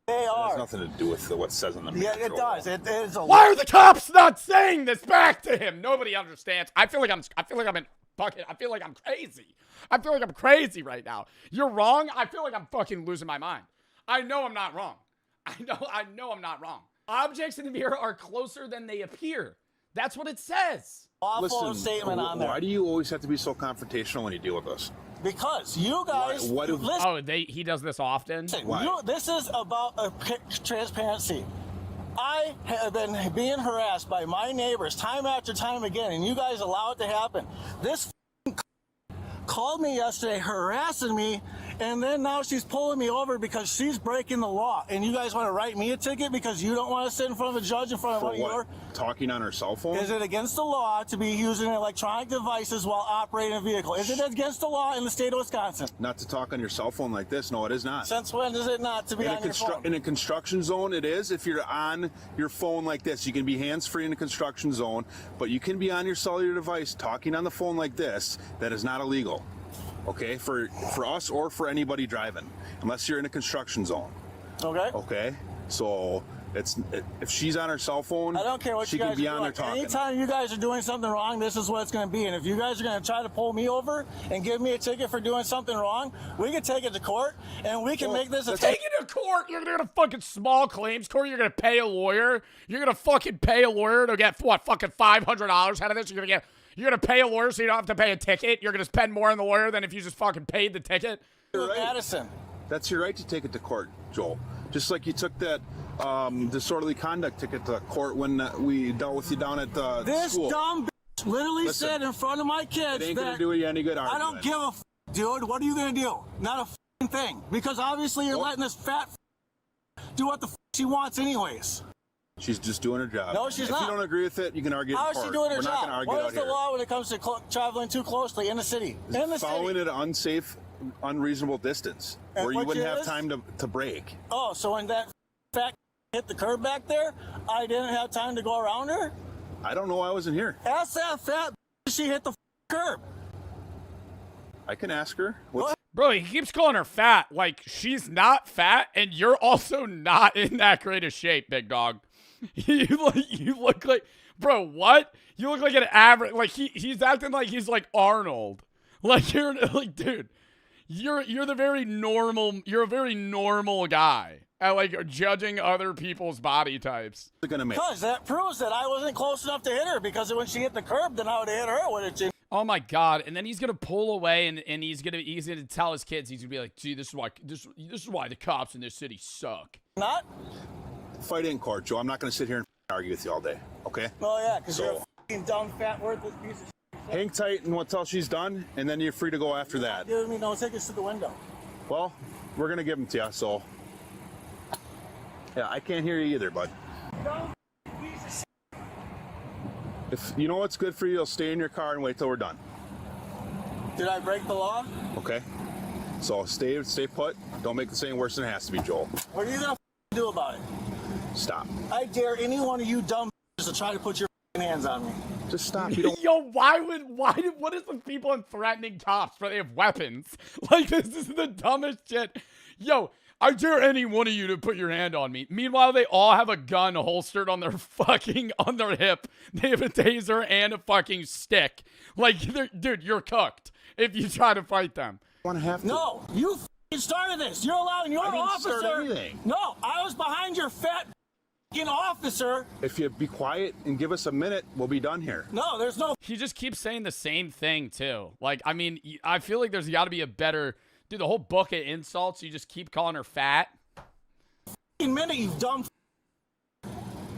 They are. It has nothing to do with what it says on the mirror. Yeah, it does. It is a. Why are the cops not saying this back to him? Nobody understands. I feel like I'm crazy. I feel like I'm crazy right now. You're wrong. I feel like I'm fucking losing my mind. I know I'm not wrong. I know I'm not wrong. Objects in the mirror are closer than they appear. That's what it says. Lawful statement on there. Why do you always have to be so confrontational when you deal with us? Because you guys. He does this often? This is about transparency. I have been being harassed by my neighbors time after time again, and you guys allow it to happen. This called me yesterday harassing me, and then now she's pulling me over because she's breaking the law. And you guys want to write me a ticket because you don't want to sit in front of a judge in front of one of your... Talking on her cell phone? Is it against the law to be using electronic devices while operating a vehicle? Is it against the law in the state of Wisconsin? Not to talk on your cell phone like this. No, it is not. Since when is it not to be on your phone? In a construction zone, it is. If you're on your phone like this, you can be hands-free in a construction zone, but you can be on your cellular device talking on the phone like this. That is not illegal. Okay, for us or for anybody driving, unless you're in a construction zone. Okay, so if she's on her cell phone, I don't care what she you guys can be are on there doing. talking. Anytime you guys are doing something wrong, this is what it's going to be. And if you guys are going to try to pull me over and give me a ticket for doing something wrong, we can take it to court and we can make this a take it to court. You're gonna fucking small claims court. You're gonna pay a lawyer. You're gonna fucking pay a lawyer to get what, fucking $500 out of this. You're gonna pay a lawyer so you don't have to pay a ticket. You're gonna spend more on the lawyer than if you just fucking paid the ticket. You're right. Madison. That's your right to take it to court, Joel. Just like you took that disorderly conduct ticket to court when we dealt with you down at the school. This dumb bitch literally said in front of my kids it ain't that gonna do you any good. I don't give a f, dude. What are you gonna do? Not a thing. Because obviously you're letting this fat do what the f she wants anyways. She's just doing her job. No, she's not. If you don't agree with it, you can argue How in is court. she doing her We're job? not going to argue What out is the here. law when it comes to traveling too closely in the city? In the Following city. at an unsafe, unreasonable distance And where you what wouldn't year have is? time to brake. Oh, so when that fat hit the curb back there, I didn't have time to go around her? I don't know. I wasn't here. Ask that fat she hit the curb. I can ask her. Bro, he keeps calling her fat. Like, she's not fat, and you're also not in that great of shape, big dog. You look like, bro, what? You look like an average, like he's acting like he's like Arnold. Like, you're like, dude, you're a very normal guy at like judging other people's body types. Because that proves that I wasn't close enough to hit her, because when she hit the curb, then I would have hit her, wouldn't you? Oh my God! And then he's gonna pull away, and he's gonna tell his kids, he's gonna be like, "Gee, this is why the cops in this city suck." Not. Fight in court, Joe. I'm not going to sit here and argue with you all day. Okay? Oh yeah, because you're a f***ing dumb, fat, worthless piece of shit. Hang tight until she's done, and then you're free to go after that. Give me no tickets to the window. Well, we're going to give them to you, so Yeah, I can't hear you either, bud. If you know what's good for you, you'll stay in your car and wait till we're done. Did I break the law? Okay? So stay put. Don't make this any worse than it has to be, Joel. What are you gonna do about it? Stop. I dare any one of you dumb to try to put your hands on me. Just stop. You don't. Yo, what is with people and threatening cops where they have weapons? Like, this is the dumbest shit. Yo, I dare any one of you to put your hand on me. Meanwhile, they all have a gun holstered on their hip. They have a taser and a fucking stick. Like, dude, you're cooked if you try to fight them. No, you started this. You're allowing your officer. Start anything. No, I was behind your fat officer. If you be quiet and give us a minute, we'll be done here. No, there's no. He just keeps saying the same thing too. Like, I mean, I feel like there's got to be a better. Dude, the whole book of insults, you just keep calling her fat. Minute, you dumb.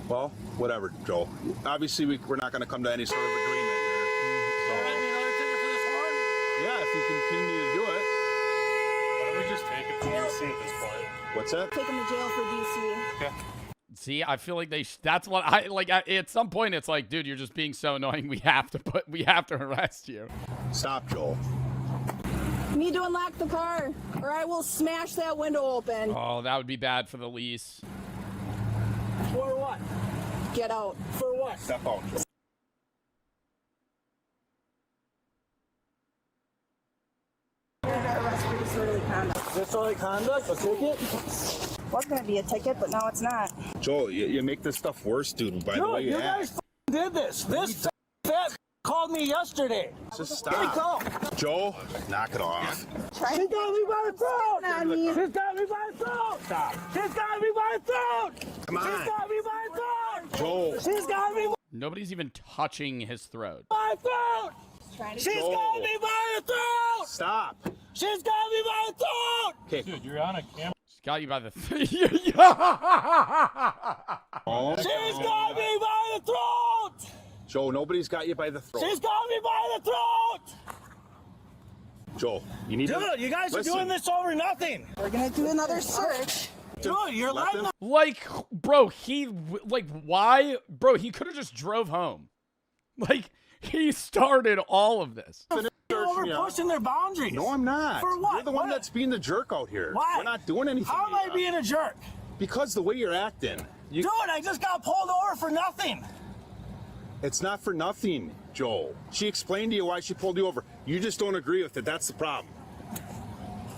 Well, whatever, Joel. Obviously, we're not going to come to any sort of agreement here. So. Yeah, if you continue to do it. Why don't we just take it to DC at this point? What's that? Take him to jail for DC. Okay. See, I feel like that's what I like. At some point, it's like, dude, you're just being so annoying. We have to arrest you. Stop, Joel. You need to unlock the car, or I will smash that window open. Oh, that would be bad for the lease. For what? Get out. For what? Step out, Joel. You're under arrest for disorderly conduct. Disorderly conduct? A ticket? Was gonna be a ticket, but now it's not. Joel, you make this stuff worse, dude, by the way you guys did this. This fat called me yesterday. Just stop. Joel, knock it off. She got me by the throat! She's got me by the throat! Stop. She's got me by the throat! Come on. She's got me by the throat! Joel. She's got me Nobody's even touching his throat. by the throat! She's got me by the throat! Stop. She's got me by the throat! Okay. Dude, you're on a camera. She's got you by the Oh. She's got me by the throat! Joel, nobody's got you by the throat. She's got me by the throat! Joel, you need to... Dude, you guys are doing this over nothing! We're gonna do another search. Dude, you're letting them... Like, bro, why? Bro, he could have just drove home. Like, he started all of this. You're pushing their boundaries. No, I'm not. For what? You're the one that's being the jerk out here. Why? We're not doing anything. How am I being a jerk? Because the way you're acting. Dude, I just got pulled over for nothing. It's not for nothing, Joel. She explained to you why she pulled you over. You just don't agree with it. That's the problem.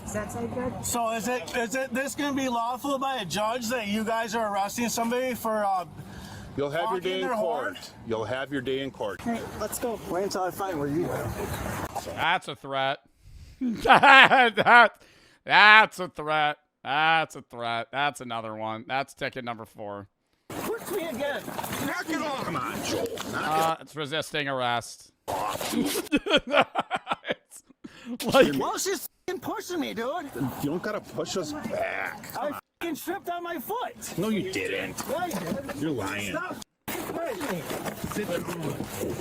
Does that sound good? So is it this going to be lawful by a judge that you guys are arresting somebody for You'll have your day in their court. horn? You'll have your day in court. All right, let's go. Wait until I find where you are. That's a threat. That's a threat. That's a threat. That's another one. That's ticket number 4. Push me again. Knock it off. Come on, Joel. It's resisting arrest. Like, well, she's f***ing pushing me, dude. You don't gotta push us back. I f***ing tripped on my foot. No, you didn't. Yeah, I did. You're lying. Stop pushing me.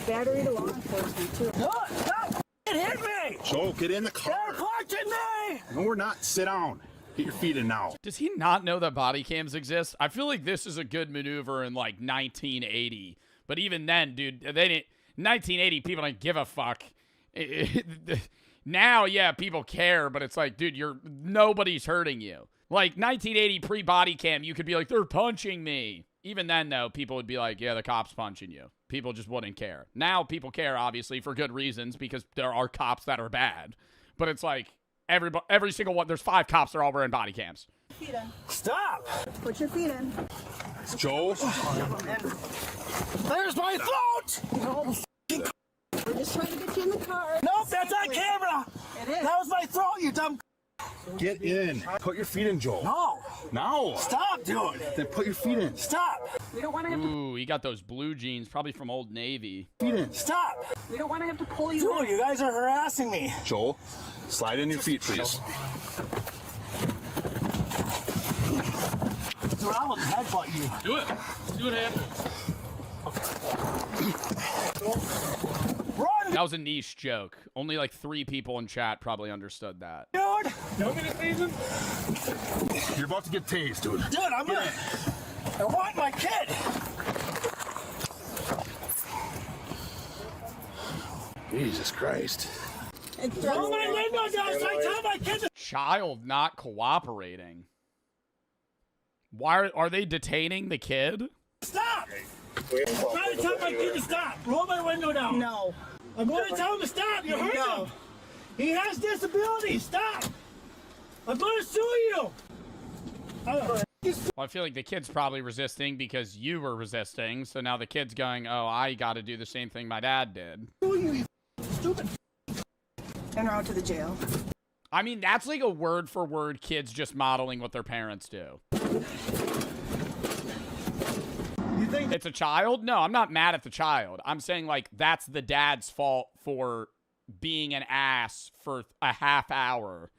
Battery to law enforcement, too. No, stop f***ing hit me. Joel, get in the car. They're punching me. No, we're not. Sit down. Get your feet in now. does he not know that body cams exist? I feel like this is a good maneuver in like 1980. But even then, dude, they didn't. 1980, people didn't give a fuck. Now, yeah, people care, but it's like, dude, nobody's hurting you. Like 1980 pre-body cam, you could be like, they're punching me. Even then, though, people would be like, yeah, the cop's punching you. People just wouldn't care. Now people care, obviously, for good reasons, because there are cops that are bad. But it's like, every single one, there's 5 cops that are all wearing body cams. Feet in. Stop. Put your feet in. Joel. There's my throat. No, we're just trying to get you in the car. Nope, that's on camera. It is. That was my throat, you dumb. Get in. Put your feet in, Joel. No. No. Stop, dude. Then put your feet in. Stop. We don't want to have to. Ooh, he got those blue jeans, probably from Old Navy. Feet in. Stop. We don't want to have to pull you. Dude, you guys are harassing me. Joel, slide in your feet, please. Dude, I will headbutt you. Do it. See what happens. Run. That was a niche joke. Only like 3 people in chat probably understood that. Dude. dude? You want me to tase him? You're about to get tased, dude. Dude, I want my kid. Jesus Christ. Roll my window down so I tell my kid to Child not cooperating. Why are they detaining the kid? stop. I'm trying to tell my kid to stop. Roll my window down. No. I'm going to tell him to stop. You heard him. He has disabilities. Stop. I'm going to sue you. Well, I feel like the kid's probably resisting because you were resisting. So now the kid's going, oh, I got to do the same thing my dad did. Stupid. En route to the jail. I mean, that's like a word for word kids just modeling what their parents do. You think it's a child? No, I'm not mad at the child. I'm saying, like, that's the dad's fault for being an ass for a half hour.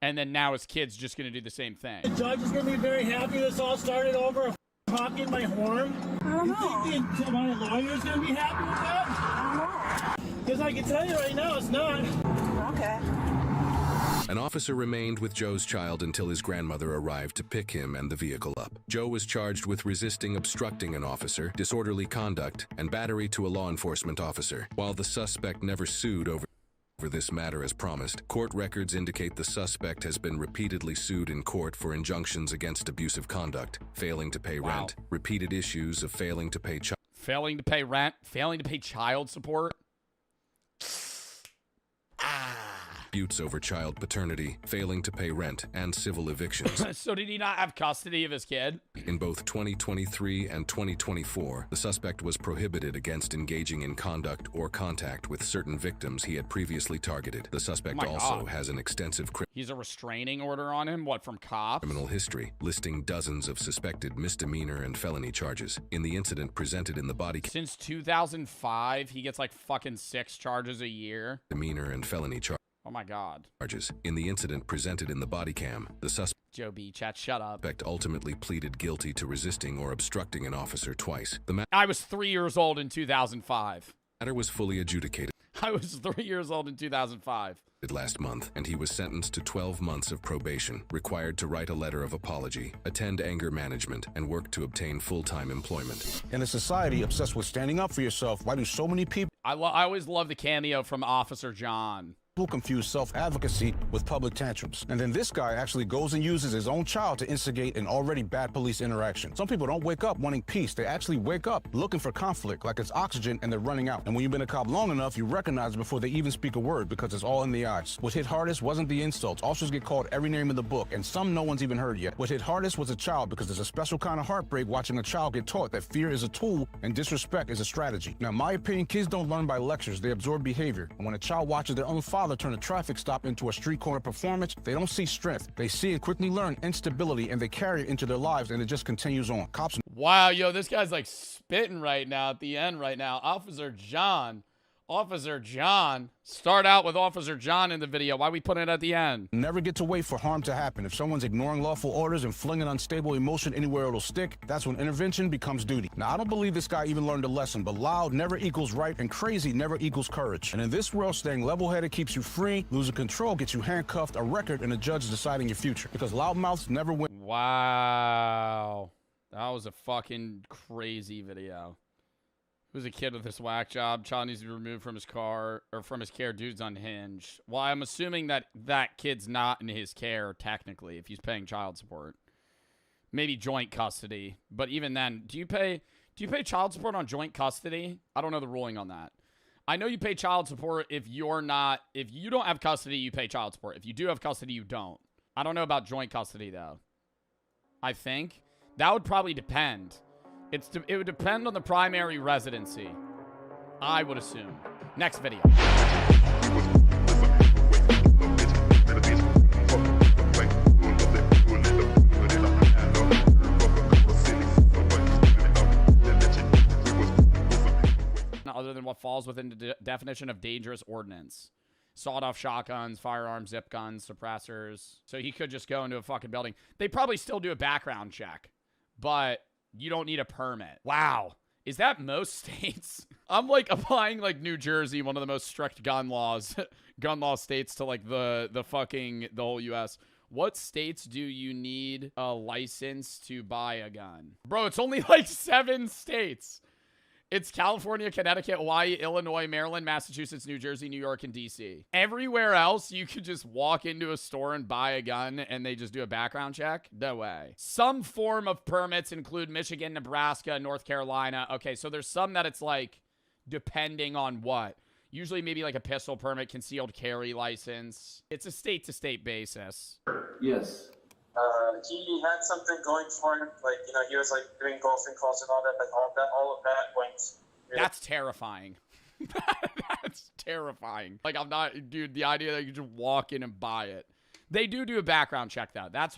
And then now his kid's just going to do the same thing. The judge is going to be very happy this all started over honking my horn? I don't you know. think my lawyer's going to be happy with that? I don't know. Because I can tell you right now, it's not. Okay. An officer remained with Joe's child until his grandmother arrived to pick him and the vehicle up. Joe was charged with resisting obstructing an officer, disorderly conduct, and battery to a law enforcement officer. While the suspect never sued over this matter as promised, court records indicate the suspect has been repeatedly sued in court for injunctions against abusive conduct, failing to pay rent, repeated issues of failing to pay failing to pay rent, failing to pay child support. disputes over child paternity, failing to pay rent, and civil evictions. So did he not have custody of his kid? In both 2023 and 2024, the suspect was prohibited against engaging in conduct or contact with certain victims he had previously targeted. The suspect also has an extensive He's a restraining order on him? What, from cops? criminal history, listing dozens of suspected misdemeanor and felony charges. In the incident presented in the body Since 2005, he gets like fucking 6 charges a year. misdemeanor and felony Oh my god. charges. In the incident presented in the body cam, the Joe B. Chat, shut up. suspect ultimately pleaded guilty to resisting or obstructing an officer twice. The I was 3 years old in 2005. matter was fully adjudicated I was 3 years old in 2005. last month, and he was sentenced to 12 months of probation, required to write a letter of apology, attend anger management, and work to obtain full-time employment. In a society obsessed with standing up for yourself, why do so many people I always love the cameo from Officer John. confuse self-advocacy with public tantrums? And then this guy actually goes and uses his own child to instigate an already bad police interaction. Some people don't wake up wanting peace. They actually wake up looking for conflict, like it's oxygen and they're running out. And when you've been a cop long enough, you recognize it before they even speak a word because it's all in the eyes. What hit hardest wasn't the insults. Officers get called every name in the book, and some no one's even heard yet. What hit hardest was a child, because there's a special kind of heartbreak watching a child get taught that fear is a tool and disrespect is a strategy. Now, in my opinion, kids don't learn by lectures. They absorb behavior. And when a child watches their own father turn a traffic stop into a street corner performance, they don't see strength. They see and quickly learn instability, and they carry it into their lives, and it just continues on. Cops. Wow, yo, this guy's like spitting right now at the end right now. Officer John. Officer John. Start out with Officer John in the video. Why we put it at the end? Never get to wait for harm to happen. If someone's ignoring lawful orders and flinging unstable emotion anywhere it'll stick, that's when intervention becomes duty. Now, I don't believe this guy even learned a lesson, but loud never equals right, and crazy never equals courage. And in this world, staying level-headed keeps you free, losing control gets you handcuffed, a record, and a judge deciding your future. Because loudmouths never win. Wow. That was a fucking crazy video. Who's a kid with this whack job? Child needs to be removed from his car or from his care. Dude's unhinged. Well, I'm assuming that that kid's not in his care technically if he's paying child support. Maybe joint custody, but even then, do you pay child support on joint custody? I don't know the ruling on that. I know you pay child support if you don't have custody, you pay child support. If you do have custody, you don't. I don't know about joint custody though. I think that would probably depend. It would depend on the primary residency, I would assume. Next video. Other than what falls within the definition of dangerous ordinance. Sawed-off shotguns, firearms, zip guns, suppressors. So he could just go into a fucking building. They probably still do a background check, but you don't need a permit. Wow. Is that most states? I'm like applying like New Jersey, one of the most strict gun laws, gun law states to like the whole US. What states do you need a license to buy a gun? Bro, it's only like 7 states. It's California, Connecticut, Hawaii, Illinois, Maryland, Massachusetts, New Jersey, New York, and DC. Everywhere else, you could just walk into a store and buy a gun and they just do a background check? No way. Some form of permits include Michigan, Nebraska, North Carolina. Okay, so there's some that it's like depending on what. Usually maybe like a pistol permit, concealed carry license. It's a state-to-state basis. Yes. He had something going for him, like, you know, he was like doing golfing calls and all that, but all of that went. Really. That's terrifying. That's terrifying. Like, I'm not, dude, the idea that you just walk in and buy it. They do a background check though. That's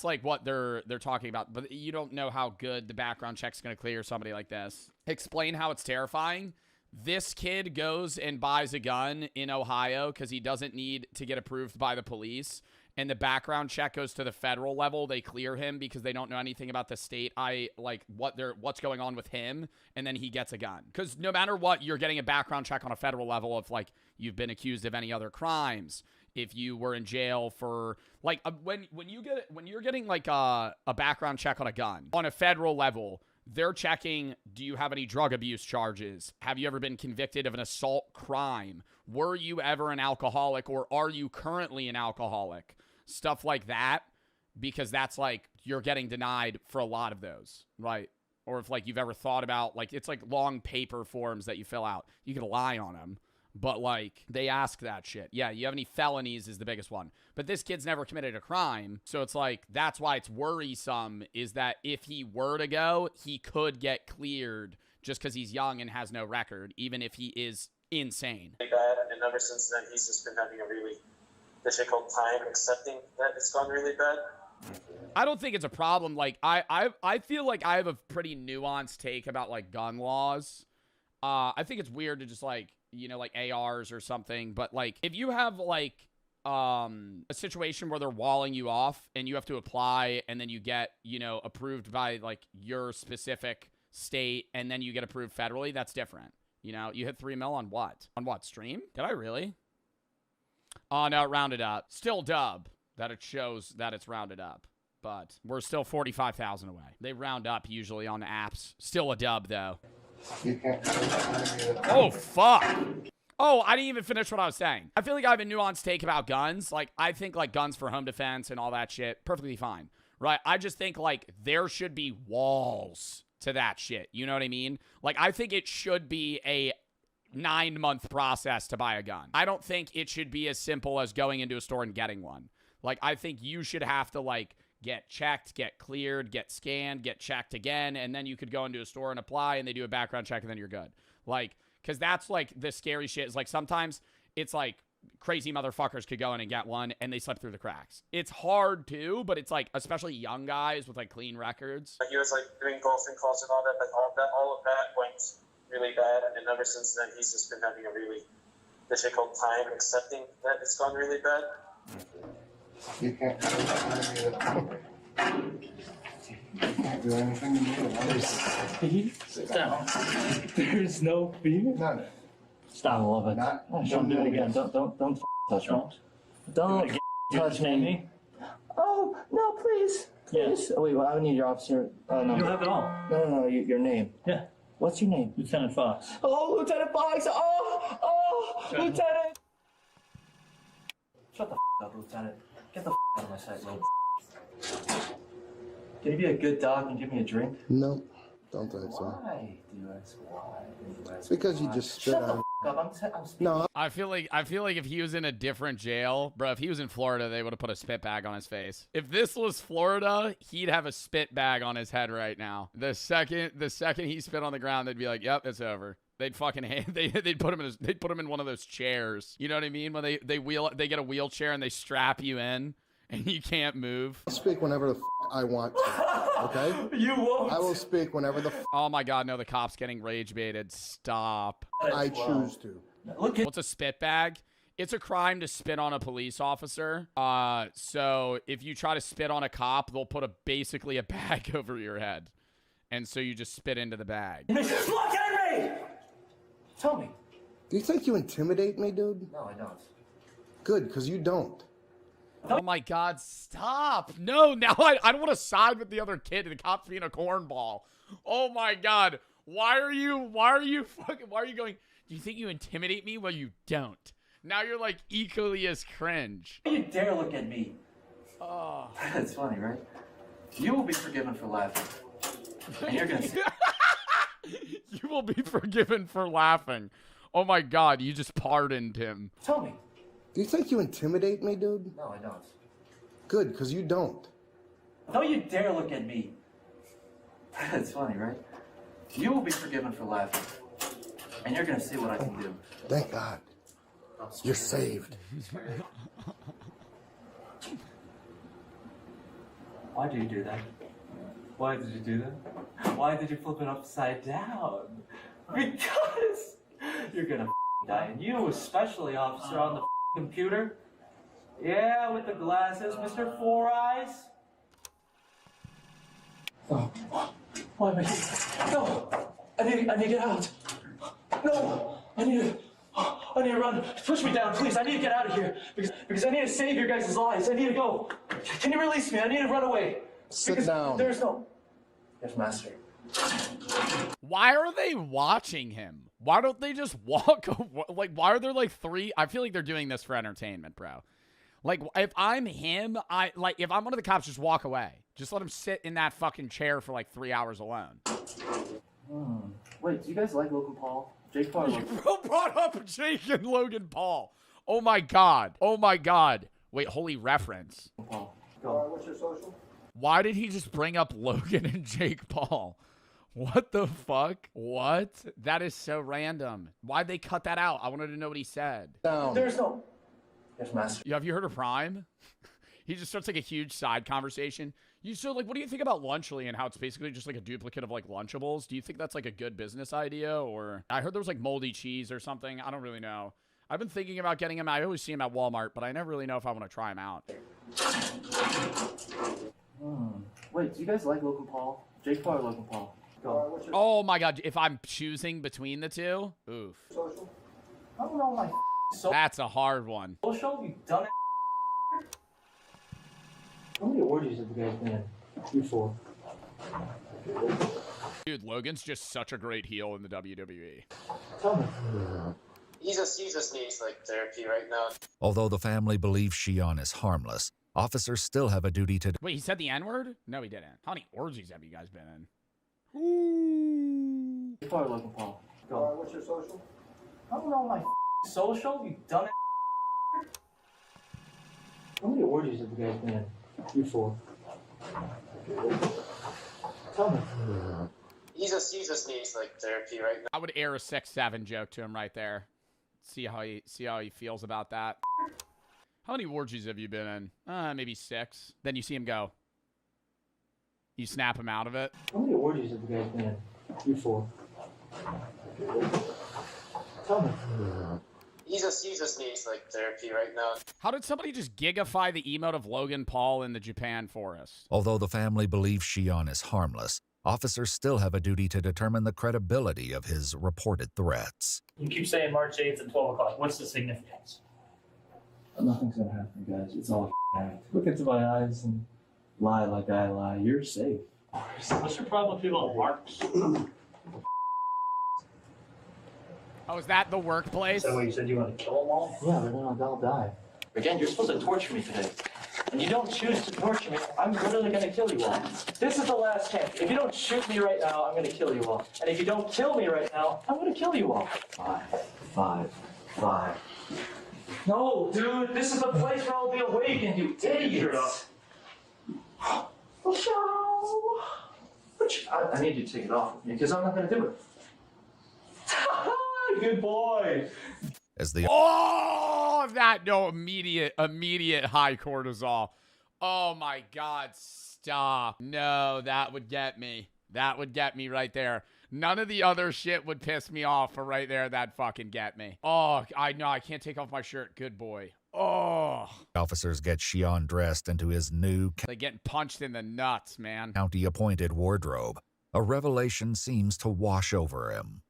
like what they're talking about, but you don't know how good the background check's going to clear somebody like this. Explain how it's terrifying. This kid goes and buys a gun in Ohio because he doesn't need to get approved by the police. And the background check goes to the federal level. They clear him because they don't know anything about the state. What's going on with him. And then he gets a gun. Because no matter what, you're getting a background check on a federal level of like, you've been accused of any other crimes. If you were in jail for like, when you're getting like a background check on a gun on a federal level, they're checking, do you have any drug abuse charges? Have you ever been convicted of an assault crime? Were you ever an alcoholic, or are you currently an alcoholic? Stuff like that, because that's like, you're getting denied for a lot of those, right? Or if like you've ever thought about, like, it's like long paper forms that you fill out. You can lie on them, but like they ask that shit. Yeah, you have any felonies is the biggest one. But this kid's never committed a crime. So it's like, that's why it's worrisome, is that if he were to go, he could get cleared just because he's young and has no record, even if he is insane. Really bad, and ever since then, he's just been having a really difficult time accepting that it's gone really bad. I don't think it's a problem. Like, I feel like I have a pretty nuanced take about like gun laws. I think it's weird to just like, you know, like ARs or something, but like if you have like a situation where they're walling you off and you have to apply and then you get, you know, approved by like your specific state and then you get approved federally, that's different. You know, you hit 3 mil on what? On what, stream? Did I really? Oh, no, it rounded up. Still dub that it shows that it's rounded up, but we're still 45,000 away. They round up usually on apps. Still a dub, though. Oh, fuck. Oh, I didn't even finish what I was saying. I feel like I have a nuanced take about guns. Like, I think, like, guns for home defense and all that shit, perfectly fine, right? I just think, like, there should be walls to that shit. You know what I mean? Like, I think it should be a 9-month process to buy a gun. I don't think it should be as simple as going into a store and getting one. Like, I think you should have to, like, get checked, get cleared, get scanned, get checked again, and then you could go into a store and apply, and they do a background check, and then you're good. Like, because that's, like, the scary shit is, like, sometimes it's, like, crazy motherfuckers could go in and get one, and they slip through the cracks. It's hard, too, but it's, like, especially young guys with, like, clean records. He was, like, doing golfing calls and all that, but all of that went really bad, and ever since then, he's just been having a really difficult time accepting that it's gone really bad. You can't do anything to me. Sit down. There's no fee. None. Stop, I love it. Don't do it again. Don't touch me. Don't touch me. Oh no, please. Yes. Oh, wait, well, I need your officer. No. You have it all. No, your name. Yeah. What's your name? Lieutenant Fox. Oh, Lieutenant Fox. Oh, Lieutenant. Shut the up, Lieutenant. Get the out of my sight, little. Can you be a good dog and give me a drink? No, don't think so. Why do us? Why? It's because you just spit Shut out. the up. I'm speaking. No. I feel like if he was in a different jail, bro, if he was in Florida, they would have put a spit bag on his face. If this was Florida, he'd have a spit bag on his head right now. The second he spit on the ground, they'd be like, "Yep, it's over." They'd fucking they'd put him in one of those chairs. You know what I mean? When they get a wheelchair and they strap you in and you can't move. I'll speak whenever the I want to. Okay? You won't. I will speak whenever the Oh my god, no, the cop's getting rage baited. Stop. I choose to. What's a spit bag? It's a crime to spit on a police officer. So if you try to spit on a cop, they'll put basically a bag over your head. And so you just spit into the bag. Look at me! Tell me. Do you think you intimidate me, dude? No, I don't. Good, because you don't. Oh my God, stop. No, now I don't want to side with the other kid and the cop's being a cornball. Oh my God. Why are you going, do you think you intimidate me? Well, you don't. Now you're like equally as cringe. You dare look at me. Oh. That's funny, right? You will be forgiven for laughing. And you're gonna You will be forgiven for laughing. Oh my God, you just pardoned him. Tell me. Do you think you intimidate me, dude? No, I don't. Good, because you don't. Don't you dare look at me. That's funny, right? You will be forgiven for laughing. And you're gonna see what I can do. Thank God. You're saved. Why do you do that? Why did you do that? Why did you flip it upside down? Because you're gonna die. And you, especially, officer, on the computer. Yeah, with the glasses, Mr. Four Eyes. Oh, why am I here? No! I need to get out. No! I need to run. Push me down, please. I need to get out of here. Because I need to save your guys' lives. I need to go. Can you release me? I need to run away. Sit down. There's no... Yes, master. Why are they watching him? Why don't they just walk? Like, why are there like three? I feel like they're doing this for entertainment, bro. Like, if I'm him, if I'm one of the cops, just walk away. Just let him sit in that fucking chair for like 3 hours alone. Wait, do you guys like Logan Paul? Jake Paul? Who brought up Jake and Logan Paul? Oh my God. Oh my God. Wait, holy reference. Paul, go. What's your social? Why did he just bring up Logan and Jake Paul? What the fuck? What? That is so random. Why'd they cut that out? I wanted to know what he said. Down. There's no... Yes, master. Have you heard of Prime? He just starts like a huge side conversation. What do you think about Lunchly and how it's basically just like a duplicate of like Lunchables? Do you think that's like a good business idea? Or I heard there was like moldy cheese or something. I don't really know. I've been thinking about getting him. I always see him at Walmart, but I never really know if I want to try him out. Wait, do you guys like Logan Paul? Jake Paul or Logan Paul? Go. Oh my God. If I'm choosing between the two, oof. Social? I don't know my That's a hard one. social, you done it. How many orgies have you guys been in? You four. Dude, Logan's just such a great heel in the WWE. Tell me. He just needs like therapy right now. Although the family believes Shion is harmless, officers still have a duty to... Wait, he said the N-word? No, he didn't. How many orgies have you guys been in? Ooh. Jake Paul or Logan Paul? Go. What's your social? I don't know my social, you done it. How many orgies have you guys been in? You four. Tell me. He just needs like therapy right now. I would air a 6'7" joke to him right there. See how he feels about that. How many orgies have you been in? Maybe 6. Then you see him go. You snap him out of it. How many orgies have you guys been in? You four. Tell me. He just needs like therapy right now. How did somebody just gigify the emote of Logan Paul in the Japan forest? Although the family believes Shion is harmless, officers still have a duty to determine the credibility of his reported threats. You keep saying March 8th at 12 o'clock. What's the significance? Nothing's gonna happen, guys. It's all act. Look into my eyes and lie like I lie. You're safe. What's your problem with people on marks? Oh, is that the workplace? Is that what you said you want to kill them all? Yeah, but then they'll die. Again, you're supposed to torture me today. And you don't choose to torture me, I'm literally going to kill you all. This is the last chance. If you don't shoot me right now, I'm going to kill you all. And if you don't kill me right now, I'm going to kill you all. Five. No, dude, this is the place where I'll be awakened, you idiots. I need you to take it off with me, because I'm not going to do it. Good boy. As the immediate high cortisol. Oh my God, stop. No, that would get me. That would get me right there. None of the other shit would piss me off, but right there, that'd fucking get me. Oh, I know, I can't take off my shirt. Good boy. Oh. officers get Shion dressed into his new They getting punched in the nuts, man. county-appointed wardrobe, a revelation seems to wash over him.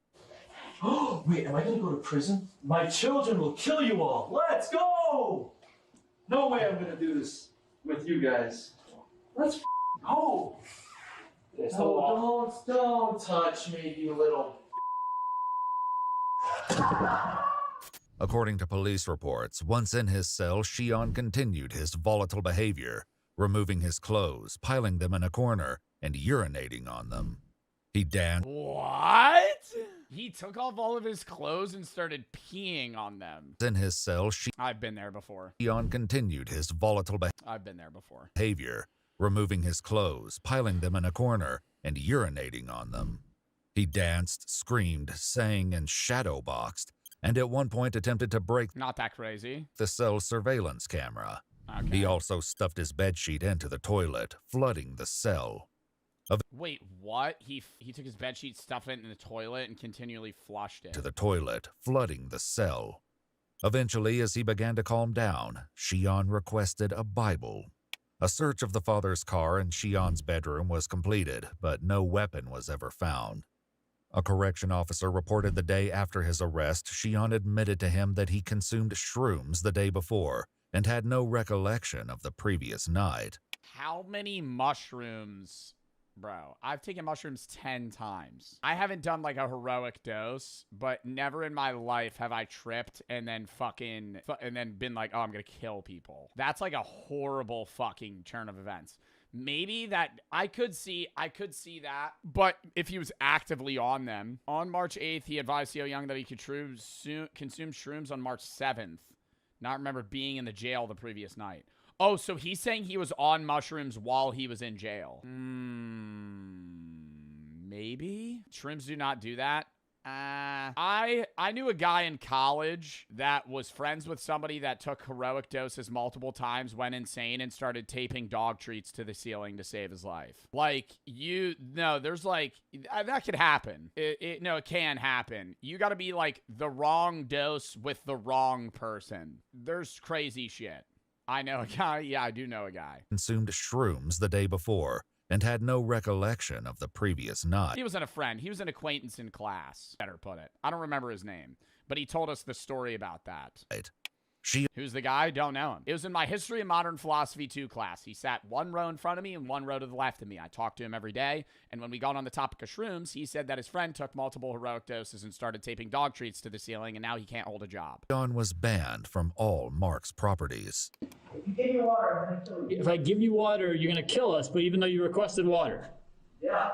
Oh, wait, am I gonna go to prison? My children will kill you all. Let's go! go! No way I'm gonna do this with you guys. Let's go! Don't touch me, you little. According to police reports, once in his cell, Shion continued his volatile behavior, removing his clothes, piling them in a corner, and urinating on them. He danced. What? He took off all of his clothes and started peeing on them. In his cell, I've been there before. Shion continued his volatile I've been there before. behavior, removing his clothes, piling them in a corner, and urinating on them. He danced, screamed, sang, and shadowboxed, and at one point attempted to break Not that crazy. the cell's surveillance camera. Okay. He also stuffed his bedsheet into the toilet, flooding the cell. Wait, what? He took his bedsheet, stuffed it in the toilet, and continually flushed it. To the toilet, flooding the cell. Eventually, as he began to calm down, Shion requested a Bible. A search of the father's car and Shion's bedroom was completed, but no weapon was ever found. A correction officer reported the day after his arrest, Shion admitted to him that he consumed shrooms the day before and had no recollection of the previous night. How many mushrooms? Bro, I've taken mushrooms 10 times. I haven't done like a heroic dose, but never in my life have I tripped and then been like, oh, I'm gonna kill people. That's like a horrible fucking turn of events. Maybe that I could see that, but if he was actively on them. On March 8th, he advised Yo Young that he could consume shrooms on March 7th. Not remember being in the jail the previous night. Oh, so he's saying he was on mushrooms while he was in jail. Maybe? Shrooms do not do that. I knew a guy in college that was friends with somebody that took heroic doses multiple times, went insane, and started taping dog treats to the ceiling to save his life. Like, there's like, that could happen. It can happen. You gotta be like the wrong dose with the wrong person. There's crazy shit. I know a guy. Yeah, I do know a guy. Consumed shrooms the day before and had no recollection of the previous night. He wasn't a friend. He was an acquaintance in class. Better put it. I don't remember his name, but he told us the story about that. Who's the guy? Don't know him. It was in my History of Modern Philosophy 2 class. He sat one row in front of me and one row to the left of me. I talked to him every day, and when we got on the topic of shrooms, he said that his friend took multiple heroic doses and started taping dog treats to the ceiling, and now he can't hold a job. Shion was banned from all Mark's properties. If I give you water, you're going to kill us, but even though you requested water. Yeah.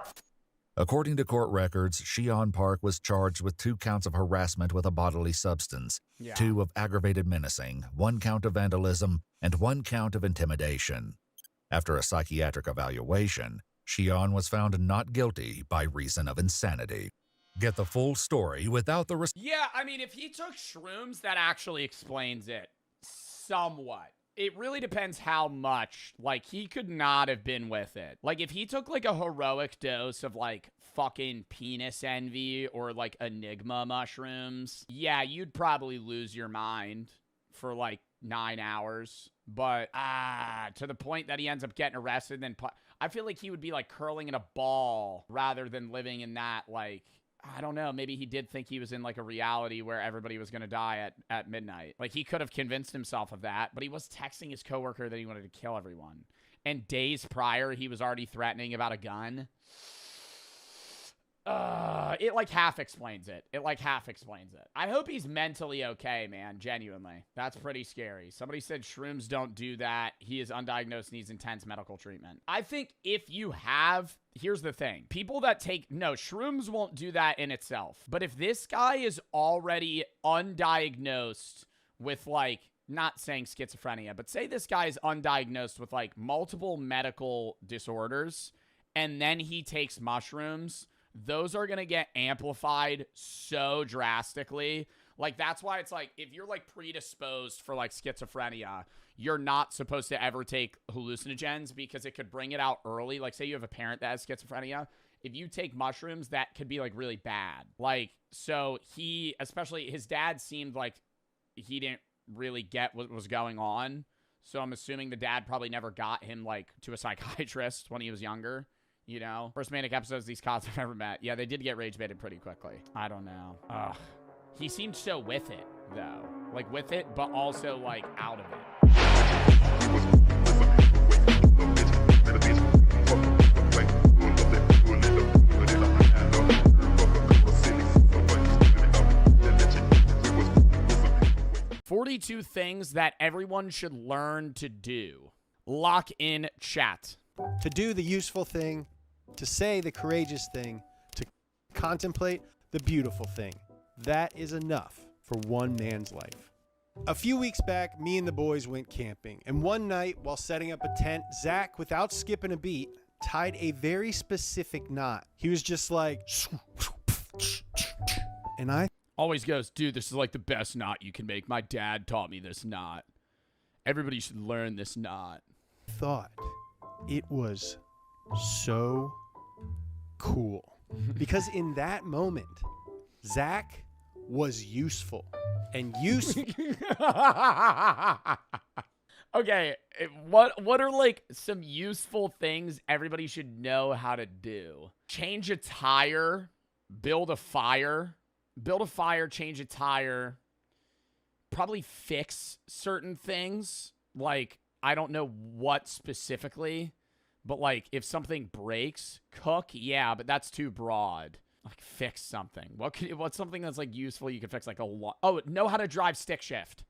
According to court records, Shion Park was charged with 2 counts of harassment with a bodily substance, 2 of aggravated menacing, 1 count of vandalism, and 1 count of intimidation. After a psychiatric evaluation, Shion was found not guilty by reason of insanity. Get the full story without the Yeah, I mean, if he took shrooms, that actually explains it somewhat. It really depends how much. Like, he could not have been with it. Like, if he took, like, a heroic dose of, like, fucking penis envy or, like, enigma mushrooms, yeah, you'd probably lose your mind for, like, 9 hours. But, to the point that he ends up getting arrested, then I feel like he would be, like, curling in a ball rather than living in that, like... I don't know. Maybe he did think he was in like a reality where everybody was going to die at midnight. Like he could have convinced himself of that, but he was texting his coworker that he wanted to kill everyone. And days prior, he was already threatening about a gun. It like half explains it. I hope he's mentally okay, man. Genuinely. That's pretty scary. Somebody said shrooms don't do that. He is undiagnosed, needs intense medical treatment. I think if you have, here's the thing. People that shrooms won't do that in itself. But if this guy is already undiagnosed with like, not saying schizophrenia, but say this guy is undiagnosed with like multiple medical disorders, and then he takes mushrooms, those are going to get amplified so drastically. Like, that's why it's like, if you're like predisposed for like schizophrenia, you're not supposed to ever take hallucinogens because it could bring it out early. Like, say you have a parent that has schizophrenia. If you take mushrooms, that could be like really bad. Like, so especially his dad seemed like he didn't really get what was going on. So I'm assuming the dad probably never got him like to a psychiatrist when he was younger. You know, first manic episodes these cops have ever met. Yeah, they did get rage baited pretty quickly. I don't know. Ugh. He seemed so with it. though. Like with it, but also like out of it. 42 things that everyone should learn to do. Lock in chat. To do the useful thing, to say the courageous thing, to contemplate the beautiful thing. That is enough for one man's life. A few weeks back, me and the boys went camping, and one night while setting up a tent, Zach, without skipping a beat, tied a very specific knot. He was just like, and I always goes, dude, this is like the best knot you can make. My dad taught me this knot. Everybody should learn this knot. Thought it was so cool. Because in that moment, Zach was useful. And useful. Okay, what are like some useful things everybody should know how to do? Change a tire, build a fire, change a tire, probably fix certain things. Like, I don't know what specifically, but like if something breaks, cook, yeah, but that's too broad. Like fix something. What's something that's like useful you can fix like a lot? Oh, know how to drive stick shift.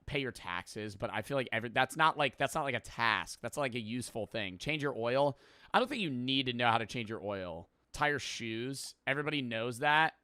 Pay your taxes, but I feel like that's not like a task. That's like a useful thing. Change your oil. I don't think you need to know how to change your oil. Tie your shoes. Everybody knows that.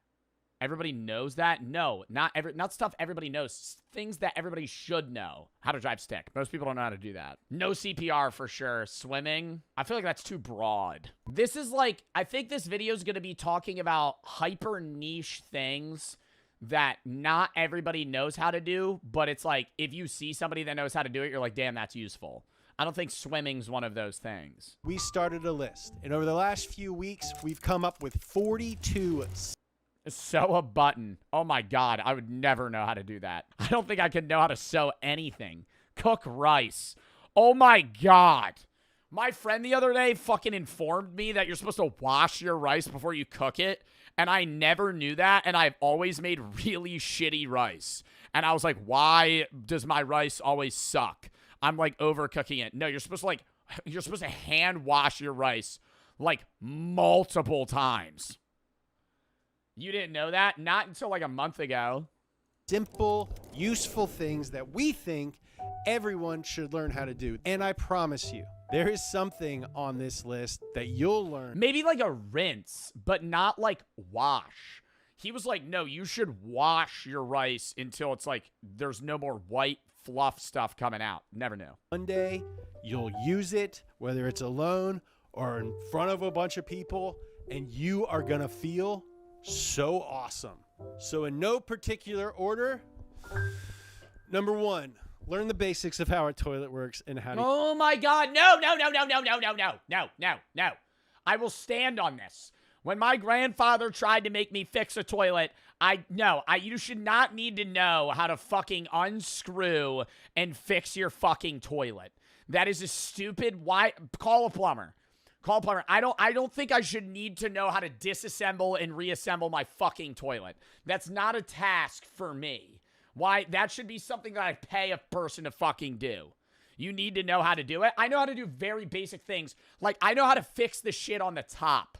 Everybody knows that? No, not stuff everybody knows. Things that everybody should know. How to drive stick. Most people don't know how to do that. No CPR for sure. Swimming. I feel like that's too broad. This is like, I think this video is going to be talking about hyper niche things that not everybody knows how to do, but it's like, if you see somebody that knows how to do it, you're like, damn, that's useful. I don't think swimming's one of those things. We started a list, and over the last few weeks, we've come up with 42 Sew a button. Oh my God, I would never know how to do that. I don't think I could know how to sew anything. Cook rice. Oh my God. My friend the other day fucking informed me that you're supposed to wash your rice before you cook it, and I never knew that, and I've always made really shitty rice. And I was like, why does my rice always suck? I'm like overcooking it. No, you're supposed to hand wash your rice like multiple times. You didn't know that? Not until like a month ago. Simple, useful things that we think everyone should learn how to do. And I promise you, there is something on this list that you'll learn. Maybe like a rinse, but not like wash. He was like, no, you should wash your rice until it's like there's no more white fluff stuff coming out. Never knew. One day, you'll use it, whether it's alone or in front of a bunch of people, and you are going to feel so awesome. So in no particular order, number 1, learn the basics of how a toilet works and how to... Oh my God, no. I will stand on this. When my grandfather tried to make me fix a toilet, you should not need to know how to fucking unscrew and fix your fucking toilet. That is a stupid, call a plumber. Call a plumber. I don't think I should need to know how to disassemble and reassemble my fucking toilet. That's not a task for me. Why? That should be something that I pay a person to fucking do. You need to know how to do it. I know how to do very basic things. Like, I know how to fix the shit on the top.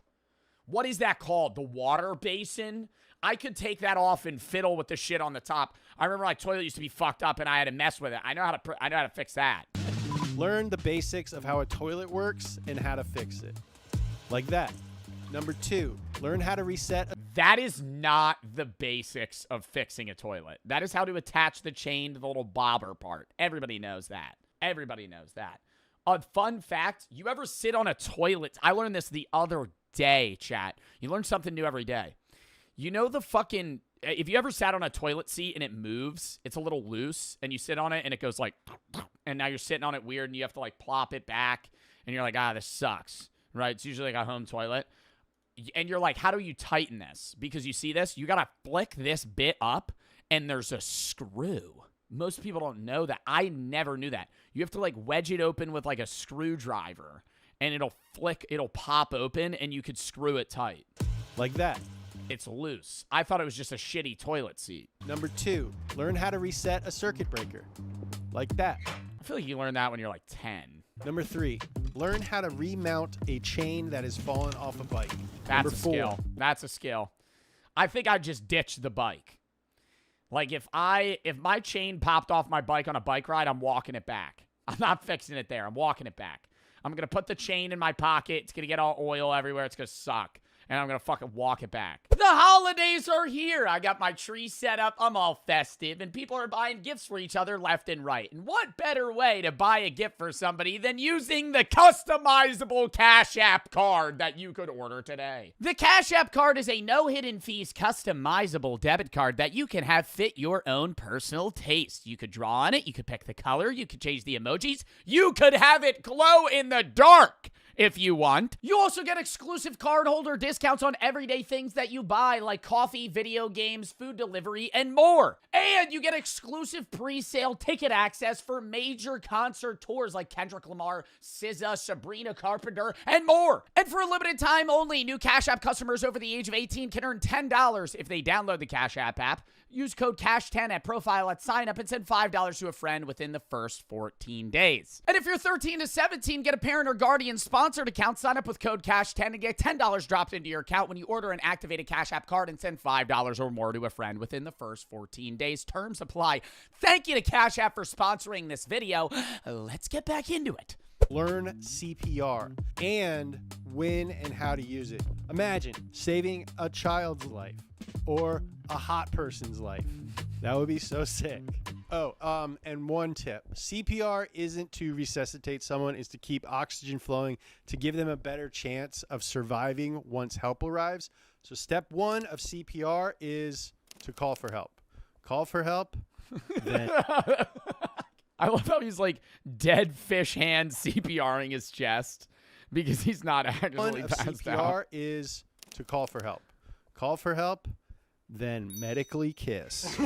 What is that called? The water basin? I could take that off and fiddle with the shit on the top. I remember my toilet used to be fucked up and I had to mess with it. I know how to fix that. Learn the basics of how a toilet works and how to fix it. Like that. Number 2, learn how to reset. That is not the basics of fixing a toilet. That is how to attach the chain to the little bobber part. Everybody knows that. Everybody knows that. A fun fact, you ever sit on a toilet? I learned this the other day, chat. You learn something new every day. You know the fucking... If you ever sat on a toilet seat and it moves, it's a little loose, and you sit on it and it goes like... And now you're sitting on it weird and you have to like plop it back, and you're like, this sucks, right? It's usually like a home toilet. And you're like, how do you tighten this? Because you see this, you got to flick this bit up and there's a screw. Most people don't know that. I never knew that. You have to like wedge it open with like a screwdriver and it'll pop open and you could screw it tight. Like that. it's loose. I thought it was just a shitty toilet seat. Number 2, learn how to reset a circuit breaker. Like that. I feel like you learn that when you're like 10. Number 3, learn how to remount a chain that has fallen off a bike. That's Number a 4, skill. That's a skill. I think I'd just ditch the bike. Like if my chain popped off my bike on a bike ride, I'm walking it back. I'm not fixing it there. I'm walking it back. I'm going to put the chain in my pocket. It's going to get all oil everywhere. It's going to suck. And I'm going to fucking walk it back. The holidays are here. I got my tree set up. I'm all festive. And people are buying gifts for each other left and right. And what better way to buy a gift for somebody than using the customizable Cash App card that you could order today? The Cash App card is a no hidden fees customizable debit card that you can have fit your own personal taste. You could draw on it. You could pick the color. You could change the emojis. You could have it glow in the dark. If you want. You also get exclusive cardholder discounts on everyday things that you buy, like coffee, video games, food delivery, and more. And you get exclusive pre-sale ticket access for major concert tours like Kendrick Lamar, SZA, Sabrina Carpenter, and more. And for a limited time only, new Cash App customers over the age of 18 can earn $10 if they download the Cash App app. Use code CASH10 at profile at sign up and send $5 to a friend within the first 14 days. And if you're 13 to 17, get a parent or guardian sponsored account. Sign up with code CASH10 and get $10 dropped into your account when you order an activated Cash App card and send $5 or more to a friend within the first 14 days. Terms apply. Thank you to Cash App for sponsoring this video. Let's get back into it. Learn CPR and when and how to use it. Imagine saving a child's life or a hot person's life. That would be so sick. Oh, and one tip. CPR isn't to resuscitate someone, it's to keep oxygen flowing to give them a better chance of surviving once help arrives. So step 1 of CPR is to call for help. Call for help, then... I love how he's like dead fish hand CPRing his chest because he's not actually One of passed CPR out. is to call for help. Call for help, then medically kiss.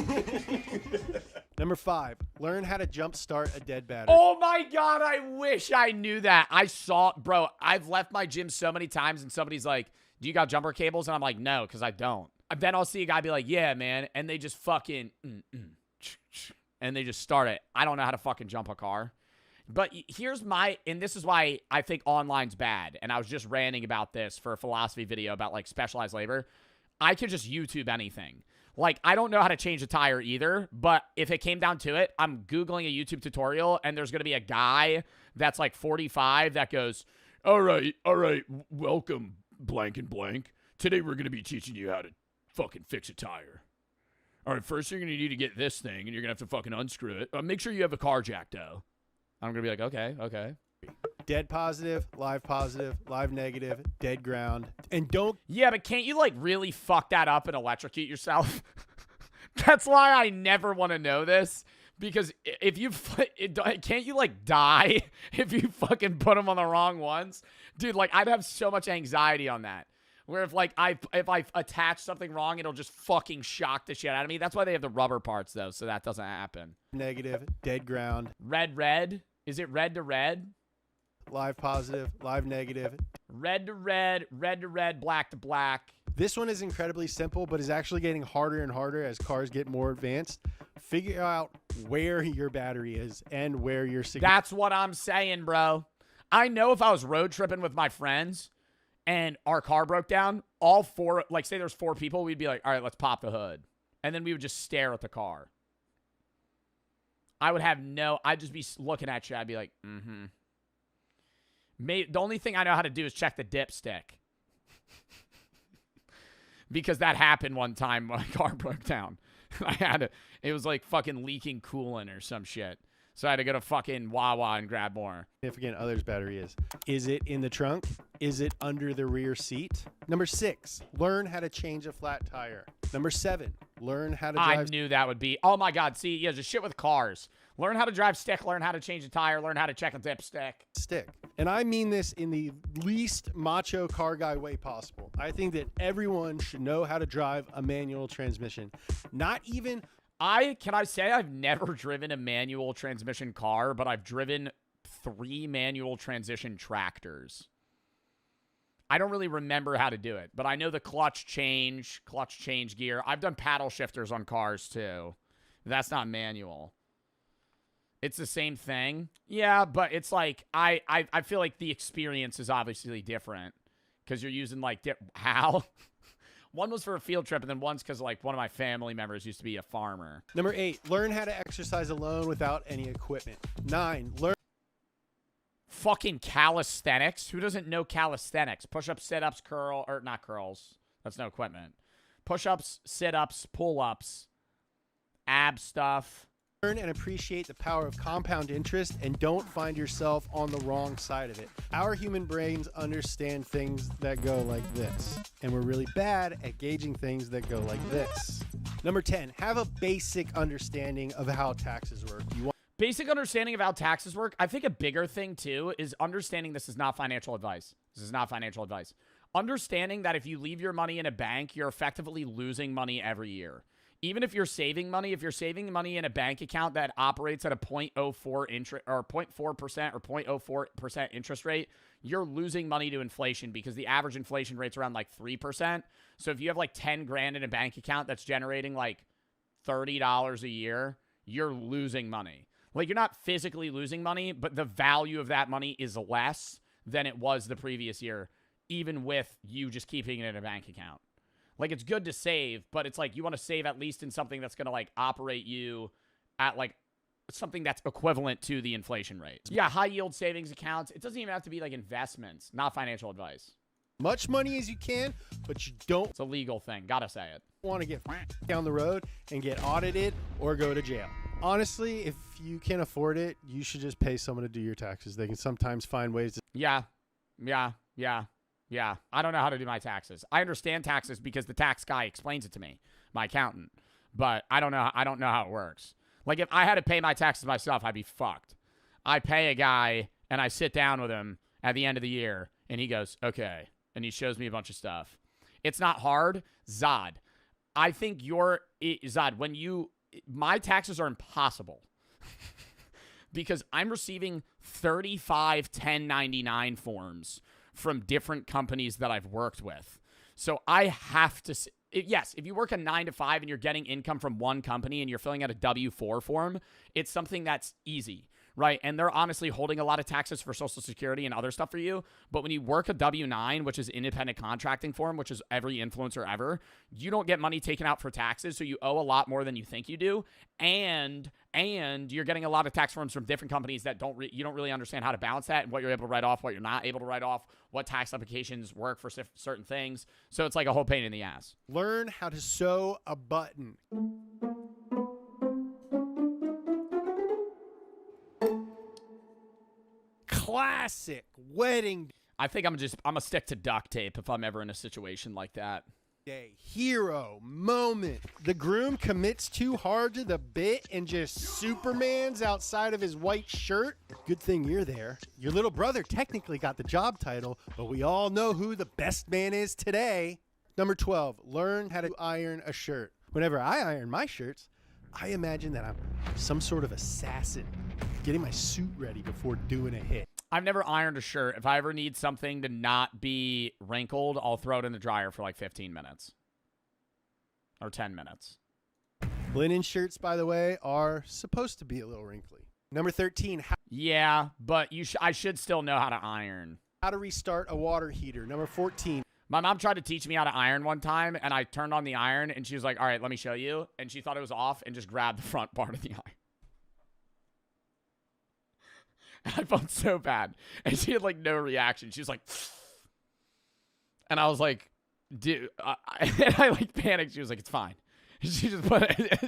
Number 5, learn how to jumpstart a dead battery. Oh my God, I wish I knew that. Bro, I've left my gym so many times and somebody's like, do you got jumper cables? And I'm like, no, because I don't. Then I'll see a guy be like, yeah, man. And they just fucking, and they just start it. I don't know how to fucking jump a car. But here's and this is why I think online's bad. And I was just ranting about this for a philosophy video about like specialized labor. I could just YouTube anything. Like, I don't know how to change a tire either, but if it came down to it, I'm Googling a YouTube tutorial and there's going to be a guy that's like 45 that goes, all right, welcome, blank and blank. Today we're going to be teaching you how to fucking fix a tire. All right, first you're going to need to get this thing, and you're going to have to fucking unscrew it. Make sure you have a car jack, though. I'm going to be like, okay. Dead positive, live negative, dead ground. And don't... Yeah, but can't you, like, really fuck that up and electrocute yourself? That's why I never want to know this. Because if you... Can't you, like, die if you fucking put them on the wrong ones? Dude, like, I'd have so much anxiety on that. Where if I attach something wrong, it'll just fucking shock the shit out of me. That's why they have the rubber parts, though, so that doesn't happen. Negative, dead ground. Red? Is it red to red? Live positive, live negative. Red to red, black to black. This one is incredibly simple, but is actually getting harder and harder as cars get more advanced. Figure out where your battery is and where your signal. That's what I'm saying, bro. I know if I was road tripping with my friends and our car broke down, all four, like say there's 4 people, we'd be like, all right, let's pop the hood. And then we would just stare at the car. I'd just be looking at you. I'd be like, the only thing I know how to do is check the dipstick. Because that happened one time when my car broke down. It was like fucking leaking coolant or some shit. So I had to go to fucking Wawa and grab more. Significant other's battery is. Is it in the trunk? Is it under the rear seat? Number 6, learn how to change a flat tire. Number 7, learn how to drive. I knew that would be. Oh my God. See, yeah, just shit with cars. Learn how to drive stick, learn how to change a tire, learn how to check a dipstick. Stick. And I mean this in the least macho car guy way possible. I think that everyone should know how to drive a manual transmission. Not even... Can I say I've never driven a manual transmission car, but I've driven 3 manual transition tractors. I don't really remember how to do it, but I know the clutch change gear. I've done paddle shifters on cars too. That's not manual. It's the same thing. Yeah, but it's like, I feel like the experience is obviously different because you're using like, how? One was for a field trip, and then one's because like one of my family members used to be a farmer. Number 8, learn how to exercise alone without any equipment. 9, learn. Fucking calisthenics. Who doesn't know calisthenics? Push-ups, sit-ups, not curls. That's no equipment. Push-ups, sit-ups, pull-ups, ab stuff. Learn and appreciate the power of compound interest and don't find yourself on the wrong side of it. Our human brains understand things that go like this, and we're really bad at gauging things that go like this. Number 10, have a basic understanding of how taxes work. Basic understanding of how taxes work. I think a bigger thing, too, is understanding this is not financial advice. This is not financial advice. Understanding that if you leave your money in a bank, you're effectively losing money every year. Even if you're saving money, if you're saving money in a bank account that operates at a 0.04 interest or 0.4% or 0.04% interest rate, you're losing money to inflation because the average inflation rate's around like 3%. So if you have like 10 grand in a bank account that's generating like $30 a year, you're losing money. Like, you're not physically losing money, but the value of that money is less than it was the previous year, even with you just keeping it in a bank account. Like, it's good to save, but it's like you want to save at least in something that's going to, like, operate you at, like, something that's equivalent to the inflation rate. Yeah, high-yield savings accounts. It doesn't even have to be, like, investments, not financial advice. Much money as you can, but you don't. It's a legal thing. Gotta say it. Want to get down the road and get audited or go to jail. Honestly, if you can't afford it, you should just pay someone to do your taxes. They can sometimes find ways to. Yeah. I don't know how to do my taxes. I understand taxes because the tax guy explains it to me, my accountant. But I don't know how it works. Like, if I had to pay my taxes myself, I'd be fucked. I pay a guy and I sit down with him at the end of the year and he goes, okay. And he shows me a bunch of stuff. It's not hard. Zod, I think Zod, my taxes are impossible because I'm receiving 35 1099 forms from different companies that I've worked with. So I have to, yes, if you work a 9 to 5 and you're getting income from one company and you're filling out a W-4 form, it's something that's easy, right? And they're honestly holding a lot of taxes for Social Security and other stuff for you. But when you work a W-9, which is independent contracting form, which is every influencer ever, you don't get money taken out for taxes. So you owe a lot more than you think you do. And you're getting a lot of tax forms from different companies that you don't really understand how to balance that and what you're able to write off, what you're not able to write off, what tax applications work for certain things. So it's like a whole pain in the ass. Learn how to sew a button. Classic wedding I think I'm gonna stick to duct tape if I'm ever in a situation like that. day. Hero moment. The groom commits too hard to the bit and just Supermans outside of his white shirt. Good thing you're there. Your little brother technically got the job title, but we all know who the best man is today. Number 12, learn how to iron a shirt. Whenever I iron my shirts, I imagine that I'm some sort of assassin, getting my suit ready before doing a hit. I've never ironed a shirt. If I ever need something to not be wrinkled, I'll throw it in the dryer for like 15 minutes. Or 10 minutes. Linen shirts, by the way, are supposed to be a little wrinkly. Number 13. Yeah, but I should still know how to iron. How to restart a water heater. Number 14. My mom tried to teach me how to iron one time, and I turned on the iron, and she was like, all right, let me show you. And she thought it was off and just grabbed the front part of the iron. I felt so bad. And she had, like, no reaction. She was like, and I was like, dude, and I, like, panicked. She was like, it's fine. She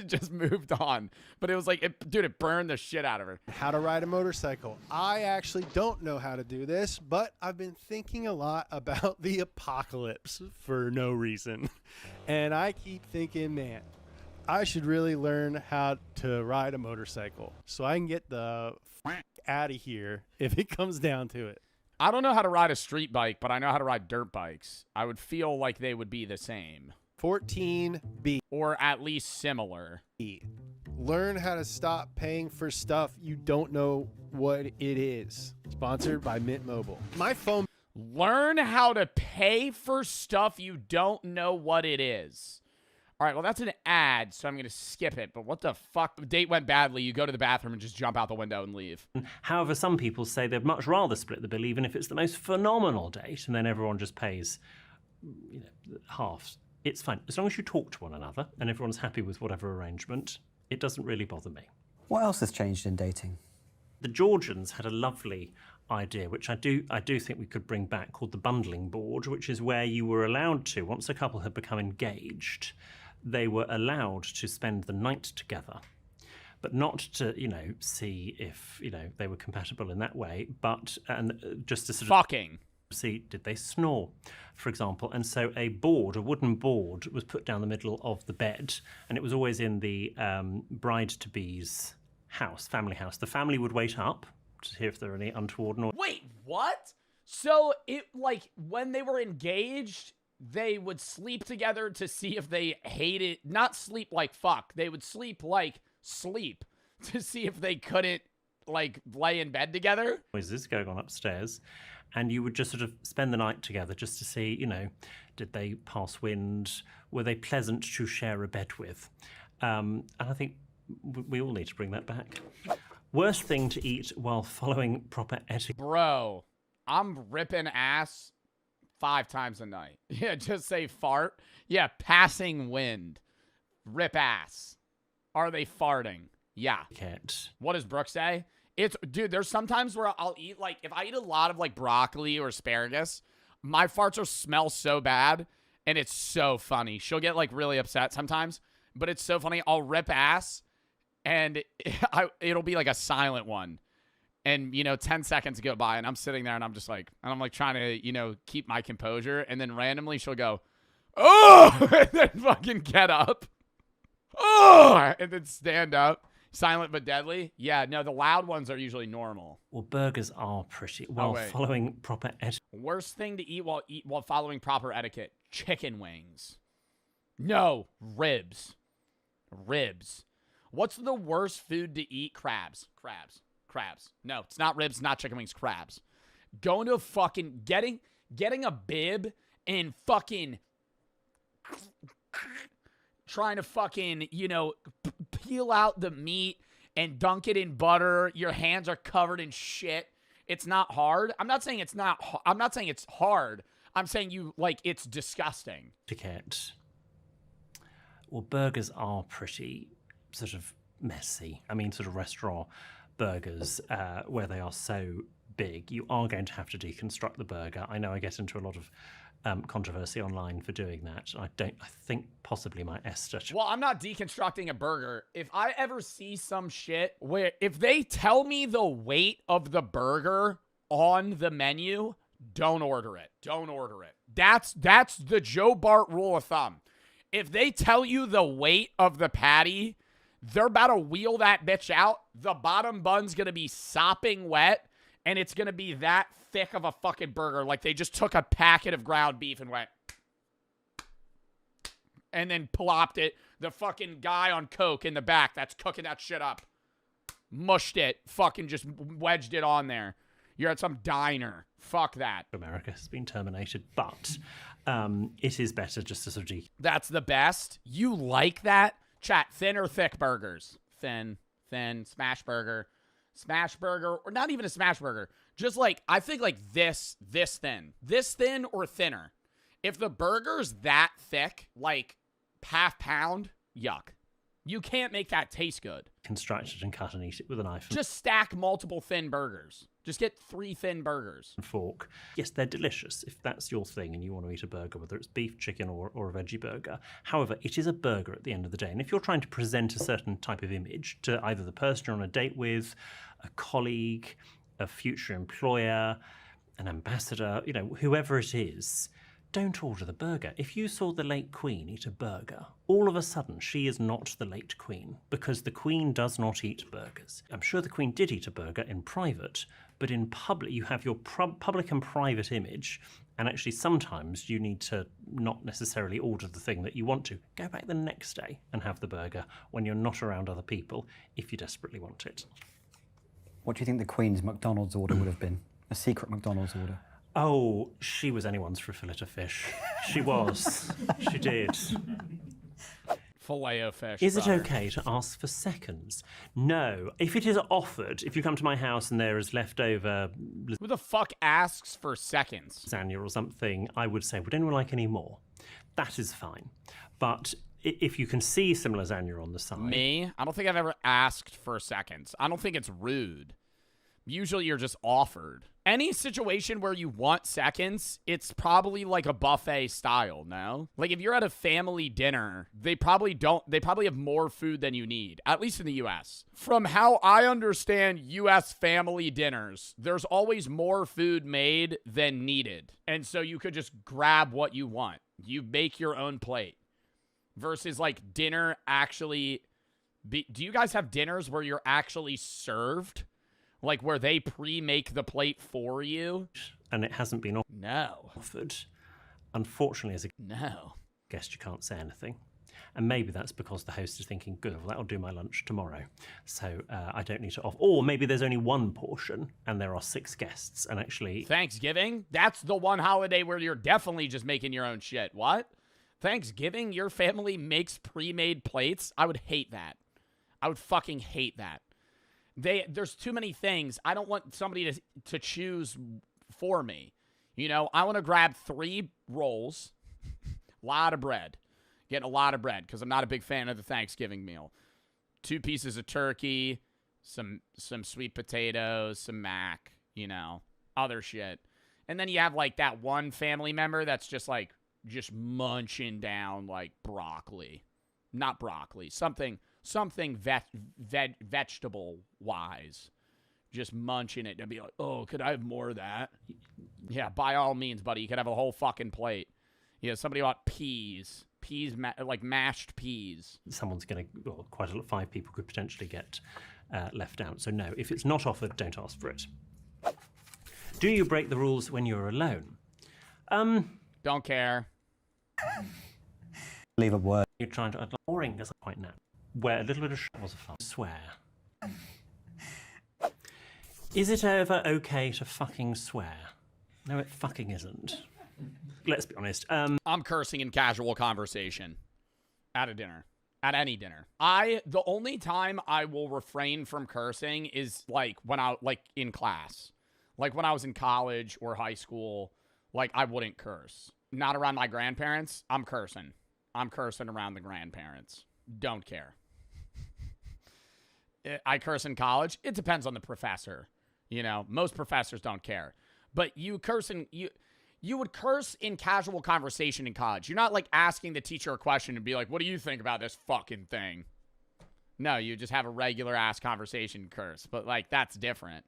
just moved on. But it was like, it burned the shit out of her. How to ride a motorcycle. I actually don't know how to do this, but I've been thinking a lot about the apocalypse for no reason. And I keep thinking, man, I should really learn how to ride a motorcycle so I can get the out of here if it comes down to it. I don't know how to ride a street bike, but I know how to ride dirt bikes. I would feel like they would be the same. 14B. Or at least similar. Learn how to stop paying for stuff you don't know what it is. Sponsored by Mint Mobile. My phone. Learn how to pay for stuff you don't know what it is. All right, well, that's an ad, so I'm going to skip it. But what the fuck? The date went badly. You go to the bathroom and just jump out the window and leave. However, some people say they'd much rather split the bill, even if it's the most phenomenal date, and then everyone just pays, half. It's fine. As long as you talk to one another and everyone's happy with whatever arrangement, it doesn't really bother me. What else has changed in dating? The Georgians had a lovely idea, which I do think we could bring back, called the bundling board, which is where you were allowed to, once a couple had become engaged, they were allowed to spend the night together, but not to, see if, they were compatible in that way, but just to sort of fucking see, did they snore, for example. And so a wooden board was put down the middle of the bed, and it was always in the bride-to-be's family house. The family would wait up to hear if there are any untoward noise. Wait, what? So when they were engaged, they would sleep together to see if they hated, not sleep like fuck. They would sleep like sleep to see if they couldn't lay in bed together. Noises going on upstairs, and you would just sort of spend the night together just to see, did they pass wind? Were they pleasant to share a bed with? And I think we all need to bring that back. Worst thing to eat while following proper etiquette. Bro, I'm ripping ass 5 times a night. Yeah, just say fart. Yeah, passing wind. Rip ass. Are they farting? Yeah. What does Brooke say? Dude, there's sometimes where I'll eat, if I eat a lot of, broccoli or asparagus, my farts will smell so bad, and it's so funny. She'll get, really upset sometimes, but it's so funny. I'll rip ass, and it'll be, a silent one. And, 10 seconds go by, and I'm sitting there, and I'm just trying to, keep my composure. And then randomly she'll go, oh, and then fucking get up. Oh, and then stand up. Silent but deadly. Yeah, no, the loud ones are usually normal. Well, burgers are pretty, while following proper etiquette. Worst thing to eat while following proper etiquette. Chicken wings. No, ribs. Ribs. What's the worst food to eat? Crabs. No, it's not ribs, not chicken wings, crabs. Going to fucking getting a bib and fucking trying to fucking, peel out the meat and dunk it in butter. Your hands are covered in shit. It's not hard. I'm not saying it's hard. I'm saying it's disgusting. Etiquette. Well, burgers are pretty sort of messy. I mean, sort of restaurant burgers where they are so big, you are going to have to deconstruct the burger. I know I get into a lot of controversy online for doing that. I think possibly my Esther. Well, I'm not deconstructing a burger. If I ever see some shit where if they tell me the weight of the burger on the menu, don't order it. Don't order it. That's the Joe Bart rule of thumb. If they tell you the weight of the patty, they're about to wheel that bitch out. The bottom bun's going to be sopping wet, and it's going to be that thick of a fucking burger. Like they just took a packet of ground beef and went, and then plopped it. The fucking guy on coke in the back that's cooking that shit up mushed it, fucking just wedged it on there. You're at some diner. Fuck that. America has been terminated, but it is better just to sort of... That's the best. You like that? Chat, thin or thick burgers? Thin, smash burger, or not even a smash burger. Just I think this thin or thinner. If the burger's that thick, half pound, yuck. You can't make that taste good. Construct it and cut and eat it with a knife. Just stack multiple thin burgers. Just get 3 thin burgers. And fork. Yes, they're delicious if that's your thing and you want to eat a burger, whether it's beef, chicken, or a veggie burger. However, it is a burger at the end of the day. And if you're trying to present a certain type of image to either the person you're on a date with, a colleague, a future employer, an ambassador, whoever it is, don't order the burger. If you saw the late Queen eat a burger, all of a sudden she is not the late Queen, because the Queen does not eat burgers. I'm sure the Queen did eat a burger in private, but in public you have your public and private image, and actually sometimes you need to not necessarily order the thing that you want to. Go back the next day and have the burger when you're not around other people if you desperately want it. What do you think the Queen's McDonald's order would have been? A secret McDonald's order? Oh, she was anyone's for a fillet of fish. She was. She did. Filet-O-Fish. Is it brother. okay to ask for seconds? No. If it is offered, if you come to my house and there is leftover Who the fuck asks for seconds? lasagna or something, I would say, would anyone like any more? That is fine. But if you can see some lasagna on the side... Me? I don't think I've ever asked for seconds. I don't think it's rude. Usually you're just offered. Any situation where you want seconds, it's probably like a buffet style, no? Like if you're at a family dinner, they probably have more food than you need, at least in the US. From how I understand US family dinners, there's always more food made than needed. And so you could just grab what you want. You make your own plate. Versus like dinner actually... do you guys have dinners where you're actually served? Like where they pre-make the plate for you? And it hasn't been No. offered. Unfortunately, as a No. guest, you can't say anything. And maybe that's because the host is thinking, good, well, that'll do my lunch tomorrow. So I don't need to offer. Or maybe there's only one portion and there are 6 guests. And actually... Thanksgiving? That's the one holiday where you're definitely just making your own shit. What? Thanksgiving? Your family makes pre-made plates? I would hate that. I would fucking hate that. There's too many things. I don't want somebody to choose for me. You know, I want to grab 3 rolls, a lot of bread. Getting a lot of bread because I'm not a big fan of the Thanksgiving meal. 2 pieces of turkey, some sweet potatoes, some mac, you know, other shit. And then you have like that one family member that's just munching down like broccoli. Not broccoli, something vegetable wise, just munching it and be like, oh, could I have more of that? Yeah, by all means, buddy, you could have a whole fucking plate. Yeah, somebody bought peas, like mashed peas. Someone's going to, well, quite a lot, 5 people could potentially get left out. So no, if it's not offered, don't ask for it. Do you break the rules when you're alone? Don't care. Leave a word. You're trying to, boring doesn't quite know. Where a little bit of was a fun. Swear. Is it ever okay to fucking swear? No, it fucking isn't. Let's be honest. I'm cursing in casual conversation at a dinner, at any dinner. The only time I will refrain from cursing is like in class, like when I was in college or high school, like I wouldn't curse. Not around my grandparents. I'm cursing. I'm cursing around the grandparents. Don't care. I curse in college. It depends on the professor. You know, most professors don't care. But you would curse in casual conversation in college. You're not like asking the teacher a question and be like, what do you think about this fucking thing? No, you just have a regular ass conversation curse. But like, that's different.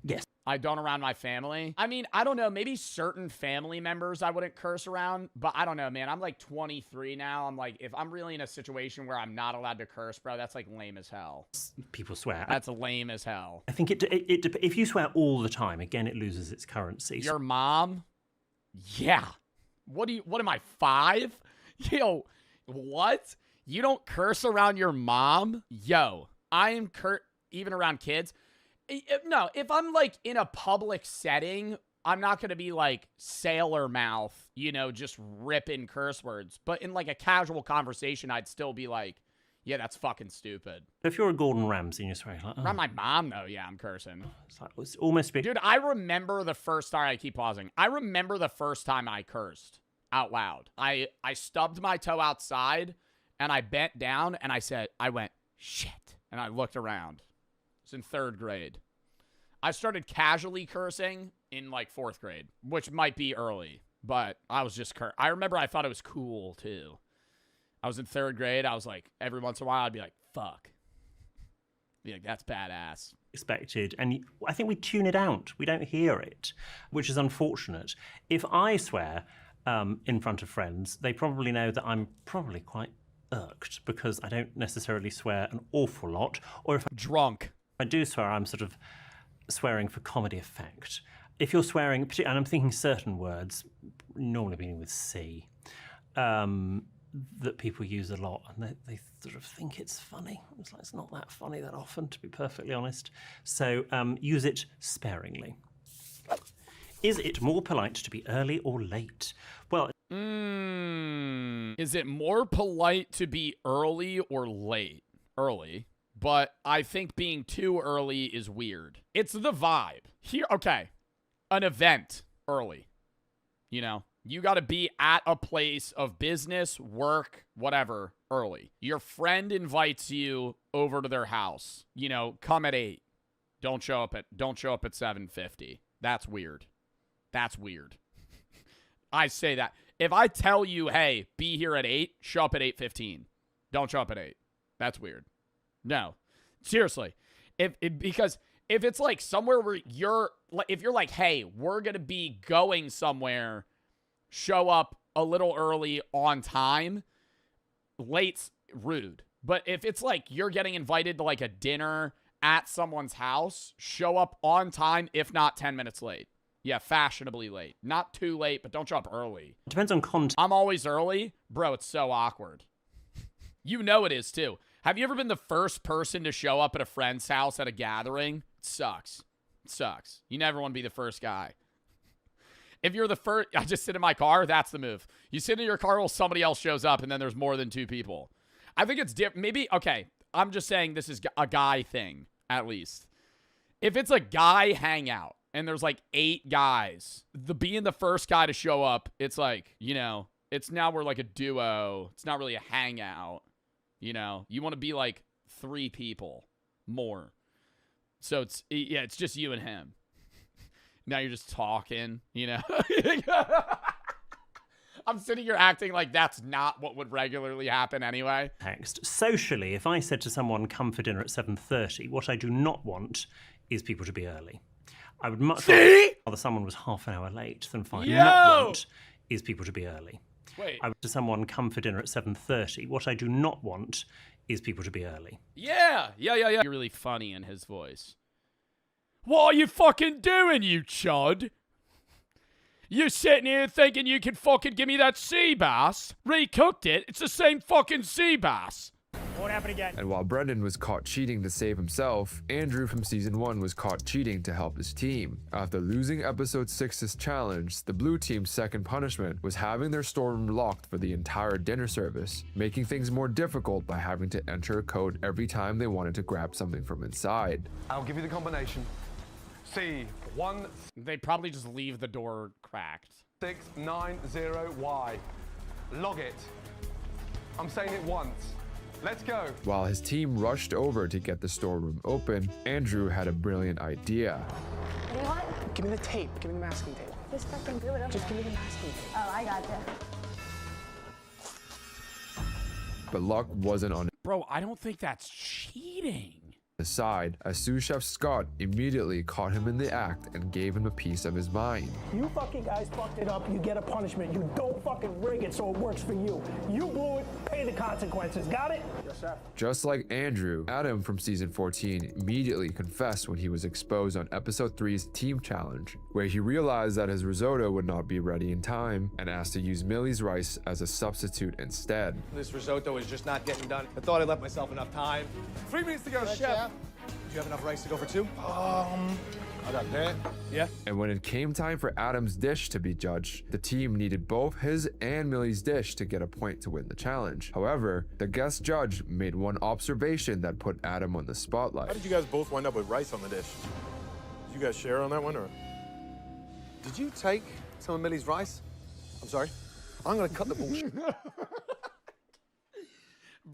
Yes. I don't around my family. I mean, I don't know. Maybe certain family members I wouldn't curse around, but I don't know, man. I'm like 23 now. I'm like, if I'm really in a situation where I'm not allowed to curse, bro, that's like lame as hell. People swear. That's lame as hell. I think if you swear all the time, again, it loses its currency. Your mom? Yeah. What am I, 5? Yo, what? You don't curse around your mom? Yo, I am even around kids. No, if I'm like in a public setting, I'm not going to be like sailor mouth, you know, just ripping curse words. But in like a casual conversation, I'd still be like, yeah, that's fucking stupid. If you're a Gordon Ramsay and you're swearing like, around my mom, though, yeah, I'm cursing. It's almost big. Dude, I remember the first time, I keep pausing. I remember the first time I cursed out loud. I stubbed my toe outside and I bent down and I went, shit. And I looked around. It's in 3rd grade. I started casually cursing in like 4th grade, which might be early, but I was just I remember I thought it was cool too. I was in 3rd grade. I was like, every once in a while, I'd be like, fuck. Be like, that's badass. Expected. And I think we tune it out. We don't hear it, which is unfortunate. If I swear in front of friends, they probably know that I'm probably quite irked because I don't necessarily swear an awful lot. Or if I'm drunk. I do swear, I'm sort of swearing for comedy effect. If you're swearing, and I'm thinking certain words, normally beginning with C, that people use a lot, and they sort of think it's funny. It's like, it's not that funny that often, to be perfectly honest. So use it sparingly. Is it more polite to be early or late? Well, Is it more polite to be early or late? Early. But I think being too early is weird. It's the vibe. Here, okay. An event early. You know, you got to be at a place of business, work, whatever, early. Your friend invites you over to their house. You know, come at 8. Don't show up at 7:50. That's weird. That's weird. I say that. If I tell you, hey, be here at 8, show up at 8:15. Don't show up at 8. That's weird. No. Seriously. Because if it's like somewhere where if you're like, hey, we're going to be going somewhere, show up a little early on time, late's rude. But if it's like you're getting invited to like a dinner at someone's house, show up on time, if not 10 minutes late. Yeah, fashionably late. Not too late, but don't show up early. Depends on context. I'm always early. Bro, it's so awkward. You know it is, too. Have you ever been the first person to show up at a friend's house at a gathering? It sucks. It sucks. You never want to be the first guy. If you're the first, I just sit in my car, that's the move. You sit in your car while somebody else shows up, and then there's more than 2 people. I think it's different. Maybe, okay, I'm just saying this is a guy thing, at least. If it's a guy hangout, and there's like 8 guys, being the first guy to show up, it's like, you know, it's now we're like a duo. It's not really a hangout. You know, you want to be like 3 people more. So it's just you and him. Now you're just talking, you know. I'm sitting here acting like that's not what would regularly happen anyway. Text. Socially, if I said to someone, come for dinner at 7:30, what I do not want is people to be early. I would much rather someone was half an hour late than 5. Not want is people to be early. Wait. I would to someone come for dinner at 7:30. What I do not want is people to be early. Yeah. You're really funny in his voice. What are you fucking doing, you chud? You sitting here thinking you can fucking give me that sea bass? Recooked it. It's the same fucking sea bass. Won't happen again. And while Brendan was caught cheating to save himself, Andrew from season 1 was caught cheating to help his team. After losing episode 6's challenge, the blue team's second punishment was having their storeroom locked for the entire dinner service, making things more difficult by having to enter a code every time they wanted to grab something from inside. I'll give you the combination. C1. They probably just leave the door cracked. 690Y. Log it. I'm saying it once. Let's go. While his team rushed over to get the storeroom open, Andrew had a brilliant idea. You know what? Give me the tape. Give me the masking tape. Just fucking do it. Just give me the masking tape. Oh, I gotcha. But luck wasn't on Bro, I don't think that's cheating. his side, as sous chef Scott immediately caught him in the act and gave him a piece of his mind. You fucking guys fucked it up. You get a punishment. You don't fucking rig it so it works for you. You blew it. Pay the consequences. Got it? Yes, sir. Just like Andrew, Adam from season 14 immediately confessed when he was exposed on episode 3's team challenge, where he realized that his risotto would not be ready in time and asked to use Millie's rice as a substitute instead. This risotto is just not getting done. I thought I left myself enough time. 3 minutes to go, chef. Do you have enough rice to go for 2? I got that. Yeah. And when it came time for Adam's dish to be judged, the team needed both his and Millie's dish to get a point to win the challenge. However, the guest judge made one observation that put Adam on the spotlight. How did you guys both wind up with rice on the dish? Did you guys share on that one, or? Did you take some of Millie's rice? I'm sorry. I'm gonna cut the bullshit.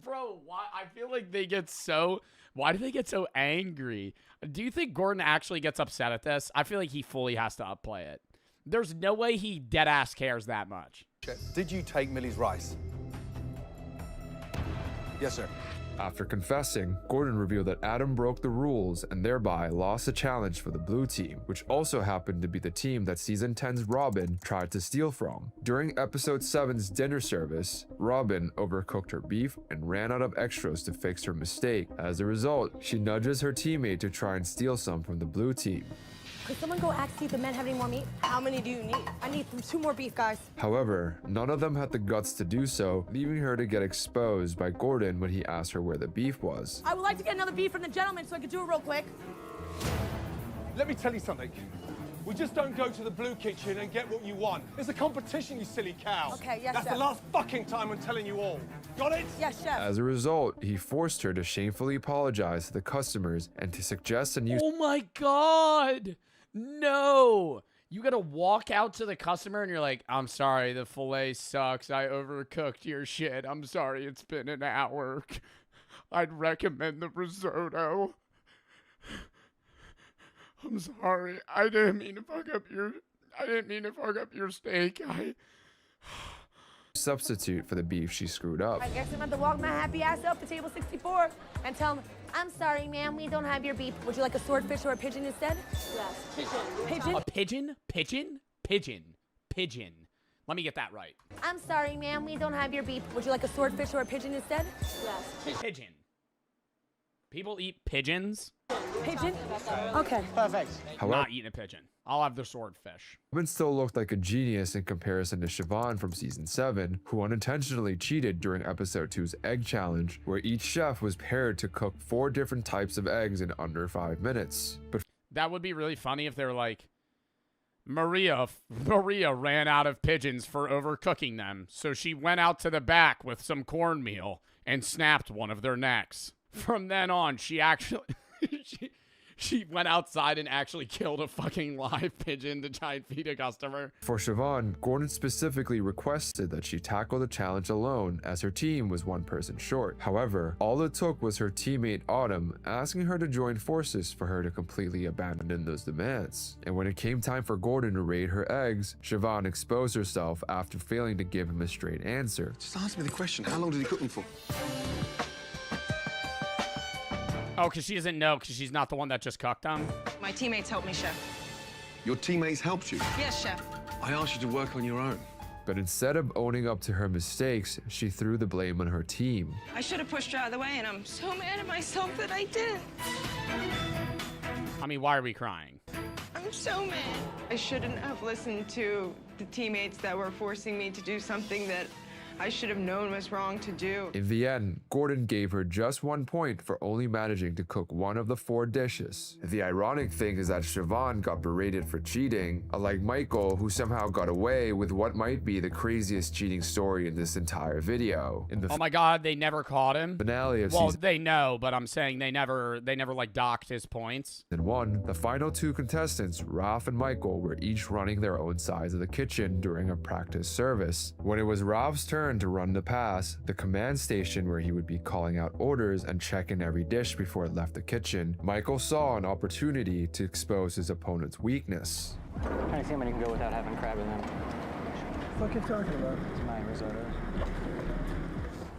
Bro, why? I feel like they get so... Why do they get so angry? Do you think Gordon actually gets upset at this? I feel like he fully has to upplay it. There's no way he dead-ass cares that much. Did you take Millie's rice? Yes, sir. After confessing, Gordon revealed that Adam broke the rules and thereby lost the challenge for the blue team, which also happened to be the team that season 10's Robin tried to steal from. During episode 7's dinner service, Robin overcooked her beef and ran out of extras to fix her mistake. As a result, she nudges her teammate to try and steal some from the blue team. Could someone go ask see if the men have any more meat? How many do you need? I need 2 more beef, guys. However, none of them had the guts to do so, leaving her to get exposed by Gordon when he asked her where the beef was. I would like to get another beef from the gentleman so I could do it real quick. Let me tell you something. We just don't go to the blue kitchen and get what you want. It's a competition, you silly cow. Okay, yes, That's chef. the last fucking time I'm telling you all. Got it? Yes, chef. As a result, he forced her to shamefully apologize to the customers and to suggest a new Oh my God. No. You gotta walk out to the customer and you're like, I'm sorry, the filet sucks. I overcooked your shit. I'm sorry, it's been an hour. I'd recommend the risotto. I'm sorry. I didn't mean to fuck up your steak. substitute for the beef she screwed up. I guess I'm about to walk my happy ass up to table 64 and tell them, I'm sorry, ma'am, we don't have your beef. Would you like a swordfish or a pigeon instead? Yes, pigeon. Pigeon? A pigeon? Pigeon? Pigeon. Pigeon. Let me get that right. I'm sorry, ma'am, we don't have your beef. Would you like a swordfish or a pigeon instead? Yes. Pigeon. People eat pigeons? Pigeon? Okay. Perfect. I'm not eating a pigeon. I'll have the swordfish. Robin still looked like a genius in comparison to Siobhan from season 7, who unintentionally cheated during episode 2's egg challenge, where each chef was paired to cook 4 different types of eggs in under 5 minutes. But that would be really funny if they were like, Maria ran out of pigeons for overcooking them, so she went out to the back with some cornmeal and snapped one of their necks. From then on, she actually she went outside and actually killed a fucking live pigeon to try and feed a customer. For Siobhan, Gordon specifically requested that she tackle the challenge alone as her team was 1 person short. However, all it took was her teammate Autumn asking her to join forces for her to completely abandon those demands. And when it came time for Gordon to raid her eggs, Siobhan exposed herself after failing to give him a straight answer. Just answer me the question. How long did he cook them for? Oh, because she doesn't know because she's not the one that just cooked them? My teammates helped me, Chef. Your teammates helped you? Yes, Chef. I asked you to work on your own. But instead of owning up to her mistakes, she threw the blame on her team. I should have pushed her out of the way, and I'm so mad at myself that I didn't. I mean, why are we crying? I'm so mad. I shouldn't have listened to the teammates that were forcing me to do something that I should have known was wrong to do. In the end, Gordon gave her just 1 point for only managing to cook 1 of the 4 dishes. The ironic thing is that Siobhan got berated for cheating, unlike Michael, who somehow got away with what might be the craziest cheating story in this entire video. In the oh my God, they never caught him? Finale of well, season they know, but I'm saying they never like docked his points. 1, the final 2 contestants, Ralph and Michael, were each running their own sides of the kitchen during a practice service. When it was Ralph's turn to run the pass, the command station where he would be calling out orders and checking every dish before it left the kitchen, Michael saw an opportunity to expose his opponent's weakness. Trying to see how many can go without having crab in them. What are you talking about? It's my risotto.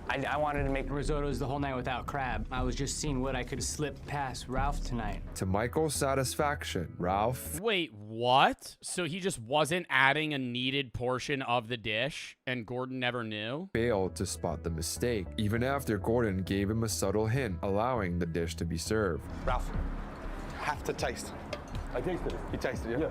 I wanted to make risottos the whole night without crab. I was just seeing what I could slip past Ralph tonight. To Michael's satisfaction, Ralph... Wait, what? So he just wasn't adding a needed portion of the dish, and Gordon never knew? Failed to spot the mistake, even after Gordon gave him a subtle hint, allowing the dish to be served. Ralph, have to taste. I tasted it. You tasted it, yeah?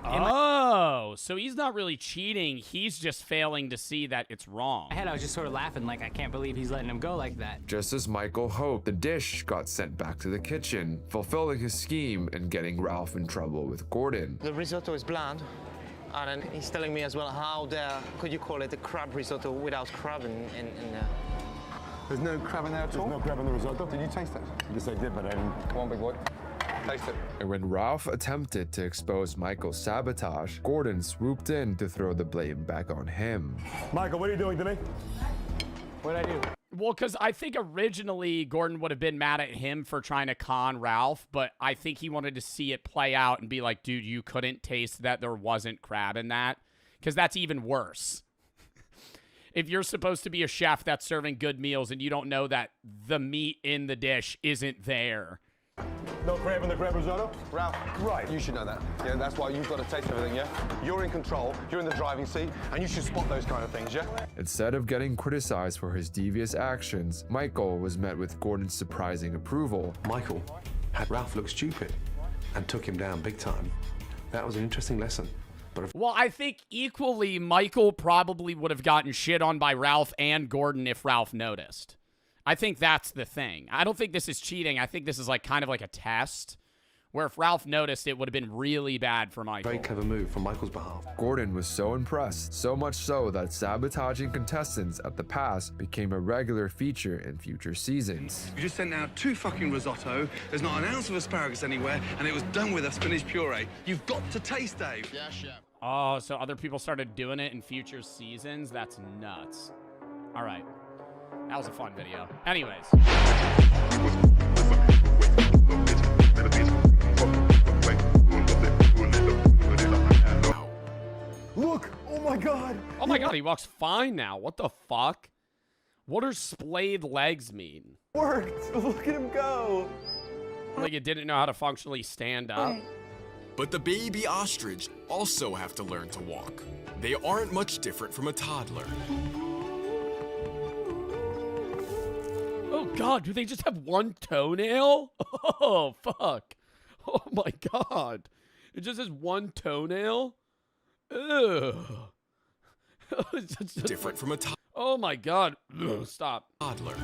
Oh, so he's not really cheating. He's just failing to see that it's wrong. I was just sort of laughing like, I can't believe he's letting him go like that. Just as Michael hoped, the dish got sent back to the kitchen, fulfilling his scheme and getting Ralph in trouble with Gordon. The risotto is bland, and then he's telling me as well, how could you call it a crab risotto without crab in there? There's no crab in there at all? There's no crab in the risotto. Did you taste it? Yes, I did, but I didn't. Come on, big boy. Taste it. And when Ralph attempted to expose Michael's sabotage, Gordon swooped in to throw the blame back on him. Michael, what are you doing to me? What'd I do? Well, because I think originally Gordon would have been mad at him for trying to con Ralph, but I think he wanted to see it play out and be like, dude, you couldn't taste that there wasn't crab in that, because that's even worse. If you're supposed to be a chef that's serving good meals and you don't know that the meat in the dish isn't there. No crab in the crab risotto? Ralph, right, you should know that. Yeah, that's why you've got to taste everything, yeah? You're in control, you're in the driving seat, and you should spot those kind of things, yeah? Instead of getting criticized for his devious actions, Michael was met with Gordon's surprising approval. Michael had Ralph look stupid and took him down big time. That was an interesting lesson. Well, I think equally Michael probably would have gotten shit on by Ralph and Gordon if Ralph noticed. I think that's the thing. I don't think this is cheating. I think this is like kind of like a test Where if Ralph noticed, it would have been really bad for Michael. Very clever move from Michael's behalf. Gordon was so impressed, so much so that sabotaging contestants at the pass became a regular feature in future seasons. You just sent out 2 fucking risotto, there's not an ounce of asparagus anywhere, and it was done with a spinach puree. You've got to taste, Dave. Yeah, chef. Oh, so other people started doing it in future seasons? That's nuts. All right. That was a fun video. Anyways. Look! Oh my god! Oh my god, he walks fine now. What the fuck? What do splayed legs mean? Worked! Look at him go! Like it didn't know how to functionally stand up? But the baby ostrich also have to learn to walk. They aren't much different from a toddler. Oh god, do they just have one toenail? Oh, fuck. Oh my god. It just has one toenail? Ugh. Different from a toddler. Oh my god. Ugh, stop. Toddler.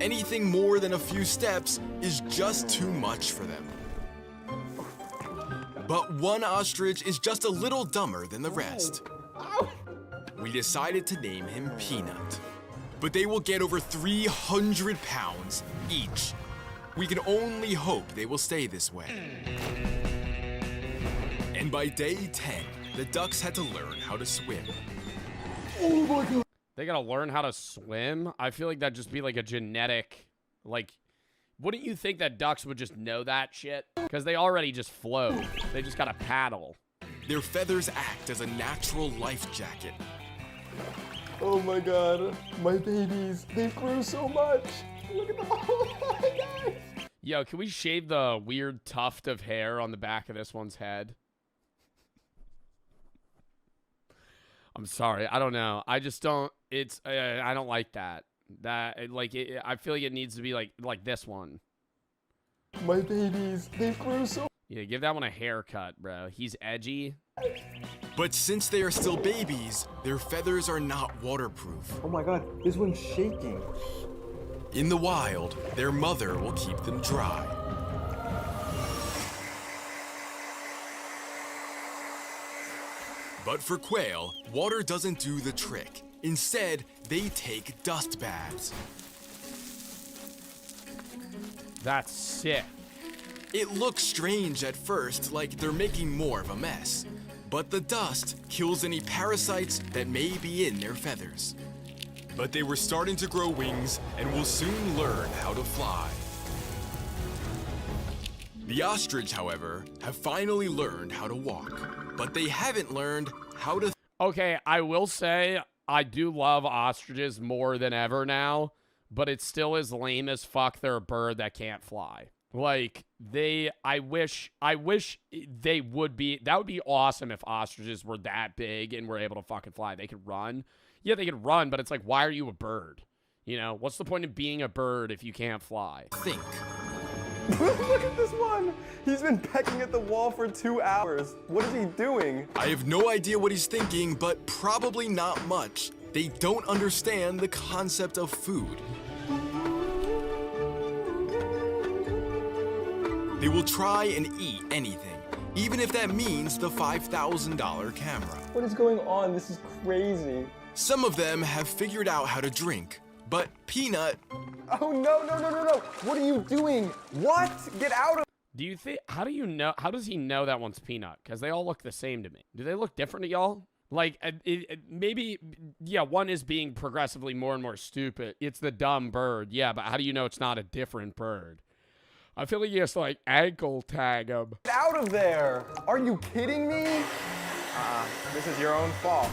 Anything more than a few steps is just too much for them. But one ostrich is just a little dumber than the rest. We decided to name him Peanut. But they will get over 300 pounds each. We can only hope they will stay this way. And by day 10, the ducks had to learn how to swim. Oh my god! They gotta learn how to swim? I feel like that'd just be like a genetic, like, wouldn't you think that ducks would just know that shit? Because they already just float. They just gotta paddle. Their feathers act as a natural life jacket. Oh my god, my babies, they grew so much. Look at them all. Guys. Yo, can we shave the weird tuft of hair on the back of this one's head? I'm sorry, I don't know. I just don't. It's I don't like that. I feel like it needs to be like this one. My babies, they grew so. Yeah, give that one a haircut, bro. He's edgy. But since they are still babies, their feathers are not waterproof. Oh my god, this one's shaking. In the wild, their mother will keep them dry. But for quail, water doesn't do the trick. Instead, they take dust baths. That's sick. It looks strange at first, like they're making more of a mess. But the dust kills any parasites that may be in their feathers. But they were starting to grow wings and will soon learn how to fly. The ostrich, however, have finally learned how to walk, but they haven't learned how to... Okay, I will say I do love ostriches more than ever now, but it still is lame as fuck they're a bird that can't fly. Like, I wish they would be, that would be awesome if ostriches were that big and were able to fucking fly. They could run. Yeah, they could run, but it's like, why are you a bird? You know, what's the point of being a bird if you can't fly? Think. Look at this one. He's been pecking at the wall for 2 hours. What is he doing? I have no idea what he's thinking, but probably not much. They don't understand the concept of food. They will try and eat anything, even if that means the $5,000 camera. What is going on? This is crazy. Some of them have figured out how to drink, but Peanut... Oh, no. What are you doing? What? Get out of... Do you think, how does he know that one's Peanut? Because they all look the same to me. Do they look different to y'all? Like, maybe, yeah, one is being progressively more and more stupid. It's the dumb bird. Yeah, but how do you know it's not a different bird? I feel like he has to, like, ankle tag him. Get out of there! Are you kidding me? This is your own fault.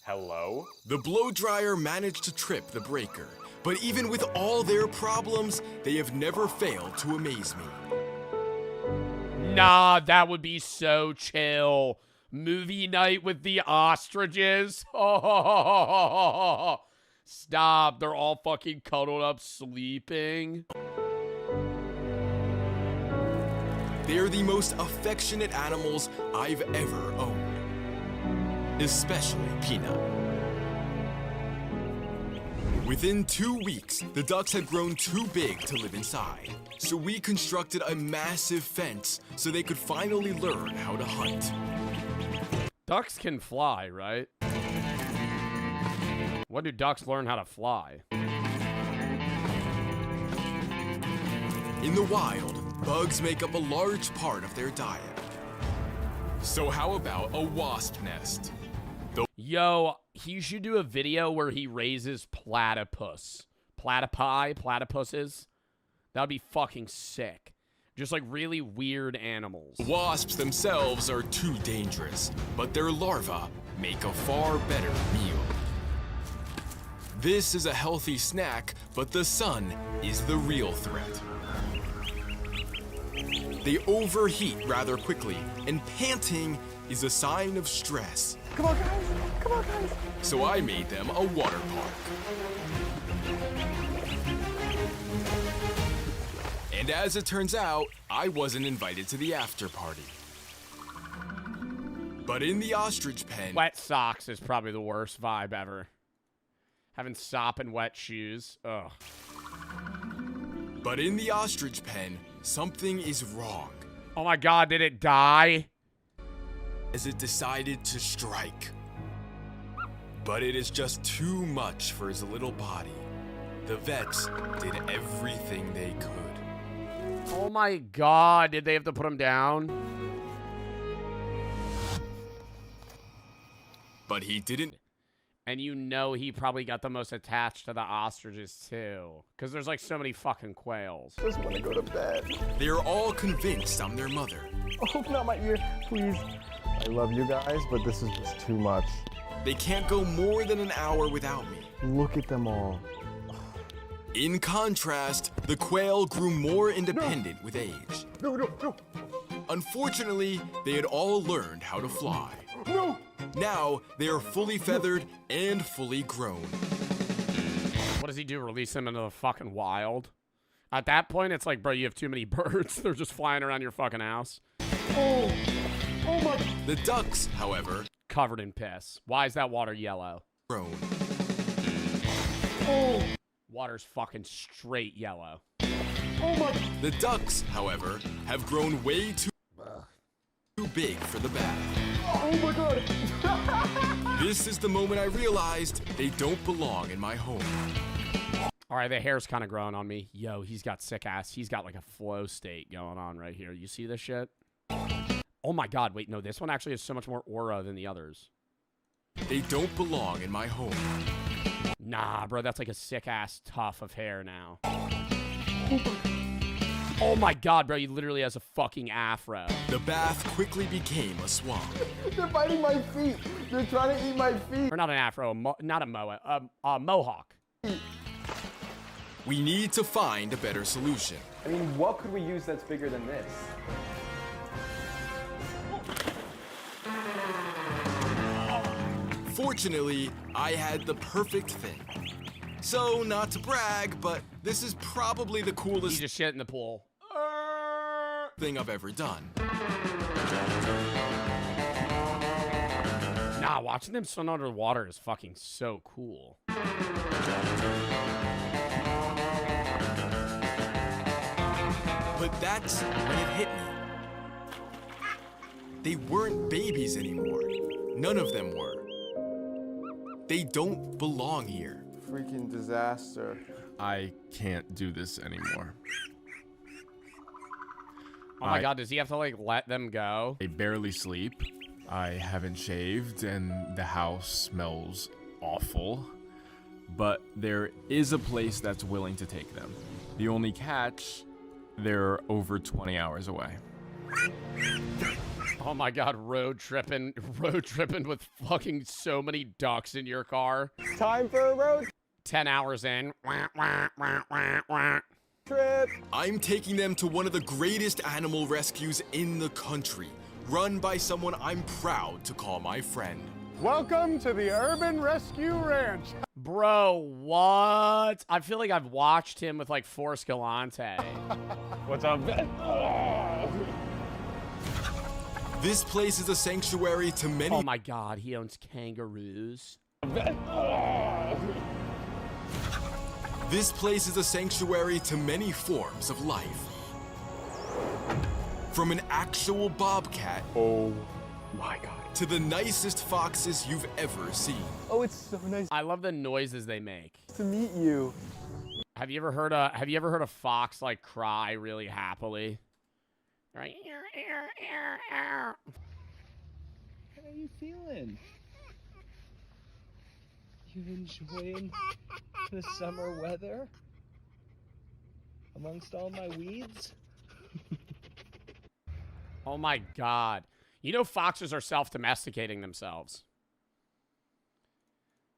Hello? The blow dryer managed to trip the breaker, but even with all their problems, they have never failed to amaze me. Nah, that would be so chill. Movie night with the ostriches. Oh, stop. They're all fucking cuddled up sleeping. They're the most affectionate animals I've ever owned. Especially Peanut. Within 2 weeks, the ducks had grown too big to live inside. So we constructed a massive fence so they could finally learn how to hunt. Ducks can fly, right? When do ducks learn how to fly? In the wild, bugs make up a large part of their diet. So how about a wasp nest? Yo, he should do a video where he raises platypus. Platypuses. That would be fucking sick. Just like really weird animals. Wasps themselves are too dangerous, but their larvae make a far better meal. This is a healthy snack, but the sun is the real threat. They overheat rather quickly, and panting is a sign of stress. Come on, guys. Come on, guys. So I made them a water park. And as it turns out, I wasn't invited to the after party. But in the ostrich pen... Wet socks is probably the worst vibe ever. Having sop and wet shoes. Ugh. But in the ostrich pen, something is wrong. Oh my god, did it die? As it decided to strike. But it is just too much for his little body. The vets did everything they could. Oh my god, did they have to put him down? But he didn't. And you know he probably got the most attached to the ostriches too. Because there's like so many fucking quails. I just want to go to bed. They're all convinced I'm their mother. Oh, not my ear, please. I love you guys, but this is just too much. They can't go more than an hour without me. Look at them all. In contrast, the quail grew more independent with age. No. Unfortunately, they had all learned how to fly. No. Now, they are fully feathered and fully grown. What does he do? Release them into the fucking wild? At that point, it's like, bro, you have too many birds. They're just flying around your fucking house. Oh my. The ducks, however, covered in piss. Why is that water yellow? Grown. Oh. Water's fucking straight yellow. Oh my. The ducks, however, have grown way too big for the bath. Oh my god. This is the moment I realized they don't belong in my home. All right, the hair's kind of growing on me. Yo, he's got sick ass. He's got like a flow state going on right here. You see this shit? Oh my god, wait, no, this one actually has so much more aura than the others. They don't belong in my home. Nah, bro, that's like a sick ass tuft of hair now. Oh my god, bro, he literally has a fucking afro. The bath quickly became a swamp. They're biting my feet. They're trying to eat my feet. Or not an afro, not a mohawk. We need to find a better solution. I mean, what could we use that's bigger than this? Fortunately, I had the perfect thing. So, not to brag, but this is probably the coolest He just shit in the pool. thing I've ever done. Nah, watching them swim underwater is fucking so cool. But that's when it hit me. They weren't babies anymore. None of them were. They don't belong here. Freaking disaster. I can't do this anymore. Oh my god, does he have to like let them go? They barely sleep. I haven't shaved and the house smells awful. But there is a place that's willing to take them. The only catch, they're over 20 hours away. Oh my god, road tripping with fucking so many ducks in your car. Time for a road 10 hours in. trip. I'm taking them to one of the greatest animal rescues in the country, run by someone I'm proud to call my friend. Welcome to the Urban Rescue Ranch. Bro, what? I feel like I've watched him with like Forrest Galante. What's up, Ben? This place is a sanctuary to many. Oh my god, he owns kangaroos. This place is a sanctuary to many forms of life. From an actual bobcat, oh my god, to the nicest foxes you've ever seen. Oh, it's so nice. I love the noises they make. To meet you. Have you ever heard a fox like cry really happily? Right? How are you feeling? You enjoying the summer weather? Amongst all my weeds? Oh my god. You know foxes are self-domesticating themselves.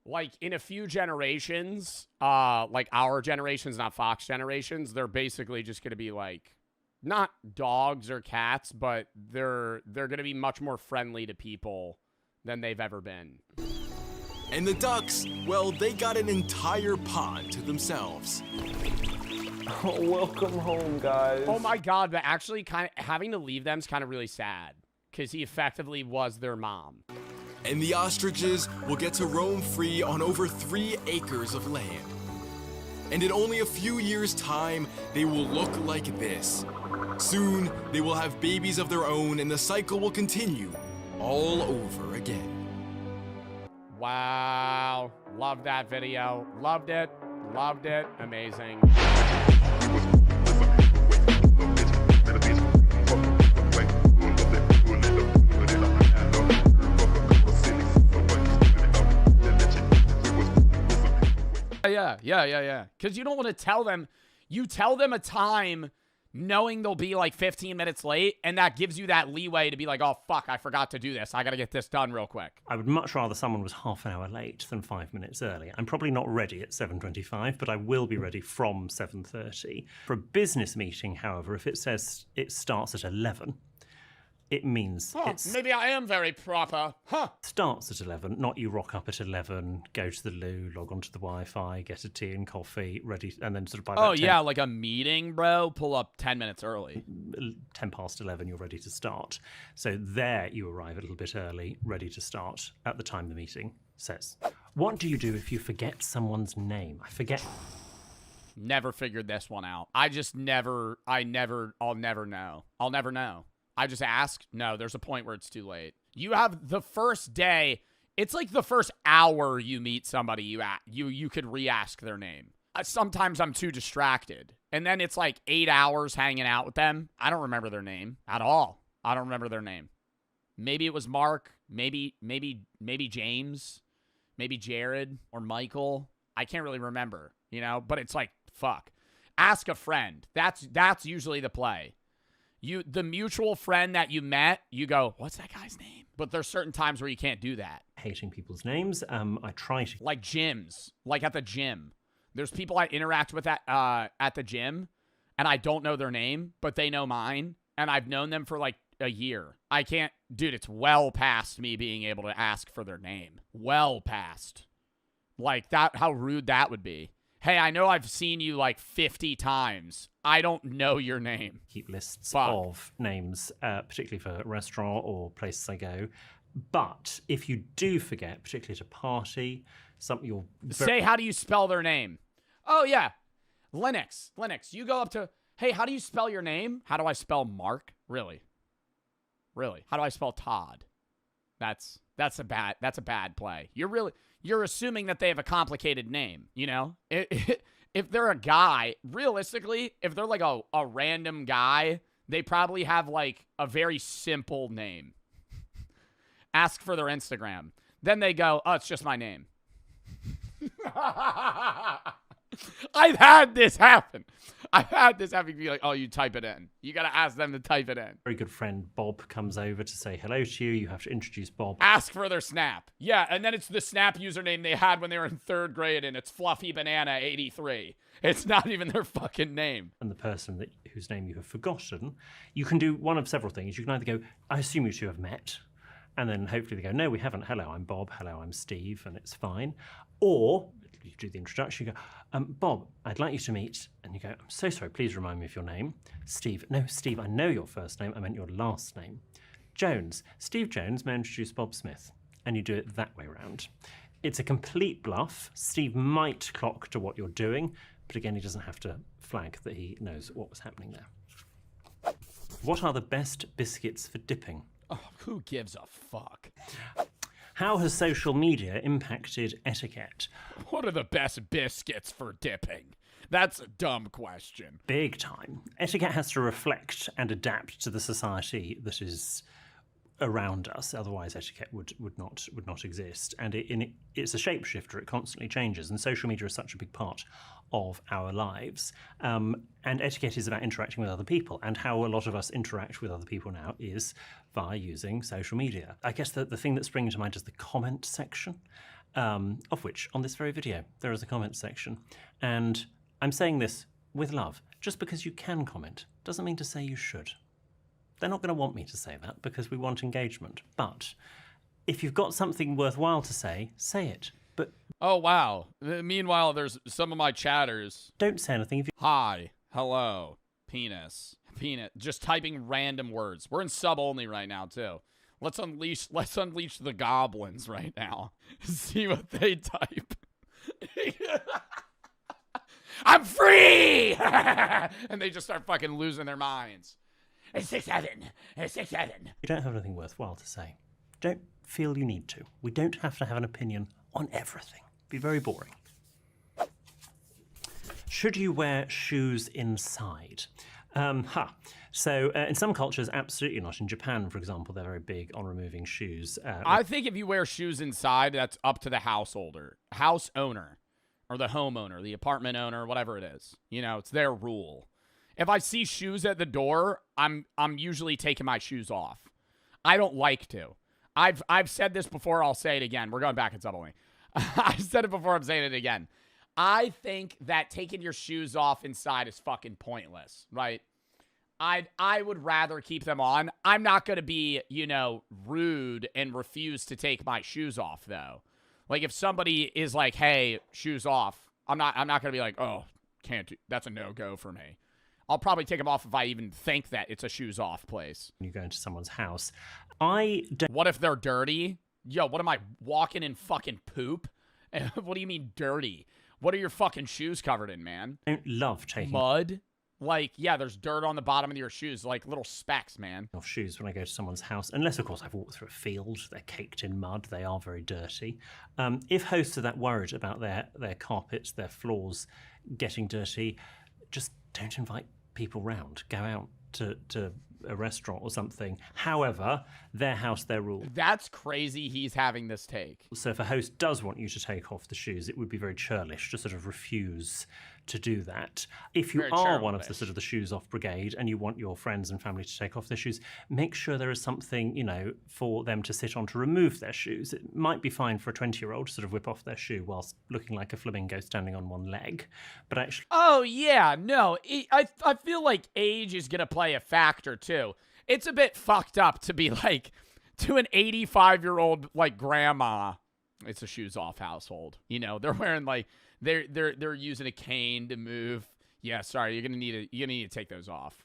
Like, in a few generations, like our generations, not fox generations, they're basically just going to be like, not dogs or cats, but they're going to be much more friendly to people than they've ever been. And the ducks, well, they got an entire pond to themselves. Oh, welcome home, guys. Oh my god, but actually having to leave them is kind of really sad, because he effectively was their mom. And the ostriches will get to roam free on over 3 acres of land. And in only a few years' time, they will look like this. Soon, they will have babies of their own, and the cycle will continue all over again. Wow. Love that video. Loved it. Loved it. Amazing. Yeah. Because you don't want to tell them. You tell them a time knowing they'll be like 15 minutes late, and that gives you that leeway to be like, oh, fuck, I forgot to do this. I got to get this done real quick. I would much rather someone was half an hour late than 5 minutes early. I'm probably not ready at 7:25, but I will be ready from 7:30. For a business meeting, however, if it says it starts at 11, it means maybe I am very proper. Starts at 11, not you rock up at 11, go to the loo, log onto the Wi-Fi, get a tea and coffee, ready, and then sort of by about 10, yeah, like a meeting, bro. Pull up 10 minutes early. 10 past 11, you're ready to start. So there you arrive a little bit early, ready to start at the time the meeting says. What do you do if you forget someone's name? I forget. Never figured this one out. I'll never know. I'll never know. I just ask. No, there's a point where it's too late. You have the first day. It's like the first hour you meet somebody, you could re-ask their name. Sometimes I'm too distracted. And then it's like 8 hours hanging out with them. I don't remember their name at all. I don't remember their name. Maybe it was Mark. Maybe James. Maybe Jared or Michael. I can't really remember, but it's like, fuck. Ask a friend. That's usually the play. The mutual friend that you met, you go, what's that guy's name? But there's certain times where you can't do that. Hating people's names. I try to. Like gyms. Like at the gym. There's people I interact with at the gym, and I don't know their name, but they know mine, and I've known them for like a year. I can't. Dude, it's well past me being able to ask for their name. Well past. Like that, how rude that would be. Hey, I know I've seen you like 50 times. I don't know your name. Keep lists of names, particularly for restaurant or places I go. But if you do forget, particularly at a party, something you'll... Say, how do you spell their name? Oh, yeah. Linux. You go up to, hey, how do you spell your name? How do I spell Mark? Really? How do I spell Todd? That's a bad play. You're assuming that they have a complicated name, If they're a guy, realistically, if they're like a random guy, they probably have like a very simple name. Ask for their Instagram. Then they go, oh, it's just my name. I've had this happen. Be like, oh, you type it in. You got to ask them to type it in. Very good friend Bob comes over to say hello to you. You have to introduce Bob. Ask for their Snap. Yeah, and then it's the Snap username they had when they were in 3rd grade, and it's Fluffy Banana 83. It's not even their fucking name. And the person whose name you have forgotten, you can do one of several things. You can either go, I assume you two have met. And then hopefully they go, no, we haven't. Hello, I'm Bob. Hello, I'm Steve. And it's fine. Or you do the introduction. You go, Bob, I'd like you to meet. And you go, I'm so sorry. Please remind me of your name. Steve. No, Steve, I know your first name. I meant your last name. Jones. Steve Jones, may I introduce Bob Smith. And you do it that way round. It's a complete bluff. Steve might clock to what you're doing, But again, he doesn't have to flag that he knows what was happening there. What are the best biscuits for dipping? Oh, who gives a fuck? How has social media impacted etiquette? What are the best biscuits for dipping? That's a dumb question. Big time. Etiquette has to reflect and adapt to the society that is around us. Otherwise, etiquette would not exist. And it's a shapeshifter. It constantly changes. And social media is such a big part of our lives. And etiquette is about interacting with other people. And how a lot of us interact with other people now is via using social media. I guess the thing that's springing to mind is the comment section, of which on this very video there is a comment section. And I'm saying this with love. Just because you can comment doesn't mean to say you should. They're not going to want me to say that because we want engagement. But if you've got something worthwhile to say it. But oh, wow. Meanwhile, there's some of my chatters. Don't say anything. If you Hi, hello, penis, just typing random words. We're in sub only right now too. Let's unleash the goblins right now. See what they type. I'm free! And they just start fucking losing their minds. It's 6-7. It's 6-7. You don't have anything worthwhile to say. Don't feel you need to. We don't have to have an opinion on everything. Be very boring. Should you wear shoes inside? So in some cultures, absolutely not. In Japan, for example, they're very big on removing shoes. I think if you wear shoes inside, that's up to the house owner, or the homeowner, the apartment owner, whatever it is. You know, it's their rule. If I see shoes at the door, I'm usually taking my shoes off. I don't like to. I've said this before. I'll say it again. We're going back in subtly. I said it before. I'm saying it again. I think that taking your shoes off inside is fucking pointless, right? I would rather keep them on. I'm not going to be, rude and refuse to take my shoes off, though. Like, if somebody is like, hey, shoes off, I'm not going to be like, oh, can't do. That's a no-go for me. I'll probably take them off if I even think that it's a shoes off place. You go into someone's house. What if they're dirty? Yo, what am I, walking in fucking poop? What do you mean dirty? What are your fucking shoes covered in, man? I don't love taking mud. Like, yeah, there's dirt on the bottom of your shoes, like little specks, man. Off shoes when I go to someone's house, unless, of course, I've walked through a field. They're caked in mud. They are very dirty. If hosts are that worried about their carpets, their floors getting dirty, just don't invite people round. Go out to a restaurant or something. However, their house, their rules. That's crazy he's having this take. So if a host does want you to take off the shoes, it would be very churlish to sort of refuse to do that. If you are one of the sort of the shoes off brigade and you want your friends and family to take off their shoes, make sure there is something, for them to sit on to remove their shoes. It might be fine for a 20-year-old to sort of whip off their shoe whilst looking like a flamingo standing on one leg. But actually... Oh, yeah, no. I feel like age is going to play a factor, too. It's a bit fucked up to be like, to an 85-year-old, like, grandma, it's a shoes off household. They're wearing, like... They're using a cane to move. Yeah, sorry, you're gonna need to take those off.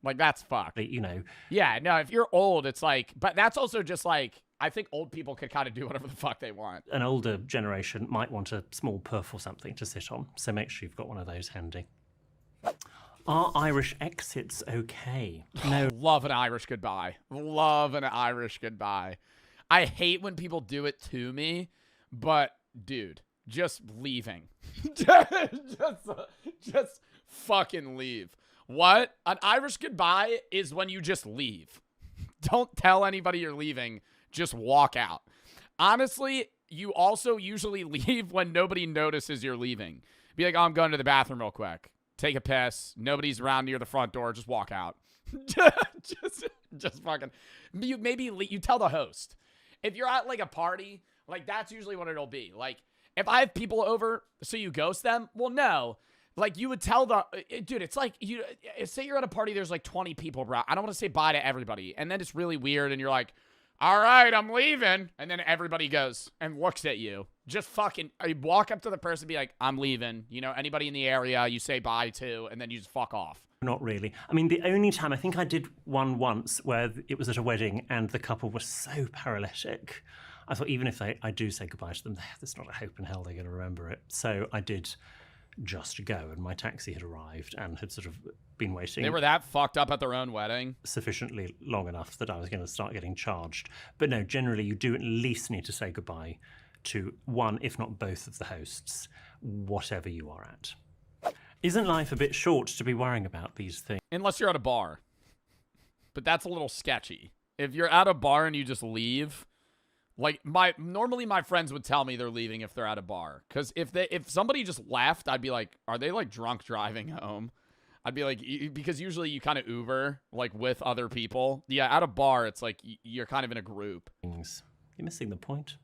Like, that's fucked. Yeah, no, if you're old, it's like, but that's also just like, I think old people could kind of do whatever the fuck they want. An older generation might want a small perf or something to sit on, so make sure you've got one of those handy. Are Irish exits okay? No. Love an Irish goodbye. Love an Irish goodbye. I hate when people do it to me, but dude, just leaving. just fucking leave. What? An Irish goodbye is when you just leave. Don't tell anybody you're leaving. Just walk out. Honestly, you also usually leave when nobody notices you're leaving. Be like, oh, I'm going to the bathroom real quick. Take a piss. Nobody's around near the front door. Just walk out. just fucking. Maybe you tell the host. If you're at like a party, like that's usually what it'll be. Like, if I have people over, so you ghost them? Well, no. Like, you would tell dude, it's like, say you're at a party, there's like 20 people, bro. I don't want to say bye to everybody. And then it's really weird, and you're like, all right, I'm leaving. And then everybody goes and looks at you. Just fucking, you walk up to the person and be like, I'm leaving. Anybody in the area, you say bye to, and then you just fuck off. Not really. I mean, the only time, I think I did one once where it was at a wedding and the couple was so paralytic. I thought even if I do say goodbye to them, there's not a hope in hell they're going to remember it. So I did just go, and my taxi had arrived and had sort of been waiting. They were that fucked up at their own wedding? Sufficiently long enough that I was going to start getting charged. But no, generally you do at least need to say goodbye to one, if not both of the hosts, whatever you are at. Isn't life a bit short to be worrying about these things? Unless you're at a bar. But that's a little sketchy. If you're at a bar and you just leave, like normally my friends would tell me they're leaving if they're at a bar. Because if somebody just left, I'd be like, are they like drunk driving home? I'd be like, because usually you kind of Uber like with other people. Yeah, at a bar, it's like you're kind of in a group. You're missing the point.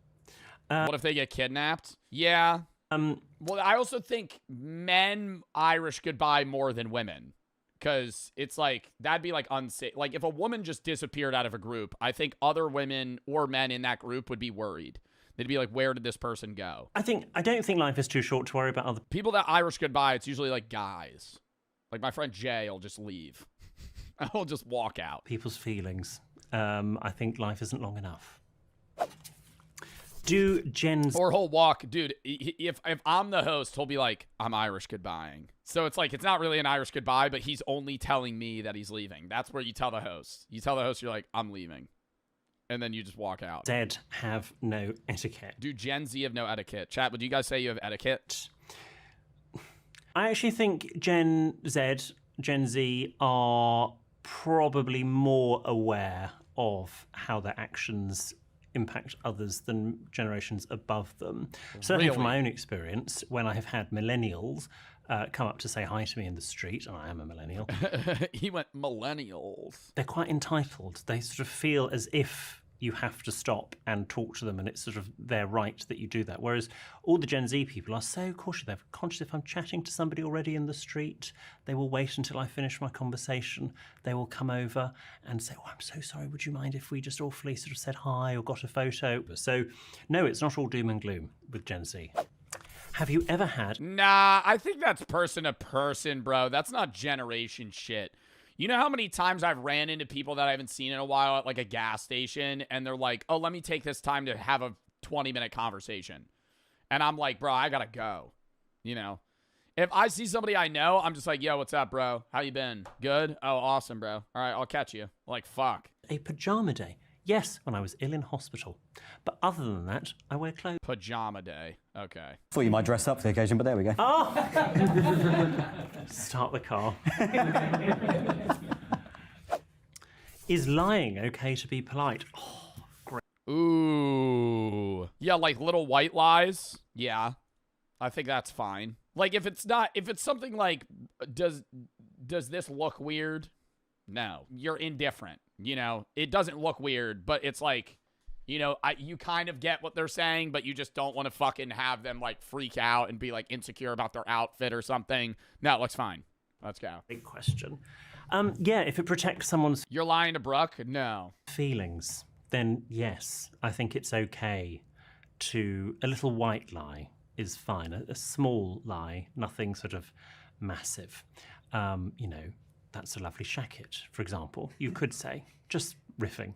What if they get kidnapped? Yeah. Well, I also think men Irish goodbye more than women. Because it's like, that'd be like unsafe. Like if a woman just disappeared out of a group, I think other women or men in that group would be worried. They'd be like, where did this person go? I don't think life is too short to worry about other people that Irish goodbye. It's usually like guys. Like my friend Jay will just leave. I'll just walk out. people's feelings. I think life isn't long enough. Do Jen's... Or he'll walk, dude, if I'm the host, he'll be like, I'm Irish goodbying. So it's like, it's not really an Irish goodbye, but he's only telling me that he's leaving. That's where you tell the host. You tell the host, you're like, I'm leaving. And then you just walk out. Zed have no etiquette. Do Gen Z have no etiquette? Chat, would you guys say you have etiquette? I actually think Gen Z are probably more aware of how their actions impact others than generations above them. Certainly from my own experience, when I have had millennials come up to say hi to me in the street, and I am a millennial. He went millennials. They're quite entitled. They sort of feel as if you have to stop and talk to them, and it's sort of their right that you do that. Whereas all the Gen Z people are so cautious. They're conscious if I'm chatting to somebody already in the street, they will wait until I finish my conversation. They will come over and say, oh, I'm so sorry, would you mind if we just awfully sort of said hi or got a photo? So no, it's not all doom and gloom with Gen Z. Have you ever had... Nah, I think that's person to person, bro. That's not generation shit. You know how many times I've ran into people that I haven't seen in a while at like a gas station, and they're like, oh, let me take this time to have a 20-minute conversation. And I'm like, bro, I gotta go. You know? If I see somebody I know, I'm just like, yo, what's up, bro? How you been? Good? Oh, awesome, bro. All right, I'll catch you. Like, fuck. A pajama day. Yes, when I was ill in hospital. But other than that, I wear clothes. Pajama day. Okay. Thought you might dress up for the occasion, but there we go. Oh! Start the car. Is lying okay to be polite? Oh, great. Ooh. Yeah, like little white lies. Yeah. I think that's fine. Like if it's something like, does this look weird? No. You're indifferent. You know, it doesn't look weird, but it's like, you know, you kind of get what they're saying, but you just don't want to fucking have them like freak out and be like insecure about their outfit or something. No, it looks fine. Let's go. Big question. Yeah, if it protects someone's... You're lying to Brooke? No. ...feelings, then yes, I think it's okay to... A little white lie is fine. A small lie, nothing sort of massive. You know, that's a lovely shacket, for example. You could say, just riffing.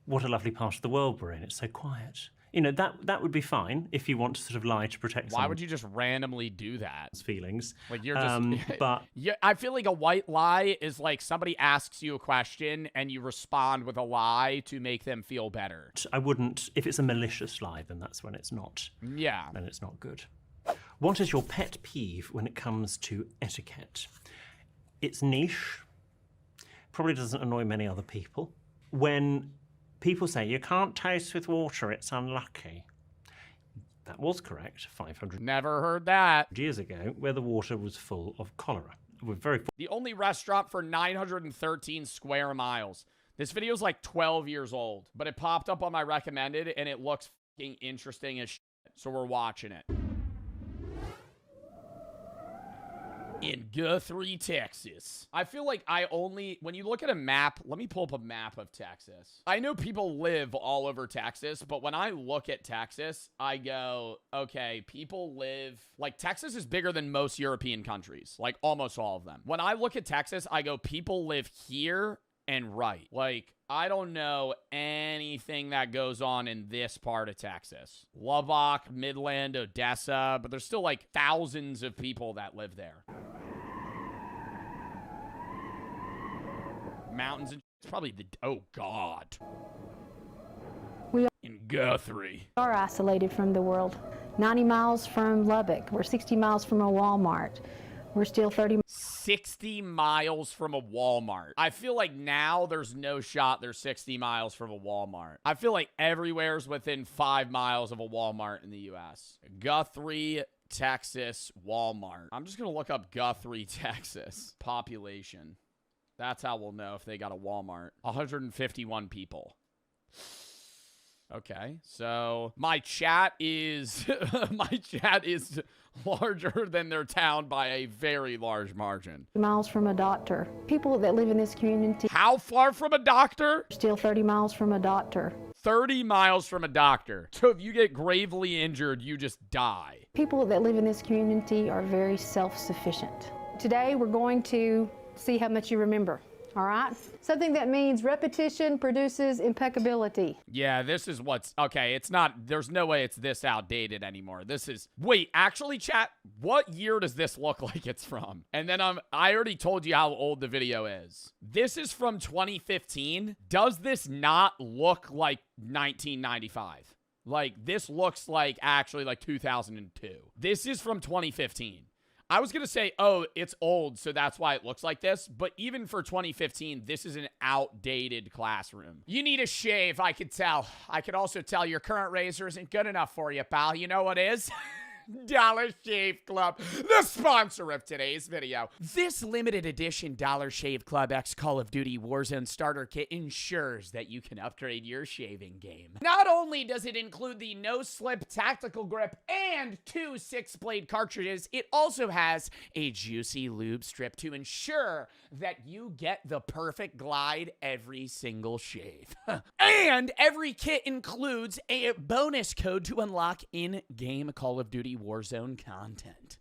What a lovely part of the world we're in. It's so quiet. You know, that would be fine if you want to sort of lie to protect Why would you just randomly do that? Feelings. Like you're just... but yeah, I feel like a white lie is like somebody asks you a question and you respond with a lie to make them feel better. I wouldn't... If it's a malicious lie, then that's when it's not. Yeah. Then it's not good. What is your pet peeve when it comes to etiquette? It's niche. Probably doesn't annoy many other people. When people say, you can't toast with water, it's unlucky. That was correct 500 Never heard that. years ago, where the water was full of cholera. We're very... The only restaurant for 913 square miles. This video is like 12 years old, but it popped up on my recommended, and it looks fucking interesting as shit, so we're watching it. In Guthrie, Texas. I feel like when you look at a map, let me pull up a map of Texas. I know people live all over Texas, but when I look at Texas, I go, okay, people live, like Texas is bigger than most European countries, like almost all of them. When I look at Texas, I go, people live here and right. Like, I don't know anything that goes on in this part of Texas. Lubbock, Midland, Odessa, but there's still like thousands of people that live there. Mountains and it's probably the, oh God. In Guthrie. Are isolated from the world. 90 miles from Lubbock. We're 60 miles from a Walmart. We're still 60 miles from a Walmart. I feel like now there's no shot they're 60 miles from a Walmart. I feel like everywhere's within 5 miles of a Walmart in the U.S. Guthrie, Texas, Walmart. I'm just going to look up Guthrie, Texas. Population. That's how we'll know if they got a Walmart. 151 people. Okay, so my chat is larger than their town by a very large margin. miles from a doctor. People that live in this community. How far from a doctor? Still 30 miles from a doctor. 30 miles from a doctor. So if you get gravely injured, you just die. People that live in this community are very self-sufficient. Today we're going to see how much you remember. All right? Something that means repetition produces impeccability. Yeah, this is what's... Okay, it's not... There's no way it's this outdated anymore. This is... Wait, actually, chat, what year does this look like it's from? And then I already told you how old the video is. This is from 2015. Does this not look like 1995? Like, this looks like actually like 2002. This is from 2015. I was going to say, oh, it's old, so that's why it looks like this. But even for 2015, this is an outdated classroom. You need a shave, I could tell. I could also tell your current razor isn't good enough for you, pal. You know what is? Dollar Shave Club, the sponsor of today's video. This limited edition Dollar Shave Club X Call of Duty Warzone starter kit ensures that you can upgrade your shaving game. Not only does it include the no-slip tactical grip and 2 6-blade cartridges, it also has a juicy lube strip to ensure that you get the perfect glide every single shave. And every kit includes a bonus code to unlock in-game Call of Duty Warzone content.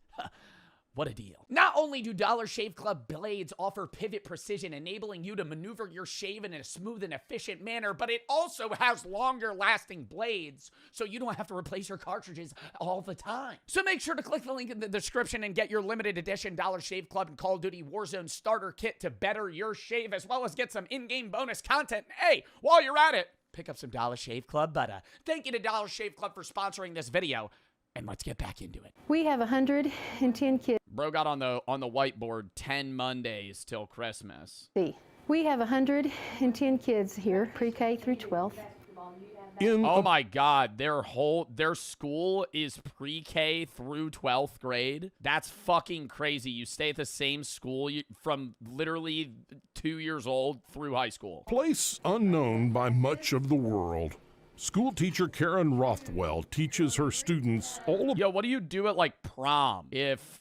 What a deal. Not only do Dollar Shave Club blades offer pivot precision, enabling you to maneuver your shave in a smooth and efficient manner, but it also has longer lasting blades, so you don't have to replace your cartridges all the time. So make sure to click the link in the description and get your limited edition Dollar Shave Club and Call of Duty Warzone starter kit to better your shave, as well as get some in-game bonus content. Hey, while you're at it, pick up some Dollar Shave Club butter. Thank you to Dollar Shave Club for sponsoring this video. And let's get back into it. We have 110 kids. Bro got on the whiteboard 10 Mondays till Christmas. We have 110 kids here, pre-K through 12th. Oh my God, their school is pre-K through 12th grade. That's fucking crazy. You stay at the same school from literally 2 years old through high school. Place unknown by much of the world. School teacher Karen Rothwell teaches her students all of... Yo, what do you do at like prom? If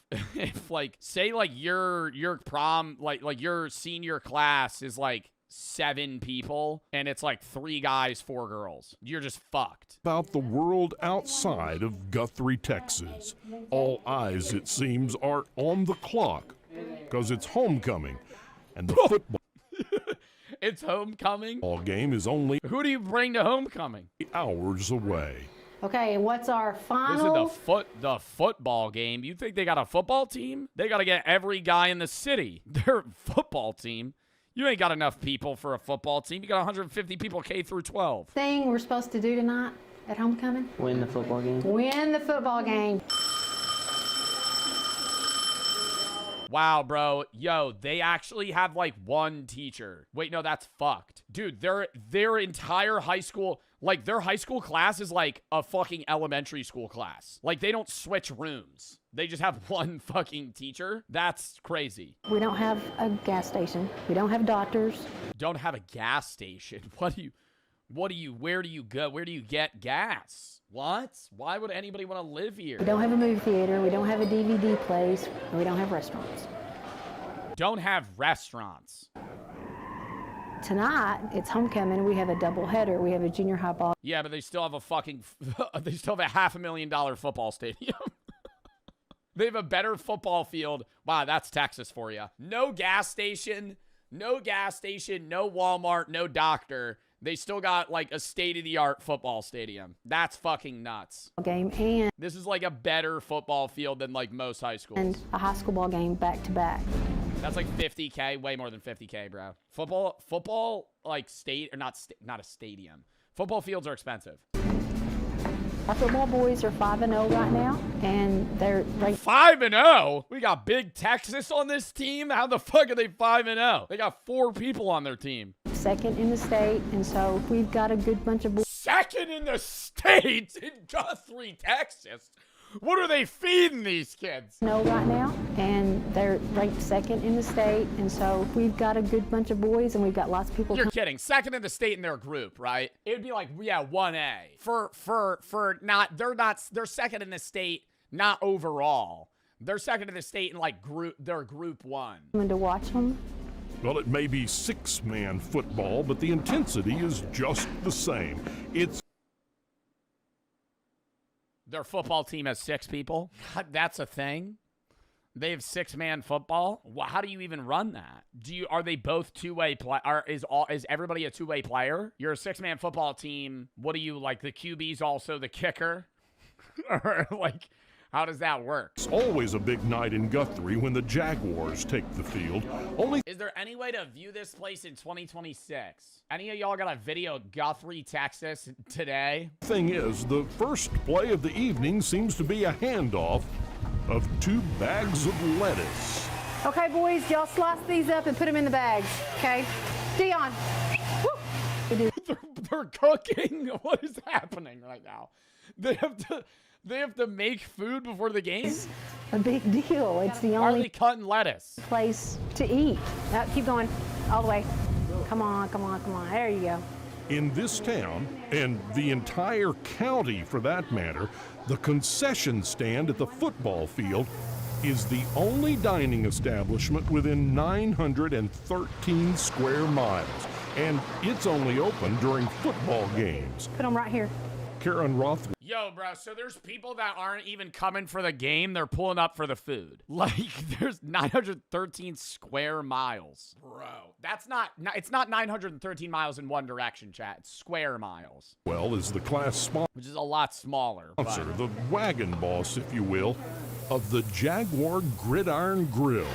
like say like your prom like your senior class is like 7 people and it's like 3 guys, 4 girls. You're just fucked. About the world outside of Guthrie, Texas. All eyes, it seems, are on the clock because it's homecoming and the football It's homecoming. Ball game is only... Who do you bring to homecoming? Hours away. Okay, and what's our final? This is the football game. You think they got a football team? They got to get every guy in the city. Their football team. You ain't got enough people for a football team. You got 150 people K through 12. Thing we're supposed to do tonight at homecoming? Win the football game. Win the football game. Wow, bro. Yo, they actually have like 1 teacher. Wait, no, that's fucked. Dude, their entire high school, like their high school class is like a fucking elementary school class. Like they don't switch rooms. They just have 1 fucking teacher. That's crazy. We don't have a gas station. We don't have doctors. Don't have a gas station. Where do you go? Where do you get gas? What? Why would anybody want to live here? We don't have a movie theater. We don't have a DVD place. And we don't have restaurants. Don't have restaurants. Tonight, it's homecoming. We have a double header. We have a junior high ball. Yeah, but they still have a $500,000 football stadium. They have a better football field. Wow, that's Texas for you. No gas station. No gas station, no Walmart, no doctor. They still got like a state-of-the-art football stadium. That's fucking nuts. Game and This is like a better football field than like most high schools. and a high school ball game back to back. That's like 50K, way more than 50K, bro. Football, like not a stadium. Football fields are expensive. Our football boys are 5-0 right now, and they're ranked 5-0. We got Big Texas on this team. How the fuck are they 5-0? They got 4 people on their team. second in the state, and so we've got a good bunch of boys. Second in the state in Guthrie, Texas. What are they feeding these kids? No, right now, and they're ranked second in the state, and so we've got a good bunch of boys, and we've got lots of people. You're kidding. Second in the state in their group, right? It would be like, yeah, 1A. They're second in the state, not overall. They're second in the state in like their group 1. Coming to watch them. Well, it may be 6-man football, but the intensity is just the same. It's Their football team has 6 people. That's a thing. They have 6-man football. Well, how do you even run that? Are they both two-way play? Is everybody a two-way player? You're a 6-man football team. What do you like? The QB's also the kicker, or like, how does that work? It's always a big night in Guthrie when the Jaguars take the field. Is there any way to view this place in 2026? Any of y'all got a video of Guthrie, Texas today? Thing is, the first play of the evening seems to be a handoff of 2 bags of lettuce. Okay, boys, y'all slice these up and put them in the bags, okay? Dion. They're cooking? What is happening right now? They have to make food before the game? A big deal. It's the Why are only they cutting lettuce? place to eat. Keep going. All the way. Come on, come on, come on. There you go. In this town, and the entire county for that matter, the concession stand at the football field is the only dining establishment within 913 square miles. And it's only open during football games. Put them right here. Karen Roth. Yo, bro, so there's people that aren't even coming for the game. They're pulling up for the food. Like, there's 913 square miles. Bro, it's not 913 miles in one direction, chat. It's square miles. Well, is the class sponsor. Which is a lot smaller. But The wagon boss, if you will, of the Jaguar Gridiron Grill.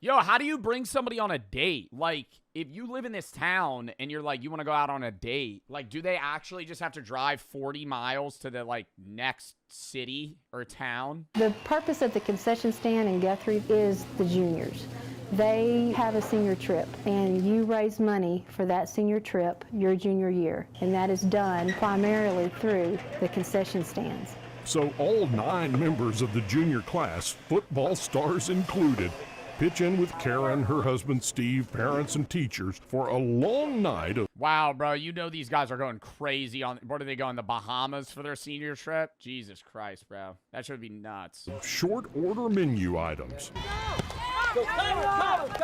yo, how do you bring somebody on a date? Like, if you live in this town and you're like, you want to go out on a date, like, do they actually just have to drive 40 miles to the, like, next city or town? The purpose of the concession stand in Guthrie is the juniors. They have a senior trip, and you raise money for that senior trip your junior year, and that is done primarily through the concession stands. So all 9 members of the junior class, football stars included, pitch in with Karen, her husband Steve, parents and teachers for a long night of... Wow, bro, you know these guys are going crazy on... Where do they go, in the Bahamas for their senior trip? Jesus Christ, bro. That should be nuts. short order menu items.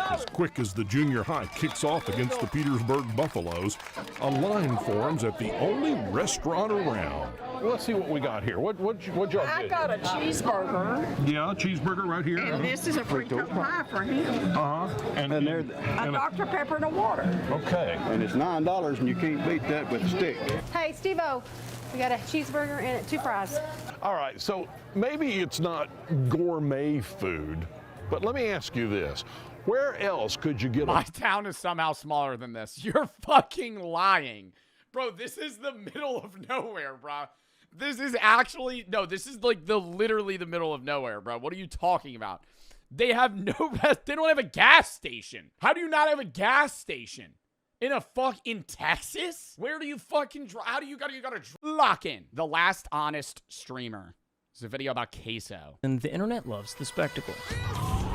As quick as the junior high kicks off against the Petersburg Buffaloes, a line forms at the only restaurant around. Let's see what we got here. What y'all get? I got a cheeseburger. Yeah, cheeseburger right here. And this is a frito pie for him. And A Dr. Pepper and a water. Okay. And it's $9, and you can't beat that with a stick. Hey, Steve-O, we got a cheeseburger and 2 fries. All right, so maybe it's not gourmet food, but let me ask you this. Where else could you get My town is somehow smaller than this. You're fucking lying. Bro, this is the middle of nowhere, bro. This is actually... No, this is like literally the middle of nowhere, bro. What are you talking about? They have no... They don't have a gas station. How do you not have a gas station? In Texas? Where do you fucking drive? How do you gotta lock in? The last honest streamer. It's a video about queso. And the internet loves the spectacle.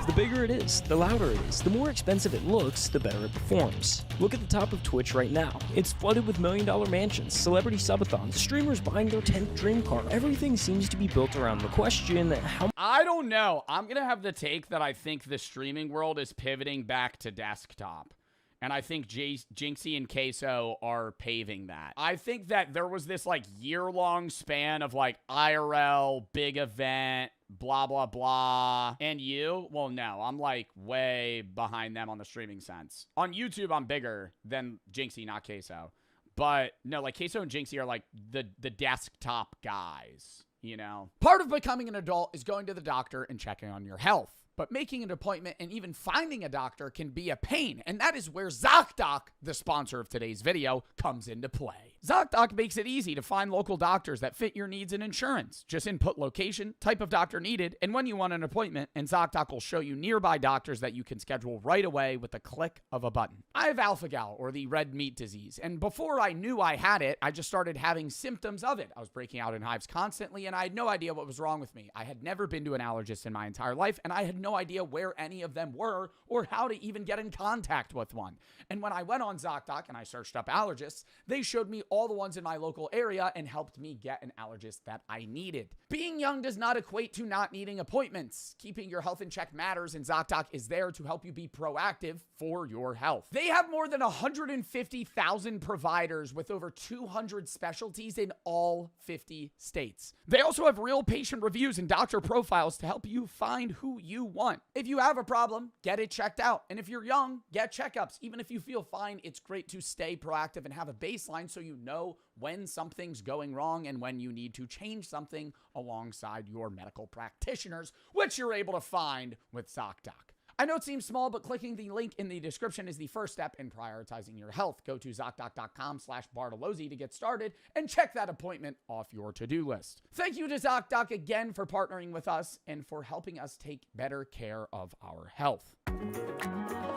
The bigger it is, the louder it is, the more expensive it looks, the better it performs. Look at the top of Twitch right now. It's flooded with million-dollar mansions, celebrity subathons, streamers buying their 10th dream car. Everything seems to be built around the question, how... I don't know. I'm gonna have the take that I think the streaming world is pivoting back to desktop. And I think Jinxie and Queso are paving that. I think that there was this like year-long span of like IRL, big event, blah, blah, blah. And you? Well, no, I'm like way behind them on the streaming sense. On YouTube, I'm bigger than Jinxie, not Queso. But no, like Queso and Jinxie are like the desktop guys, you know? Part of becoming an adult is going to the doctor and checking on your health. But making an appointment and even finding a doctor can be a pain. And that is where ZocDoc, the sponsor of today's video, comes into play. ZocDoc makes it easy to find local doctors that fit your needs and insurance. Just input location, type of doctor needed, and when you want an appointment, and ZocDoc will show you nearby doctors that you can schedule right away with the click of a button. I have alpha-gal, or the red meat disease, and before I knew I had it, I just started having symptoms of it. I was breaking out in hives constantly, and I had no idea what was wrong with me. I had never been to an allergist in my entire life, and I had no idea where any of them were or how to even get in contact with one. And when I went on ZocDoc and I searched up allergists, they showed me all the ones in my local area and helped me get an allergist that I needed. Being young does not equate to not needing appointments. Keeping your health in check matters, and ZocDoc is there to help you be proactive for your health. They have more than 150,000 providers with over 200 specialties in all 50 states. They also have real patient reviews and doctor profiles to help you find who you want. If you have a problem, get it checked out. And if you're young, get checkups. Even if you feel fine, it's great to stay proactive and have a baseline so you know when something's going wrong and when you need to change something alongside your medical practitioners, which you're able to find with ZocDoc. I know it seems small, but clicking the link in the description is the first step in prioritizing your health. Go to ZocDoc.com/Bartolozzi to get started and check that appointment off your to-do list. Thank you to ZocDoc again for partnering with us and for helping us take better care of our health. How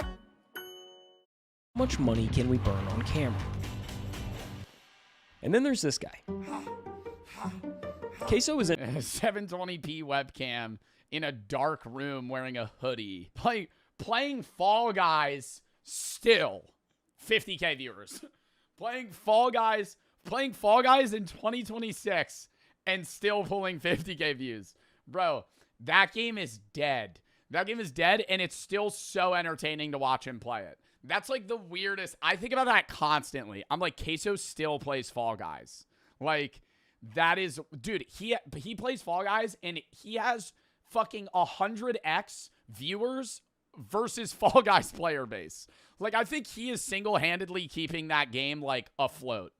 much money can we burn on camera? And then there's this guy. Queso is in a 720p webcam in a dark room wearing a hoodie. Playing Fall Guys still. 50K viewers. Playing Fall Guys in 2026 and still pulling 50K views. Bro, that game is dead. That game is dead, and it's still so entertaining to watch him play it. That's like the weirdest. I think about that constantly. I'm like, Queso still plays Fall Guys. Like, that is, dude, he plays Fall Guys, and he has fucking 100x viewers versus Fall Guys player base. Like, I think he is single-handedly keeping that game, like, afloat.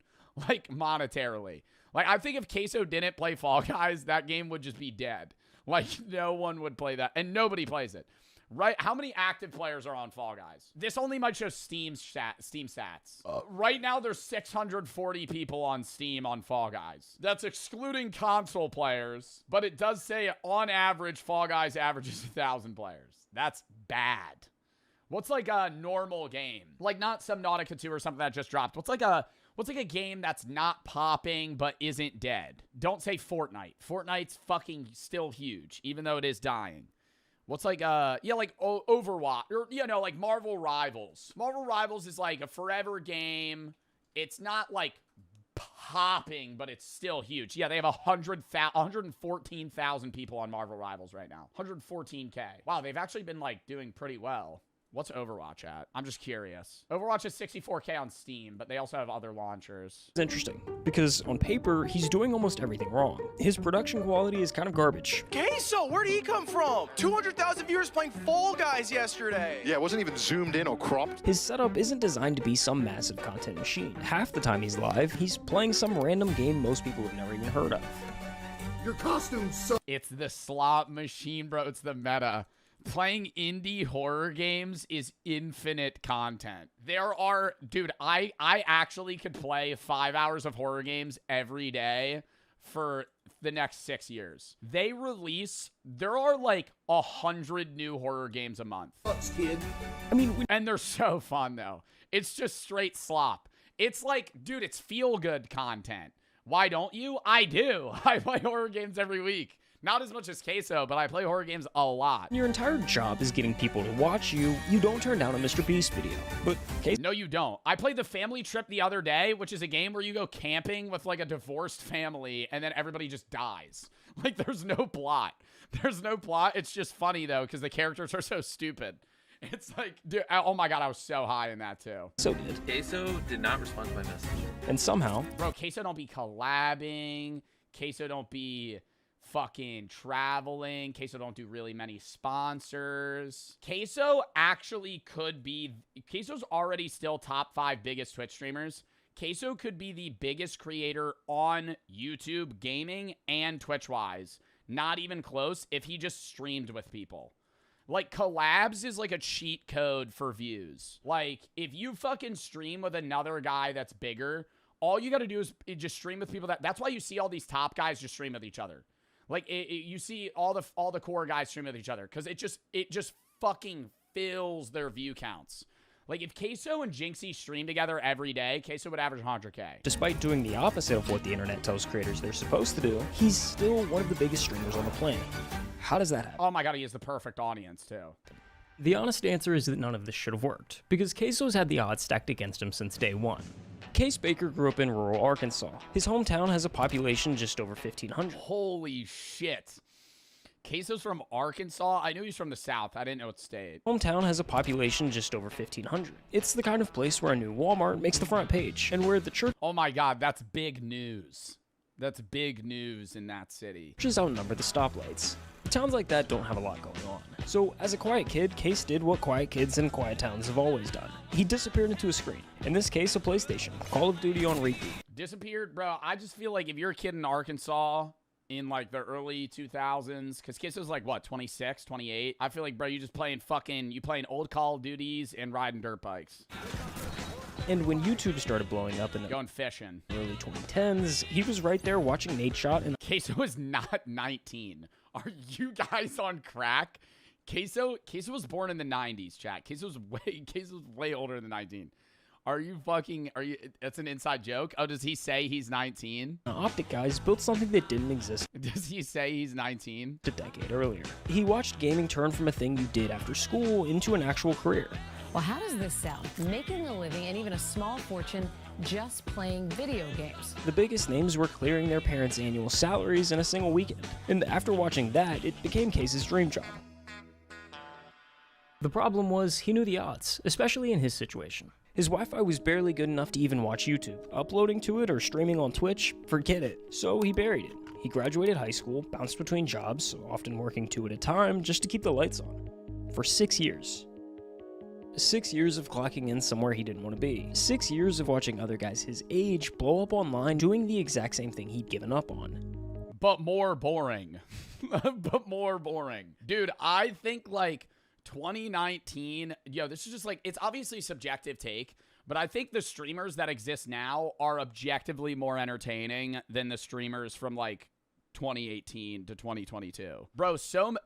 Like, monetarily. Like, I think if Queso didn't play Fall Guys, that game would just be dead. Like, no one would play that, and nobody plays it. Right? How many active players are on Fall Guys? This only might show Steam stats. Right now, there's 640 people on Steam on Fall Guys. That's excluding console players, but it does say on average, Fall Guys averages 1,000 players. That's bad. What's like a normal game? Like not Subnautica 2 or something that just dropped. What's like a game that's not popping but isn't dead? Don't say Fortnite. Fortnite's fucking still huge, even though it is dying. What's like, like Overwatch, or, you know, like Marvel Rivals. Marvel Rivals is like a forever game. It's not like popping, but it's still huge. Yeah, they have 114,000 people on Marvel Rivals right now. 114K. Wow, they've actually been like doing pretty well. What's Overwatch at? I'm just curious. Overwatch is 64K on Steam, but they also have other launchers. It's interesting, because on paper, he's doing almost everything wrong. His production quality is kind of garbage. Queso, where'd he come from? 200,000 viewers playing Fall Guys yesterday. Yeah, it wasn't even zoomed in or cropped. His setup isn't designed to be some massive content machine. Half the time he's live, he's playing some random game most people have never even heard of. Your costume sucks. It's the slot machine, bro. It's the meta. Playing indie horror games is infinite content. There are, dude, I actually could play 5 hours of horror games every day for the next 6 years. There are like 100 new horror games a month. Sucks, kid. I mean, and they're so fun though. It's just straight slop. It's like, dude, it's feel-good content. Why don't you? I do. I play horror games every week. Not as much as Queso, but I play horror games a lot. Your entire job is getting people to watch you. You don't turn down a Mr. Beast video. But no, you don't. I played The Family Trip the other day, which is a game where you go camping with like a divorced family and then everybody just dies. Like there's no plot. There's no plot. It's just funny though because the characters are so stupid. It's like, dude, oh my God, I was so high in that too. So did. Queso did not respond to my message. And somehow. Bro, Queso don't be collabing. Queso don't be fucking traveling. Queso don't do really many sponsors. Queso actually could be, Queso's already still top 5 biggest Twitch streamers. Queso could be the biggest creator on YouTube, gaming, and Twitch-wise. Not even close if he just streamed with people. Like, collabs is like a cheat code for views. Like, if you fucking stream with another guy that's bigger, all you gotta do is just stream with people that's why you see all these top guys just stream with each other. Like, you see all the core guys stream with each other because it just fucking fills their view counts. Like, if Queso and Jinxie stream together every day, Queso would average 100K. Despite doing the opposite of what the internet tells creators they're supposed to do, he's still one of the biggest streamers on the planet. How does that happen? Oh my god, he has the perfect audience, too. The honest answer is that none of this should have worked, because Queso's had the odds stacked against him since day one. Case Baker grew up in rural Arkansas. His hometown has a population just over 1,500. Holy shit. Queso's from Arkansas? I knew he's from the South. I didn't know what state. Hometown has a population just over 1,500. It's the kind of place where a new Walmart makes the front page, and where the church... Oh my god, that's big news. That's big news in that city. Churches outnumber the stoplights. Towns like that don't have a lot going on. So, as a quiet kid, Case did what quiet kids in quiet towns have always done. He disappeared into a screen. In this case, a PlayStation. Call of Duty on repeat. Disappeared? Bro, I just feel like if you're a kid in Arkansas in like the early 2000s, because Case was like, what, 26, 28? I feel like, bro, you just playing old Call of Duties and riding dirt bikes. And when YouTube started blowing up in the going fishing early 2010s, he was right there watching Nate Shot and Queso was not 19. Are you guys on crack? Queso was born in the 90s, chat. Queso was way older than 19. That's an inside joke? Oh, does he say he's 19? Optic guys built something that didn't exist. Does he say he's 19? A decade earlier. He watched gaming turn from a thing you did after school into an actual career. Well, how does this sound? Making a living and even a small fortune just playing video games. The biggest names were clearing their parents' annual salaries in a single weekend. And after watching that, it became Case's dream job. The problem was, he knew the odds, especially in his situation. His Wi-Fi was barely good enough to even watch YouTube. Uploading to it or streaming on Twitch, forget it. So he buried it. He graduated high school, bounced between jobs, often working 2 at a time, just to keep the lights on. For 6 years. 6 years of clocking in somewhere he didn't want to be. 6 years of watching other guys his age blow up online doing the exact same thing he'd given up on. But more boring. But more boring. Dude, I think like 2019, this is just like, it's obviously a subjective take, but I think the streamers that exist now are objectively more entertaining than the streamers from like 2018 to 2022. Bro,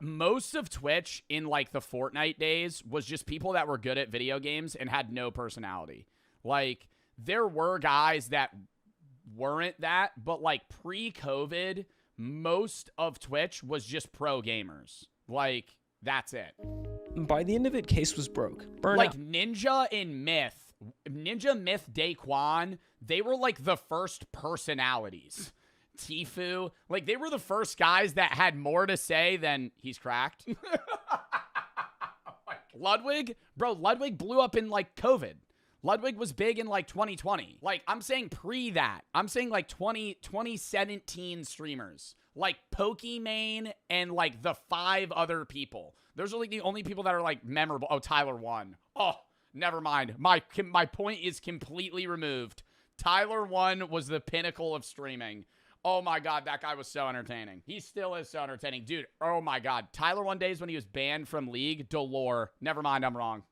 most of Twitch in like the Fortnite days was just people that were good at video games and had no personality. Like, there were guys that weren't that, but like pre-COVID, most of Twitch was just pro gamers. Like, that's it. By the end of it, Case was broke. Burnout. Like Ninja and Myth, Daquan, they were like the first personalities. Tfue, like they were the first guys that had more to say than he's cracked. Ludwig, bro, Ludwig blew up in like COVID. Ludwig was big in like 2020. Like, I'm saying pre that. I'm saying like 2017 streamers. Like Pokimane and like the 5 other people. Those are like the only people that are like memorable. Oh, Tyler won. Oh, never mind. My point is completely removed. Tyler 1 was the pinnacle of streaming. Oh my god, that guy was so entertaining. He still is so entertaining. Dude, oh my god. Tyler 1 days when he was banned from League, Delore. Never mind, I'm wrong.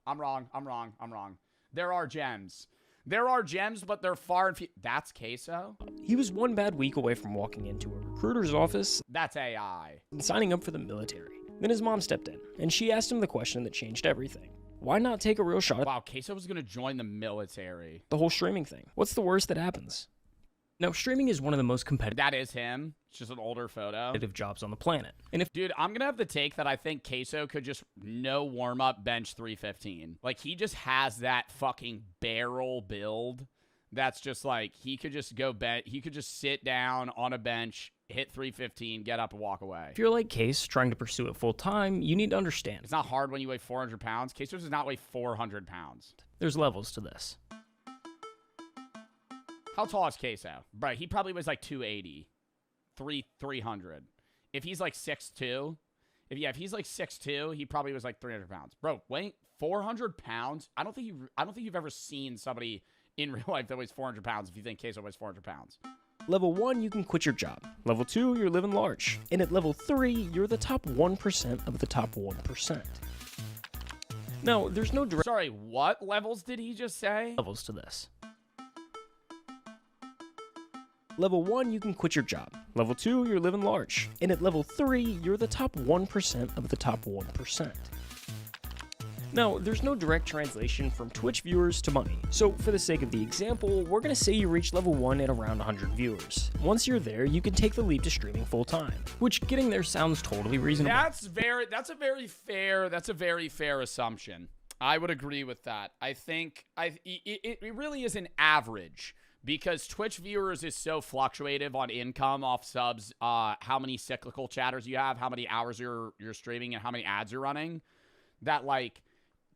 There are gems. There are gems, but they're far and few. That's Queso? He was 1 bad week away from walking into a recruiter's office. That's AI. And signing up for the military. Then his mom stepped in, and she asked him the question that changed everything. Why not take a real shot at Wow, Queso was going to join the military. the whole streaming thing? What's the worst that happens? Now, streaming is one of the most That is him. It's just an older photo. jobs on the planet. And if Dude, I'm going to have the take that I think Queso could just no warm-up bench 315. Like, he just has that fucking barrel build that's just like, he could just he could just sit down on a bench, hit 315, get up and walk away. If you're like Case, trying to pursue it full-time, you need to understand. It's not hard when you weigh 400 pounds. Queso does not weigh 400 pounds. There's levels to this. How tall is Queso? Bro, he probably was like 280, 300. if he's like 6'2", if he's like 6'2", he probably was like 300 pounds. Bro, weighing 400 pounds? I don't think you've ever seen somebody in real life that weighs 400 pounds if you think Queso weighs 400 pounds. Level 1, you can quit your job. Level 2, you're living large. And at level 3, you're the top 1% of the top 1%. Now, there's no direct Sorry, what levels did he just say? levels to this. Level 1, you can quit your job. Level 2, you're living large. And at level 3, you're the top 1% of the top 1%. Now, there's no direct translation from Twitch viewers to money, so for the sake of the example, we're going to say you reach level 1 at around 100 viewers. Once you're there, you can take the leap to streaming full-time, which getting there sounds totally reasonable. That's a very fair assumption. I would agree with that. I think it really is an average, because Twitch viewers is so fluctuative on income off subs, how many cyclical chatters you have, how many hours you're streaming, and how many ads you're running, that like,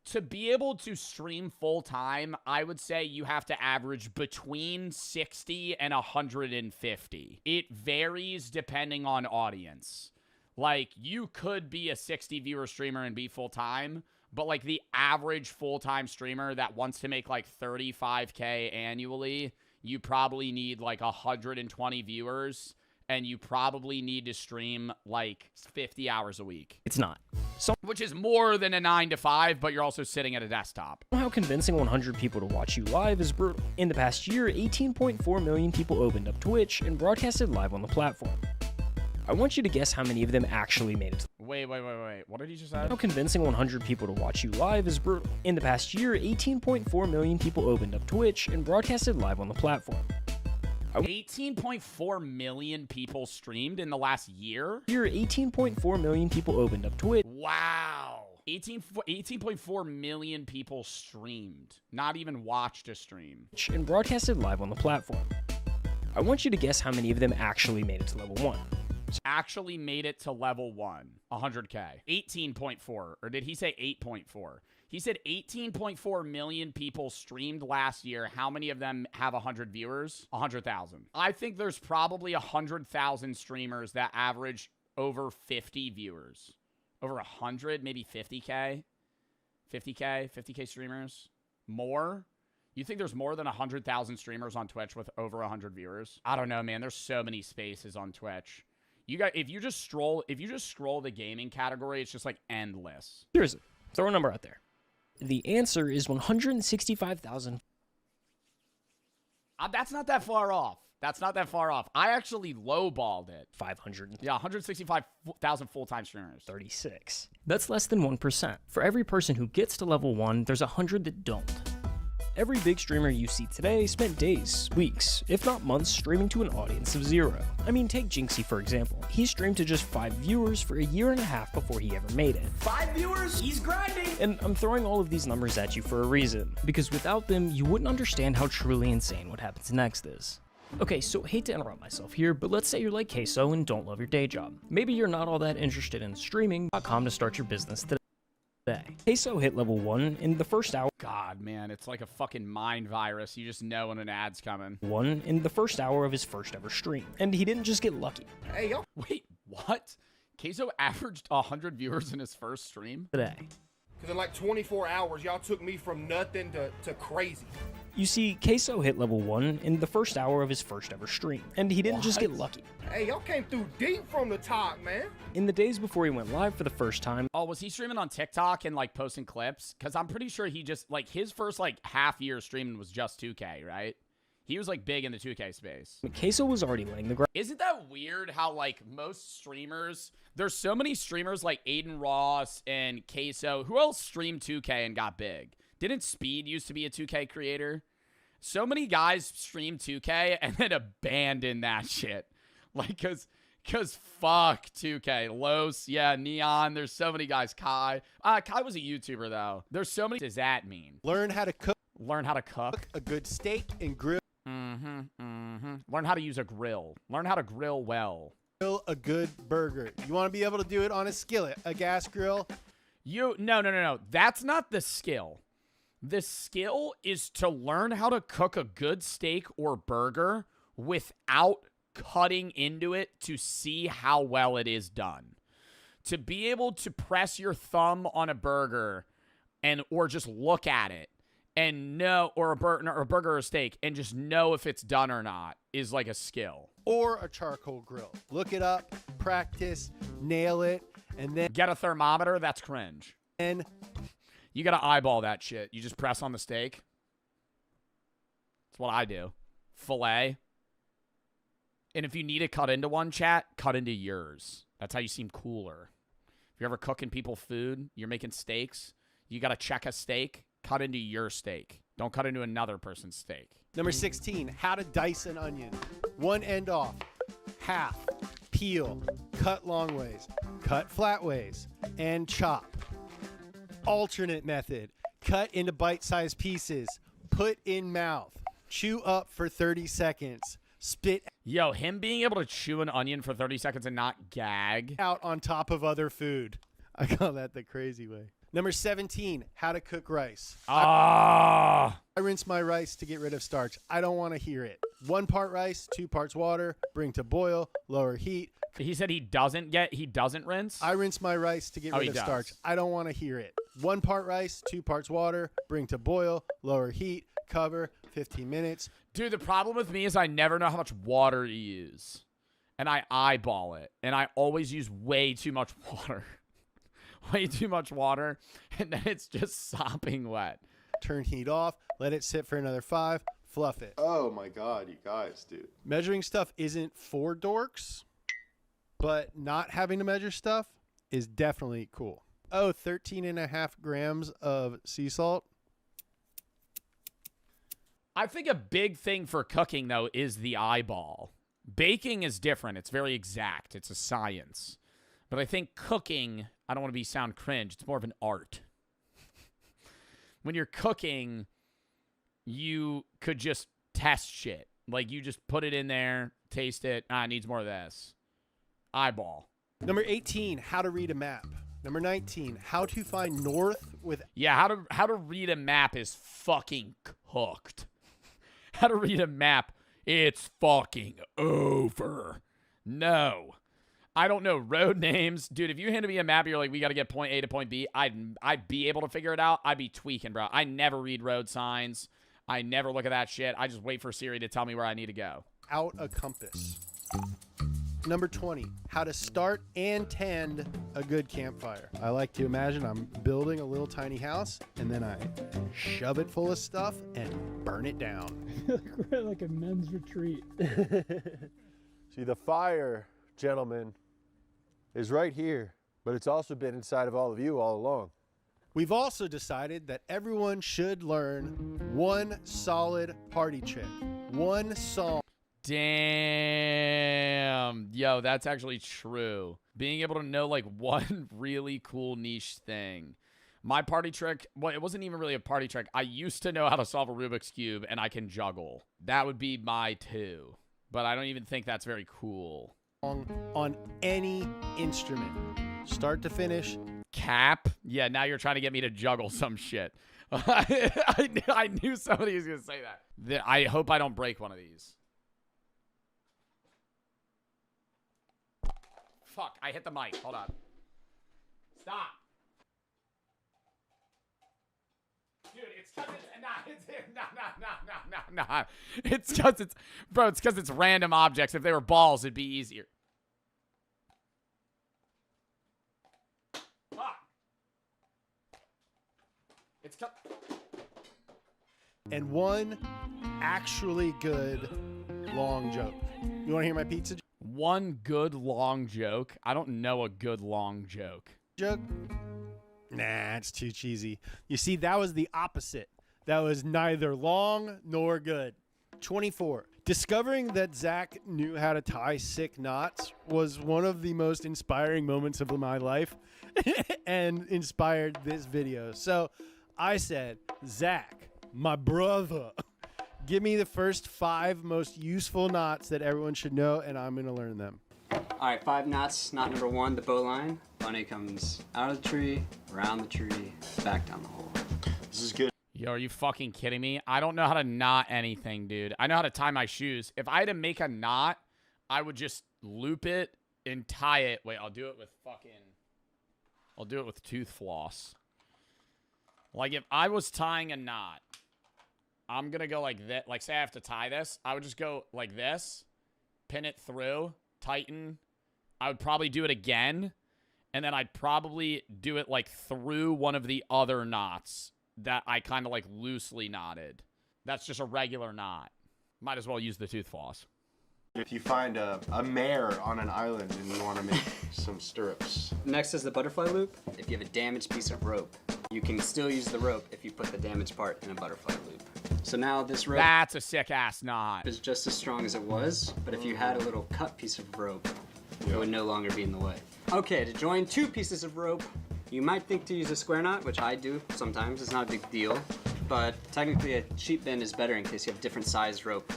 to be able to stream full-time, I would say you have to average between 60 and 150. It varies depending on audience. Like, you could be a 60-viewer streamer and be full-time, but, like, the average full-time streamer that wants to make, like, 35K annually, you probably need, like, 120 viewers, and you probably need to stream, like, 50 hours a week. It's not. Which is more than a 9 to 5, but you're also sitting at a desktop. How convincing 100 people to watch you live is brutal. In the past year, 18.4 million people opened up Twitch and broadcasted live on the platform. I want you to guess how many of them actually made it. Wait. What did he just say? How convincing 100 people to watch you live is brutal. In the past year, 18.4 million people opened up Twitch and broadcasted live on the platform. 18.4 million people streamed in the last year? 18.4 million people opened up Twitch. Wow. 18.4 million people streamed. Not even watched a stream. And broadcasted live on the platform. I want you to guess how many of them actually made it to level 1. Actually made it to level 1. 100K. 18.4. Or did he say 8.4? He said 18.4 million people streamed last year. How many of them have 100 viewers? 100,000. I think there's probably 100,000 streamers that average over 50 viewers. Over 100, maybe 50K? 50K streamers? More? You think there's more than 100,000 streamers on Twitch with over 100 viewers? I don't know, man. There's so many spaces on Twitch. If you just scroll the gaming category, it's just like endless. Seriously, throw a number out there. The answer is 165,000. That's not that far off. I actually lowballed it. 500. Yeah, 165,000 full-time streamers. 36. That's less than 1%. For every person who gets to level 1, there's 100 that don't. Every big streamer you see today spent days, weeks, if not months streaming to an audience of 0. I mean, take Jinxie for example. He streamed to just 5 viewers for a year and a half before he ever made it. 5 viewers? He's grinding! And I'm throwing all of these numbers at you for a reason, because without them, you wouldn't understand how truly insane what happens next is. Okay, so hate to interrupt myself here, but let's say you're like Queso and don't love your day job. Maybe you're not all that interested in streaming.com to start your business today. Queso hit level 1 in the first hour. God, man, it's like a fucking mind virus. You just know when an ad's coming. 1 in the first hour of his first ever stream. And he didn't just get lucky. Hey, yo. Wait, what? Queso averaged 100 viewers in his first stream? Today. Because in like 24 hours, y'all took me from nothing to crazy. You see, Queso hit level 1 in the first hour of his first ever stream. And he didn't just get lucky. Hey, y'all came through deep from the top, man. In the days before he went live for the first time. Oh, was he streaming on TikTok and like posting clips? Because I'm pretty sure he just, like, his first like half year streaming was just 2K, right? He was like big in the 2K space. Queso was already laying the ground. Isn't that weird how like most streamers, there's so many streamers like Aiden Ross and Queso. Who else streamed 2K and got big? Didn't Speed used to be a 2K creator? So many guys stream 2K and then abandon that shit. Like, cause fuck 2K. Los, yeah, Neon. There's so many guys. Kai was a YouTuber though. There's so many. What does that mean? Learn how to cook. Learn how to cook a good steak and grill. Learn how to use a grill. Learn how to grill well. Grill a good burger. You want to be able to do it on a skillet, a gas grill. No. That's not the skill. The skill is to learn how to cook a good steak or burger without cutting into it to see how well it is done. To be able to press your thumb on a burger or just look at it and know, or a burger or a steak, and just know if it's done or not is like a skill. Or a charcoal grill. Look it up, practice, nail it, and then get a thermometer. That's cringe. And you got to eyeball that shit. You just press on the steak. That's what I do. Filet. And if you need to cut into one, chat, cut into yours. That's how you seem cooler. If you're ever cooking people food, you're making steaks, you got to check a steak, cut into your steak. Don't cut into another person's steak. Number 16, how to dice an onion. One end off, half, peel, cut long ways, cut flat ways, and chop. Alternate method, cut into bite-sized pieces, put in mouth, chew up for 30 seconds, spit. Yo, him being able to chew an onion for 30 seconds and not gag out on top of other food. I call that the crazy way. Number 17, how to cook rice. I rinse my rice to get rid of starch. I don't want to hear it. 1 part rice, 2 parts water, bring to boil, lower heat. He said he doesn't rinse? I rinse my rice to get rid of starch. I don't want to hear it. 1 part rice, 2 parts water, bring to boil, lower heat, cover, 15 minutes. Dude, the problem with me is I never know how much water to use. And I eyeball it. And I always use way too much water. Way too much water. And then it's just sopping wet. Turn heat off. Let it sit for another 5. Fluff it. Oh my God, you guys, dude. Measuring stuff isn't for dorks. But not having to measure stuff is definitely cool. Oh, 13.5 grams of sea salt. I think a big thing for cooking, though, is the eyeball. Baking is different. It's very exact. It's a science. But I think cooking, I don't want to sound cringe. It's more of an art. When you're cooking, you could just test shit. Like, you just put it in there, taste it. It needs more of this. Eyeball. Number 18, how to read a map. Number 19, how to find north with... Yeah, how to read a map is fucking cooked. How to read a map, it's fucking over. No. I don't know road names. Dude, if you handed me a map, you're like, we got to get point A to point B, I'd be able to figure it out. I'd be tweaking, bro. I never read road signs. I never look at that shit. I just wait for Siri to tell me where I need to go. Out a compass. Number 20, how to start and tend a good campfire. I like to imagine I'm building a little tiny house, and then I shove it full of stuff and burn it down. We're at like a men's retreat. See, the fire, gentlemen, is right here, but it's also been inside of all of you all along. We've also decided that everyone should learn one solid party trick. One song. Damn. Yo, that's actually true. Being able to know like one really cool niche thing. My party trick, well, it wasn't even really a party trick. I used to know how to solve a Rubik's Cube and I can juggle. That would be my 2. But I don't even think that's very cool. On any instrument, start to finish. Cap? Yeah, now you're trying to get me to juggle some shit. I knew somebody was going to say that. I hope I don't break one of these. Fuck, I hit the mic. Hold on. Stop. Dude, it's because it's It's because it's random objects. If they were balls, it'd be easier. Fuck. It's And one actually good long joke. You want to hear my pizza joke? One good long joke? I don't know a good long joke. Joke? Nah, it's too cheesy. You see, that was the opposite. That was neither long nor good. 24. Discovering that Zach knew how to tie sick knots was one of the most inspiring moments of my life and inspired this video. So I said, Zach, my brother, give me the first 5 most useful knots that everyone should know, and I'm going to learn them. All right, 5 knots. Knot number 1, the bow line. Bunny comes out of the tree, around the tree, back down the hole. This is good. Yo, are you fucking kidding me? I don't know how to knot anything, dude. I know how to tie my shoes. If I had to make a knot, I would just loop it and tie it. Wait, I'll do it with tooth floss. Like, if I was tying a knot, I'm going to go like that. Like, say I have to tie this. I would just go like this, pin it through, tighten. I would probably do it again, and then I'd probably do it, like, through one of the other knots that I kind of, like, loosely knotted. That's just a regular knot. Might as well use the tooth floss. If you find a mare on an island and you want to make some stirrups. Next is the butterfly loop. If you have a damaged piece of rope, you can still use the rope if you put the damaged part in a butterfly loop. So now this rope... That's a sick-ass knot. ...is just as strong as it was, but if you had a little cut piece of rope, it would no longer be in the way. Okay, to join two pieces of rope, you might think to use a square knot, which I do sometimes. It's not a big deal. But technically, a sheep bend is better in case you have different sized rope.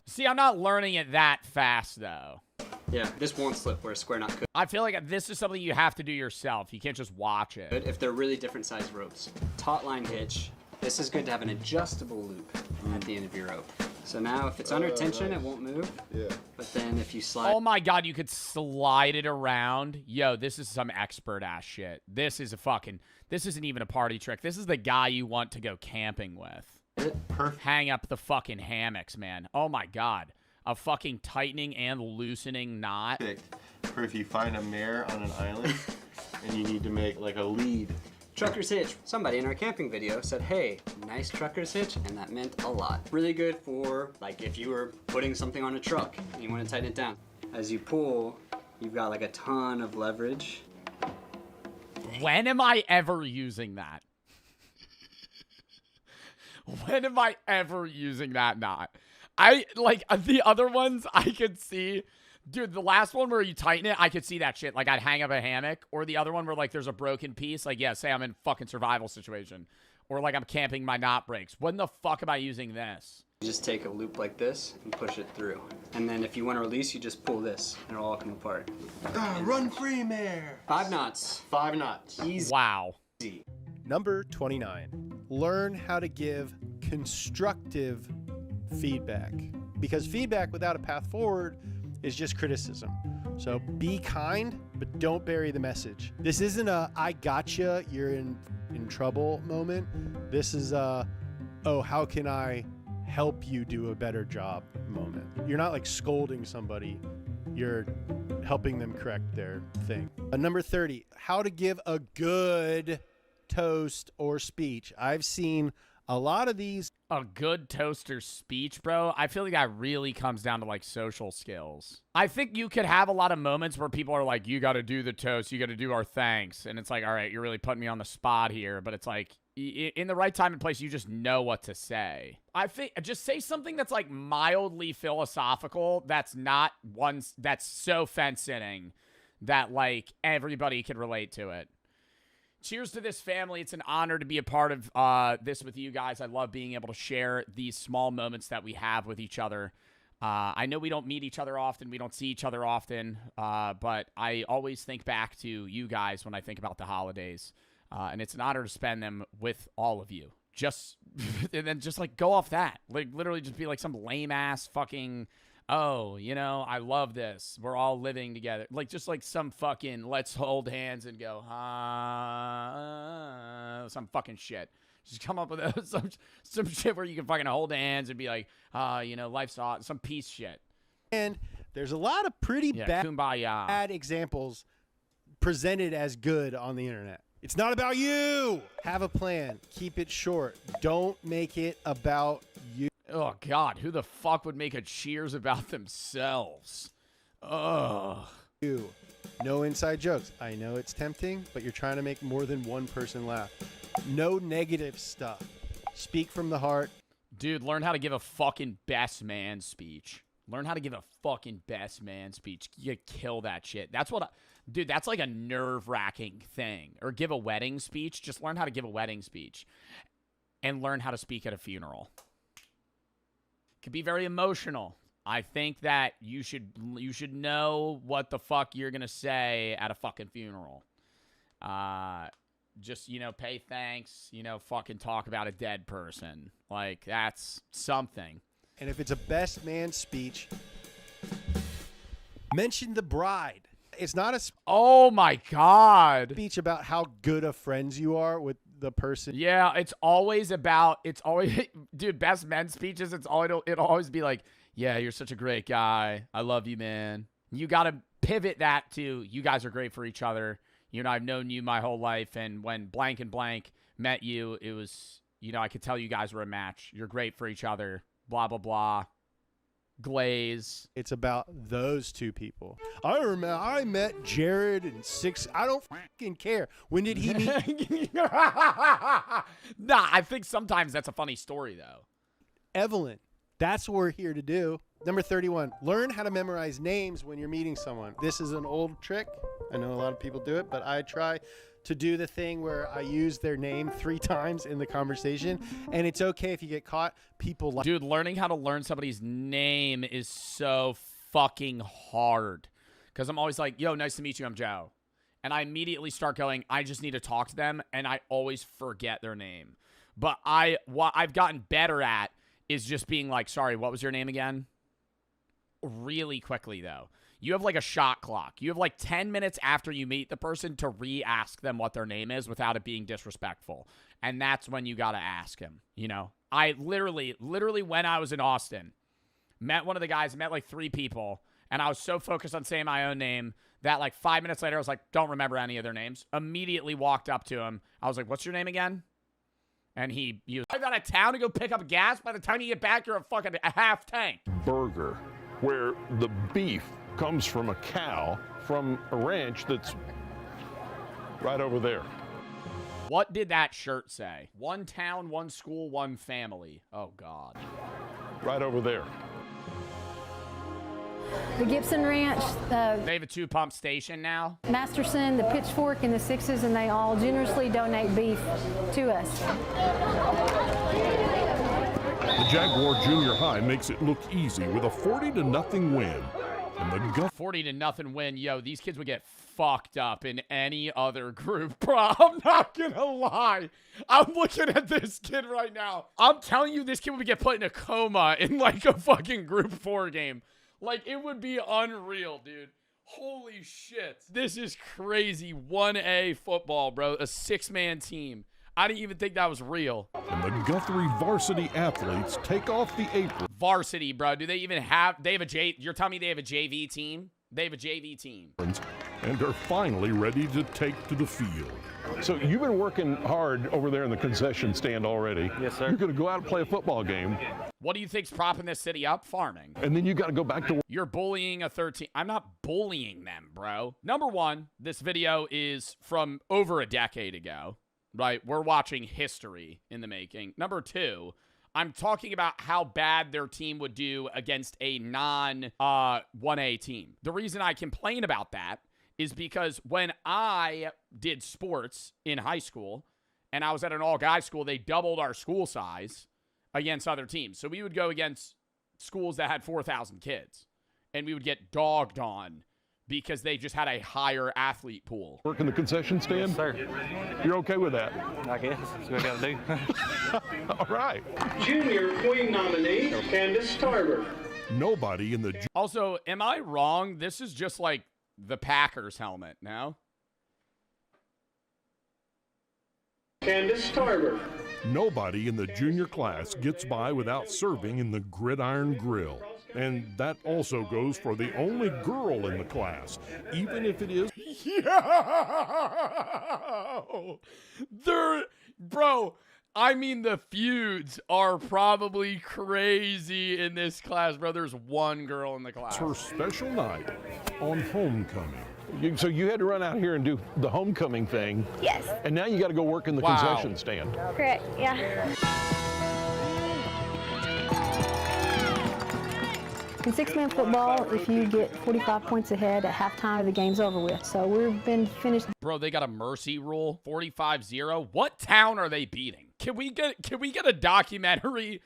See, I'm not learning it that fast, though. Yeah, this won't slip where a square knot could. I feel like this is something you have to do yourself. You can't just watch it. But if they're really different sized ropes. Taut line hitch. This is good to have an adjustable loop at the end of your rope. So now if it's under tension, it won't move. Yeah. But then if you slide... Oh my god, you could slide it around. Yo, this is some expert-ass shit. This is a fucking... This isn't even a party trick. This is the guy you want to go camping with. Perfect. Hang up the fucking hammocks, man. Oh my god. A fucking tightening and loosening knot. For if you find a mare on an island and you need to make like a lead. Trucker's hitch. Somebody in our camping video said, hey, nice trucker's hitch, and that meant a lot. Really good for, like, if you were putting something on a truck and you want to tighten it down. As you pull, you've got like a ton of leverage. When am I ever using that? When am I ever using that knot? Like, the other ones, I could see... Dude, the last one where you tighten it, I could see that shit. Like, I'd hang up a hammock. Or the other one where, like, there's a broken piece. Like, yeah, say I'm in fucking survival situation. Or, like, I'm camping, my knot breaks. When the fuck am I using this? You just take a loop like this and push it through. And then if you want to release, you just pull this. And it'll all come apart. Run free, mare. 5 knots. 5 knots. Easy. Wow. Number 29. Learn how to give constructive feedback. Because feedback without a path forward is just criticism. So be kind, but don't bury the message. This isn't a I gotcha, you're in trouble moment. This is a, oh, how can I help you do a better job moment. You're not like scolding somebody, you're helping them correct their thing. Number 30, how to give a good toast or speech. I've seen a lot of these. A good toaster speech, bro. I feel like that really comes down to like social skills. I think you could have a lot of moments where people are like, you got to do the toast. You got to do our thanks. And it's like, all right, you're really putting me on the spot here. But it's like in the right time and place, you just know what to say. I think just say something that's like mildly philosophical. That's not one that's so fence-sitting that like everybody can relate to it. Cheers to this family. It's an honor to be a part of this with you guys. I love being able to share these small moments that we have with each other. I know we don't meet each other often. We don't see each other often. But I always think back to you guys when I think about the holidays. And it's an honor to spend them with all of you. Just and then just like go off that. Like literally just be like some lame ass fucking... Oh, you know, I love this. We're all living together. Like, just like some fucking let's hold hands and go, some fucking shit. Just come up with some shit where you can fucking hold hands and be like, you know, life's awesome. Some peace shit. And there's a lot of pretty bad examples presented as good on the internet. It's not about you. Have a plan. Keep it short. Don't make it about you. Oh, God. Who the fuck would make a Cheers about themselves? Ugh. No inside jokes. I know it's tempting, but you're trying to make more than one person laugh. No negative stuff. Speak from the heart. Dude, learn how to give a fucking best man speech. Learn how to give a fucking best man speech. You kill that shit. That's what dude, that's like a nerve-wracking thing. Or give a wedding speech. Just learn how to give a wedding speech. And learn how to speak at a funeral. Could be very emotional. I think that you should know what the fuck you're gonna say at a fucking funeral. Just, you know, pay thanks, you know, fucking talk about a dead person. Like, that's something. And if it's a best man speech, Mention the bride. It's not a Oh my God. speech about how good of friends you are with the person. Yeah, it's always, dude, best men speeches, it'll always be like, yeah, you're such a great guy. I love you, man. You got to pivot that to, you guys are great for each other. You know, I've known you my whole life, and when blank and blank met you, it was, you know, I could tell you guys were a match. You're great for each other. Blah, blah, blah. Glaze. It's about those two people. I remember I met Jared in 6. I don't fucking care. When did he meet Nah, I think sometimes that's a funny story, though. Evelyn? That's what we're here to do. Number 31, learn how to memorize names when you're meeting someone. This is an old trick. I know a lot of people do it, but I try to do the thing where I use their name 3 times in the conversation, and it's okay if you get caught. People like, dude, learning how to learn somebody's name is so fucking hard, because I'm always like, yo, nice to meet you, I'm Joe, and I immediately start going, I just need to talk to them, and I always forget their name. But what I've gotten better at is just being like, sorry, what was your name again? Really quickly, though. You have like a shot clock. You have like 10 minutes after you meet the person to re-ask them what their name is without it being disrespectful. And that's when you got to ask him, you know? I literally when I was in Austin, met one of the guys, met like 3 people, and I was so focused on saying my own name that like 5 minutes later, I was like, don't remember any of their names. Immediately walked up to him. I was like, what's your name again? And he was out of town to go pick up gas. By the time you get back, you're a half tank. Burger, where the beef comes from a cow from a ranch that's right over there. What did that shirt say? 1 town, 1 school, 1 family. Oh, God. Right over there. The Gibson Ranch, They have a 2-pump station now. Masterson, the Pitchfork, and the Sixes, and they all generously donate beef to us. The Jaguar Junior High makes it look easy with a 40-0 win. And the 40-0 win. Yo, these kids would get fucked up in any other group, bro. I'm not gonna lie. I'm looking at this kid right now. I'm telling you, this kid would get put in a coma in like a fucking Group 4 game. Like, it would be unreal, dude. Holy shit. This is crazy. 1A football, bro. A 6-man team. I didn't even think that was real. And the Guthrie varsity athletes take off the apron. Varsity, bro. Do they even have, you're telling me they have a JV team? They have a JV team. And are finally ready to take to the field. So you've been working hard over there in the concession stand already. Yes, sir. You're going to go out and play a football game. What do you think's propping this city up? Farming. And then you got to go back to work. You're bullying a 13. I'm not bullying them, bro. Number one, this video is from over a decade ago, right? We're watching history in the making. Number two, I'm talking about how bad their team would do against a non-1A team. The reason I complain about that is because when I did sports in high school and I was at an all-guys school, they doubled our school size against other teams. So we would go against schools that had 4,000 kids, and we would get dogged on because they just had a higher athlete pool. Work in the concession stand? Yes, sir. You're okay with that? I guess. That's what I got to do. All right. Junior Queen nominee, Candace Tarver. Nobody in the... Also, am I wrong? This is just like the Packers helmet now. Candace Tarver. Nobody in the junior class gets by without serving in the Gridiron Grill. And that also goes for the only girl in the class, even if it is... Yo! Bro, I mean, the feuds are probably crazy in this class, bro. There's one girl in the class. It's her special night on homecoming. So you had to run out here and do the homecoming thing. Yes. And now you got to go work in the concession stand. Correct, yeah. In 6-man football, if you get 45 points ahead at halftime, the game's over with. So we've been finished. Bro, they got a mercy rule, 45-0. What town are they beating? Can we get a documentary?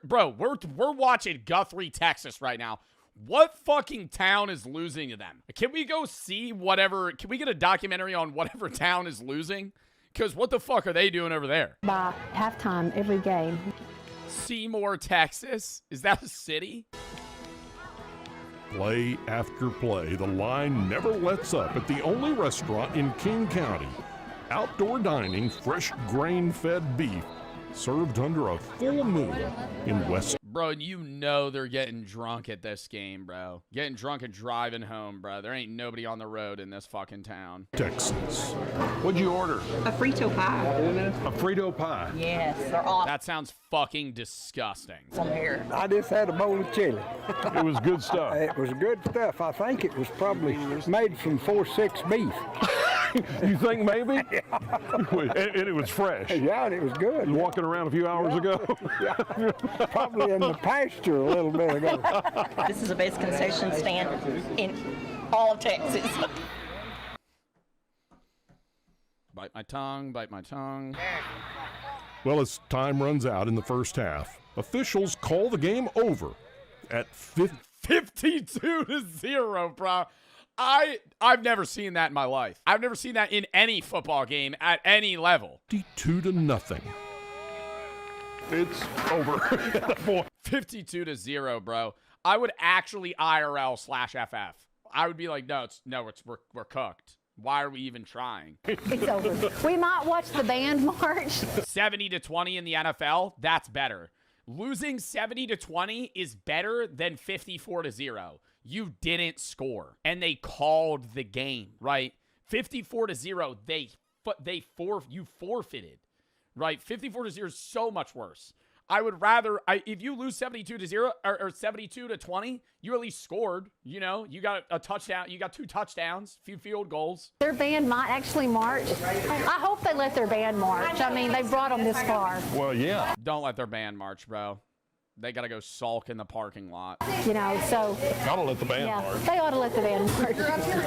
Bro, we're watching Guthrie, Texas right now. What fucking town is losing to them? Can we go see whatever? Can we get a documentary on whatever town is losing? Because what the fuck are they doing over there? By halftime every game. Seymour, Texas? Is that a city? Play after play, the line never lets up at the only restaurant in King County. Outdoor dining, fresh grain-fed beef, served under a full moon in West. Bro, you know they're getting drunk at this game, bro. Getting drunk and driving home, bro. There ain't nobody on the road in this fucking town. Texas. What'd you order? A Frito pie. A Frito pie. Yes, they're awesome. That sounds fucking disgusting. From here. I just had a bowl of chili. It was good stuff. It was good stuff. I think it was probably made from 4-6 beef. You think maybe? and it was fresh. Yeah, and it was good. Walking around a few hours ago? Yeah. Probably in the pasture a little bit ago. This is the best concession stand in all of Texas. Bite my tongue, bite my tongue. Well, as time runs out in the first half, officials call the game over at 52-0, bro. I've never seen that in my life. I've never seen that in any football game at any level. 52-0. It's over. 52-0, bro. I would actually IRL/FF. I would be like, we're cooked. Why are we even trying? It's over. We might watch the band march. 70-20 in the NFL, that's better. Losing 70-20 is better than 54-0. You didn't score, and they called the game, right? 54-0, you forfeited, right? 54-0 is so much worse. I would rather, if you lose 72-0 or 72-20, you at least scored. You know, you got a touchdown, you got 2 touchdowns, few field goals. Their band might actually march. I hope they let their band march. I mean, they brought them this far. Well, yeah. Don't let their band march, bro. They got to go sulk in the parking lot. You know, so. Gotta let the band march. They ought to let the band march.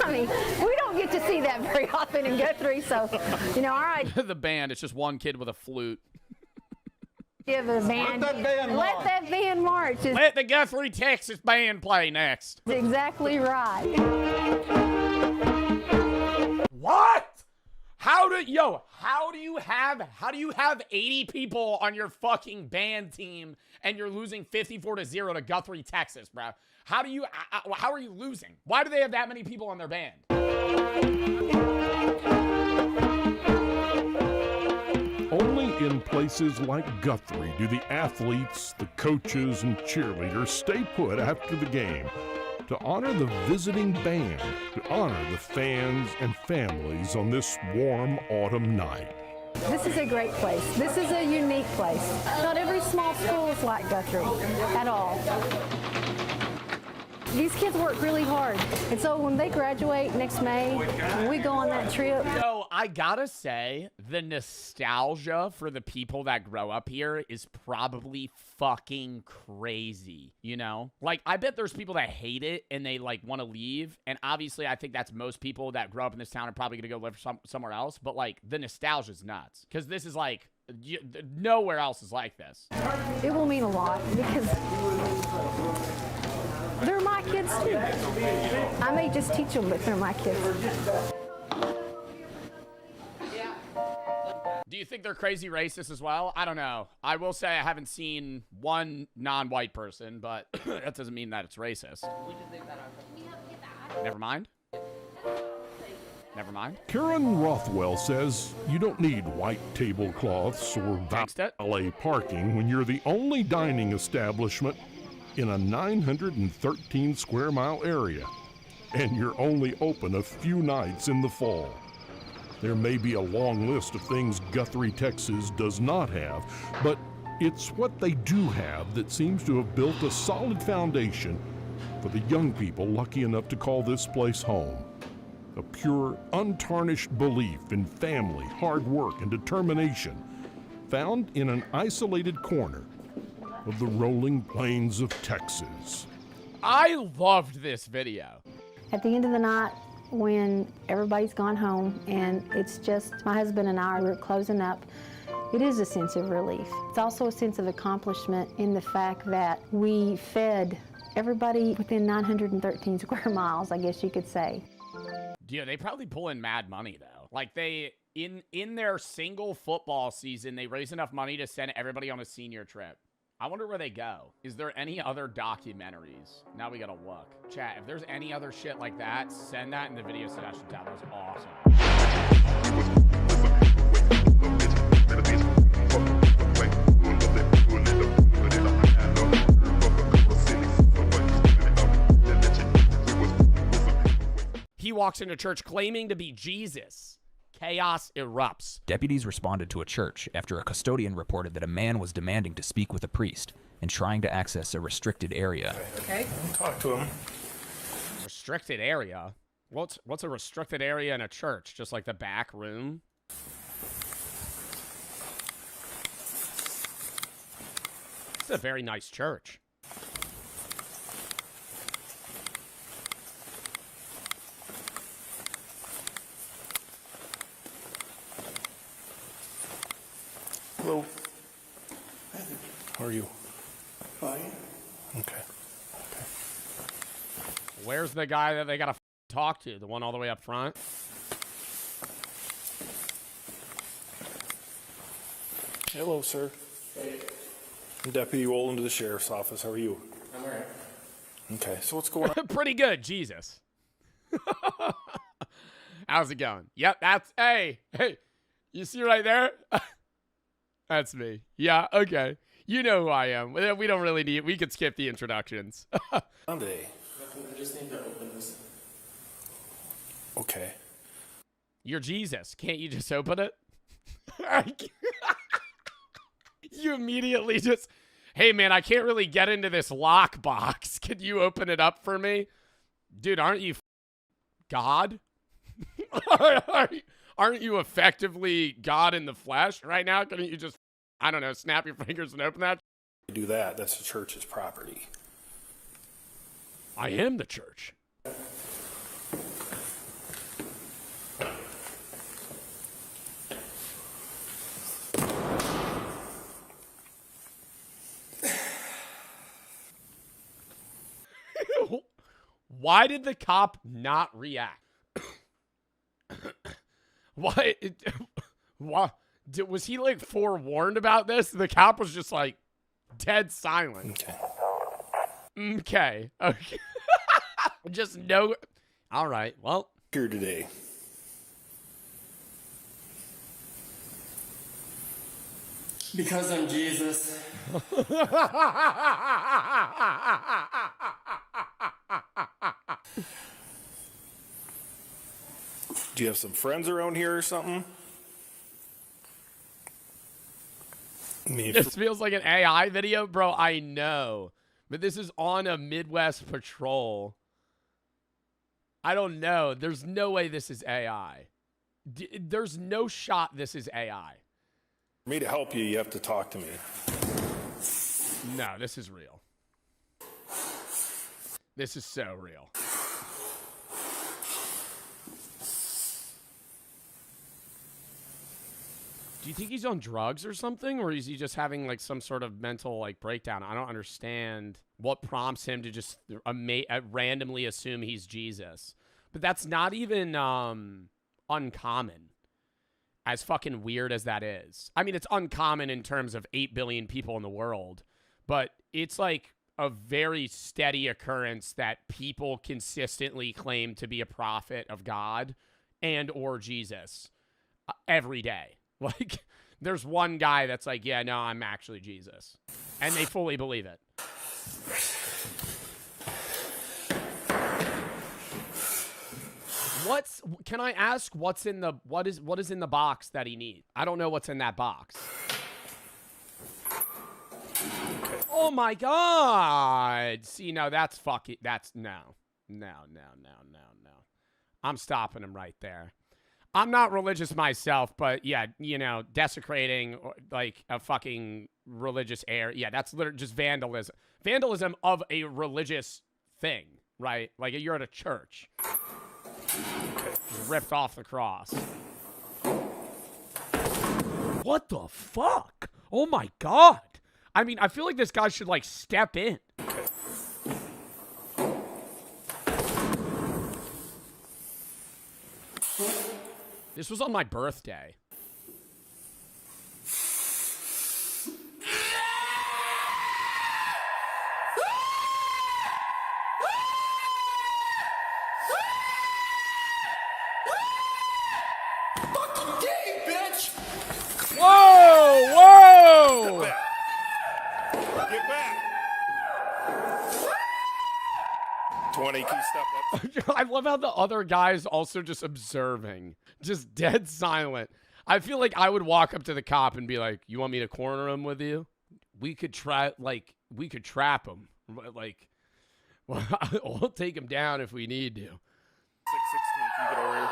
I mean, we don't get to see that very often in Guthrie, so, you know, all right. The band, it's just one kid with a flute. Give the band. Let that band march. Let that band march. Let the Guthrie, Texas band play next. That's exactly right. What? How do you have 80 people on your fucking band team and you're losing 54-0 to Guthrie, Texas, bro? How are you losing? Why do they have that many people on their band? Only in places like Guthrie do the athletes, the coaches, and cheerleaders stay put after the game to honor the visiting band, to honor the fans and families on this warm autumn night. This is a great place. This is a unique place. Not every small school is like Guthrie at all. These kids work really hard. And so when they graduate next May, when we go on that trip. So I gotta say, the nostalgia for the people that grow up here is probably fucking crazy, you know? Like, I bet there's people that hate it and they, like, want to leave. And obviously, I think that's most people that grow up in this town are probably gonna go live somewhere else. But, like, the nostalgia's nuts. Because this is, like, nowhere else is like this. It will mean a lot because they're my kids too. I may just teach them, but they're my kids. Do you think they're crazy racist as well? I don't know. I will say I haven't seen one non-white person, but that doesn't mean that it's racist. Never mind. Never mind. Karen Rothwell says you don't need white tablecloths or valet parking when you're the only dining establishment in a 913 square mile area, and you're only open a few nights in the fall. There may be a long list of things Guthrie, Texas does not have, but it's what they do have that seems to have built a solid foundation for the young people lucky enough to call this place home. A pure, untarnished belief in family, hard work, and determination, found in an isolated corner of the rolling plains of Texas. I loved this video. At the end of the night, when everybody's gone home and it's just my husband and I are closing up, it is a sense of relief. It's also a sense of accomplishment in the fact that we fed everybody within 913 square miles, I guess you could say. Yeah, they probably pull in mad money, though. Like, they, in their single football season, they raise enough money to send everybody on a senior trip. I wonder where they go. Is there any other documentaries? Now we gotta look. Chat, if there's any other shit like that, send that in the video suggestion tab. That was awesome. He walks into church claiming to be Jesus. Chaos erupts. Deputies responded to a church after a custodian reported that a man was demanding to speak with a priest and trying to access a restricted area. Okay. Talk to him. Restricted area? What's a restricted area in a church? Just like the back room? It's a very nice church. Hello. How are you? Fine. Okay. Where's the guy that they gotta talk to? The one all the way up front? Hello, sir. Hey. I'm Deputy roll into the sheriff's office. How are you? I'm alright. Okay, so what's going on? Pretty good, Jesus. How's it going? Yep, that's, hey, you see right there? That's me. Yeah, okay. You know who I am. We don't really need, we could skip the introductions. Monday. I just need to open this. Okay. You're Jesus. Can't you just open it? You immediately just, hey man, I can't really get into this lockbox. Can you open it up for me? Dude, aren't you God? Aren't you effectively God in the flesh right now? Couldn't you just, I don't know, snap your fingers and open that? Do that. That's the church's property. I am the church. Why did the cop not react? Why? Was he like forewarned about this? The cop was just like dead silent. Okay. Just no. All right. Well, here today. Because I'm Jesus. Do you have some friends around here or something? This feels like an AI video, bro. I know. But this is on a Midwest patrol. I don't know. There's no way this is AI. There's no shot this is AI. For me to help you, you have to talk to me. No, this is real. This is so real. Do you think he's on drugs or something? Or is he just having like some sort of mental like breakdown? I don't understand what prompts him to just randomly assume he's Jesus. But that's not even uncommon. As fucking weird as that is. I mean, it's uncommon in terms of 8 billion people in the world. But it's like a very steady occurrence that people consistently claim to be a prophet of God and or Jesus every day. Like, there's one guy that's like, yeah, no, I'm actually Jesus. And they fully believe it. Can I ask what is in the box that he needs? I don't know what's in that box. Oh my God. See, no, that's fucking, that's no. I'm stopping him right there. I'm not religious myself, but yeah, you know, desecrating like a fucking religious area. Yeah, that's literally just vandalism. Vandalism of a religious thing, right? Like you're at a church. Ripped off the cross. What the fuck? Oh my God. I mean, I feel like this guy should like step in. This was on my birthday. 20, can you step up? I love how the other guy's also just observing, just dead silent. I feel like I would walk up to the cop and be like, "You want me to corner him with you? We could trap him. Like, well, we'll take him down if we need to." 616, can you get over here?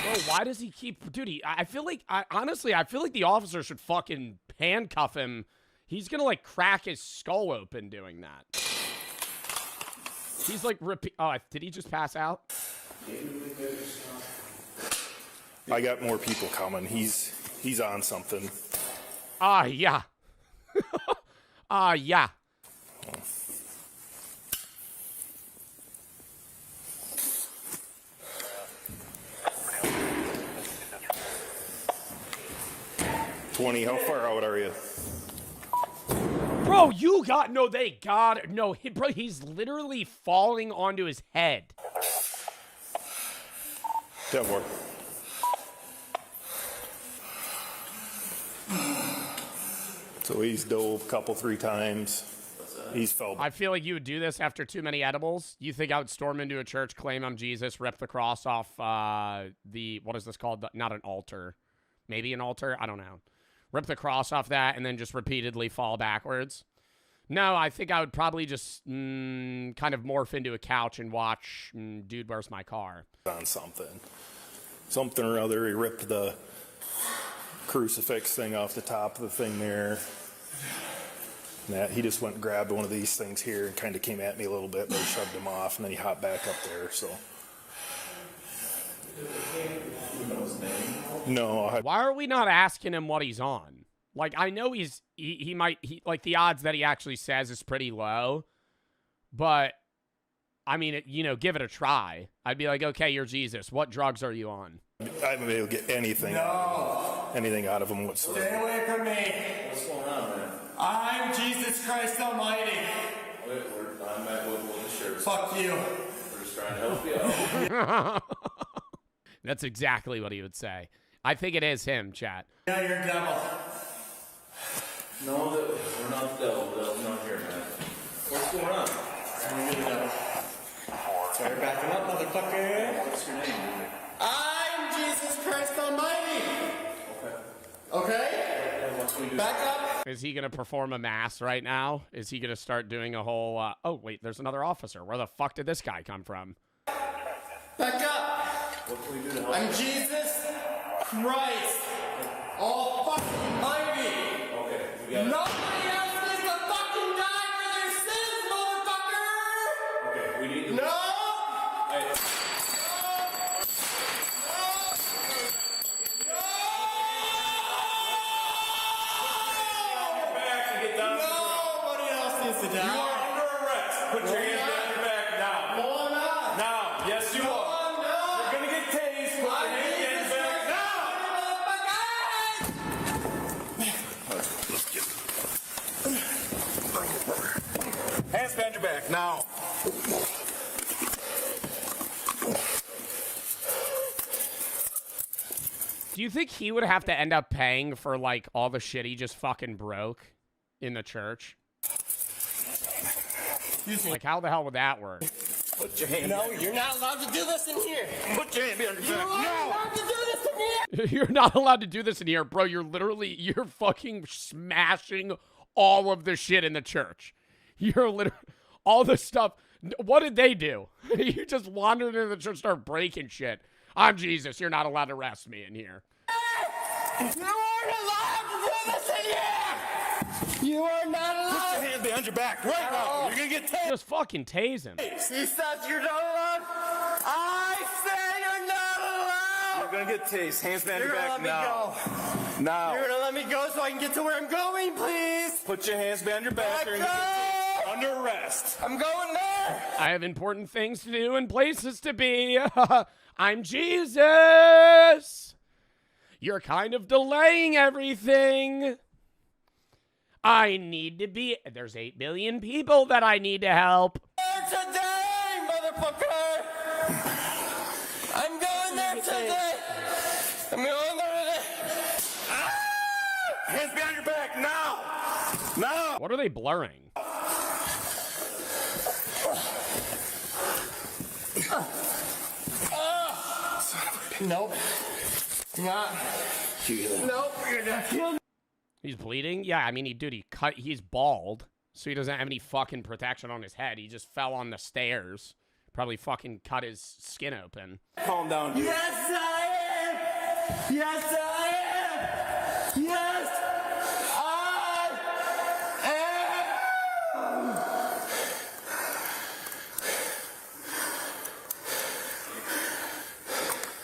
Bro, why does he keep... Dude, I feel like... honestly, I feel like the officer should fucking handcuff him. He's gonna, like, crack his skull open doing that. He's, like, Oh, did he just pass out? I got more people coming. He's on something. Yeah. Yeah. How far out are you? Bro, you got... No, they got it. No, bro, he's literally falling onto his head. 10-4. So he's dove a couple, 3 times. He's fell. I feel like you would do this after too many edibles. You think I would storm into a church, claim I'm Jesus, rip the cross off what is this called? Not an altar. Maybe an altar? I don't know. Rip the cross off that and then just repeatedly fall backwards. No, I think I would probably just kind of morph into a couch and watch, Dude, Where's My Car? On something or other. He ripped the crucifix thing off the top of the thing there. That he just went and grabbed one of these things here and kind of came at me a little bit, but I shoved him off, and then he hopped back up there. So no. Why are we not asking him what he's on? Like, I know he might like the odds that he actually says is pretty low, but I mean, give it a try. I'd be like, okay, you're Jesus. What drugs are you on? I haven't been able to get anything out of him whatsoever. Stay away from me. What's going on, man? I'm Jesus Christ Almighty. I'm at the shirt. Fuck you. We're just trying to help you out. That's exactly what he would say. I think it is him, chat. Yeah, you're a devil. No, we're not the devil. The devil's not here, man. What's going on? You're the devil. Sorry, backing up, motherfucker. What's your name, dude? I'm Jesus Christ Almighty. Okay? Back up. Is he going to perform a mass right now? Is he going to start doing a whole... oh, wait, there's another officer. Where the fuck did this guy come from? Back up. What can we do to help? I'm Jesus Christ Almighty. Okay, we got it. Nobody else needs to fucking die for their sins, motherfucker. Okay, we need to... No. Hey. You are under arrest. Put your hands behind your back now. No, I'm not. Now. Yes, you are. I'm not. You're gonna get tased. Put your hands behind your back now. Hands behind your back now. Do you think he would have to end up paying for, like, all the shit he just fucking broke in the church? Like, how the hell would that work? Put your hand. No, you're not allowed to do this in here. Put your hand behind your back. You're not allowed to do this in here. You're not allowed to do this in here, bro. You're fucking smashing all of the shit in the church. You're literally, all the stuff. What did they do? You just wandered into the church, start breaking shit. I'm Jesus. You're not allowed to arrest me in here. You aren't allowed to do this in here. You are not allowed. Put your hand behind your back right now. You're gonna get tased. Just fucking tase him. He says you're not allowed. I say you're not allowed. You're gonna get tased. Hands behind your back now. Let me go. Now. You're gonna let me go so I can get to where I'm going, please. Put your hands behind your back. You're gonna get tased. Under arrest. I'm going there. I have important things to do and places to be. I'm Jesus. You're kind of delaying everything. I need to be... There's 8 billion people that I need to help. Today, motherfucker. I'm going there today. I'm going there today. Hands behind your back now. Now. What are they blurring? Nope. Not. Nope, you're not killing me. He's bleeding? Yeah, I mean, he's bald, so he doesn't have any fucking protection on his head. He just fell on the stairs. Probably fucking cut his skin open. Calm down, dude. Yes, I am! Yes, I am! Yes, I am!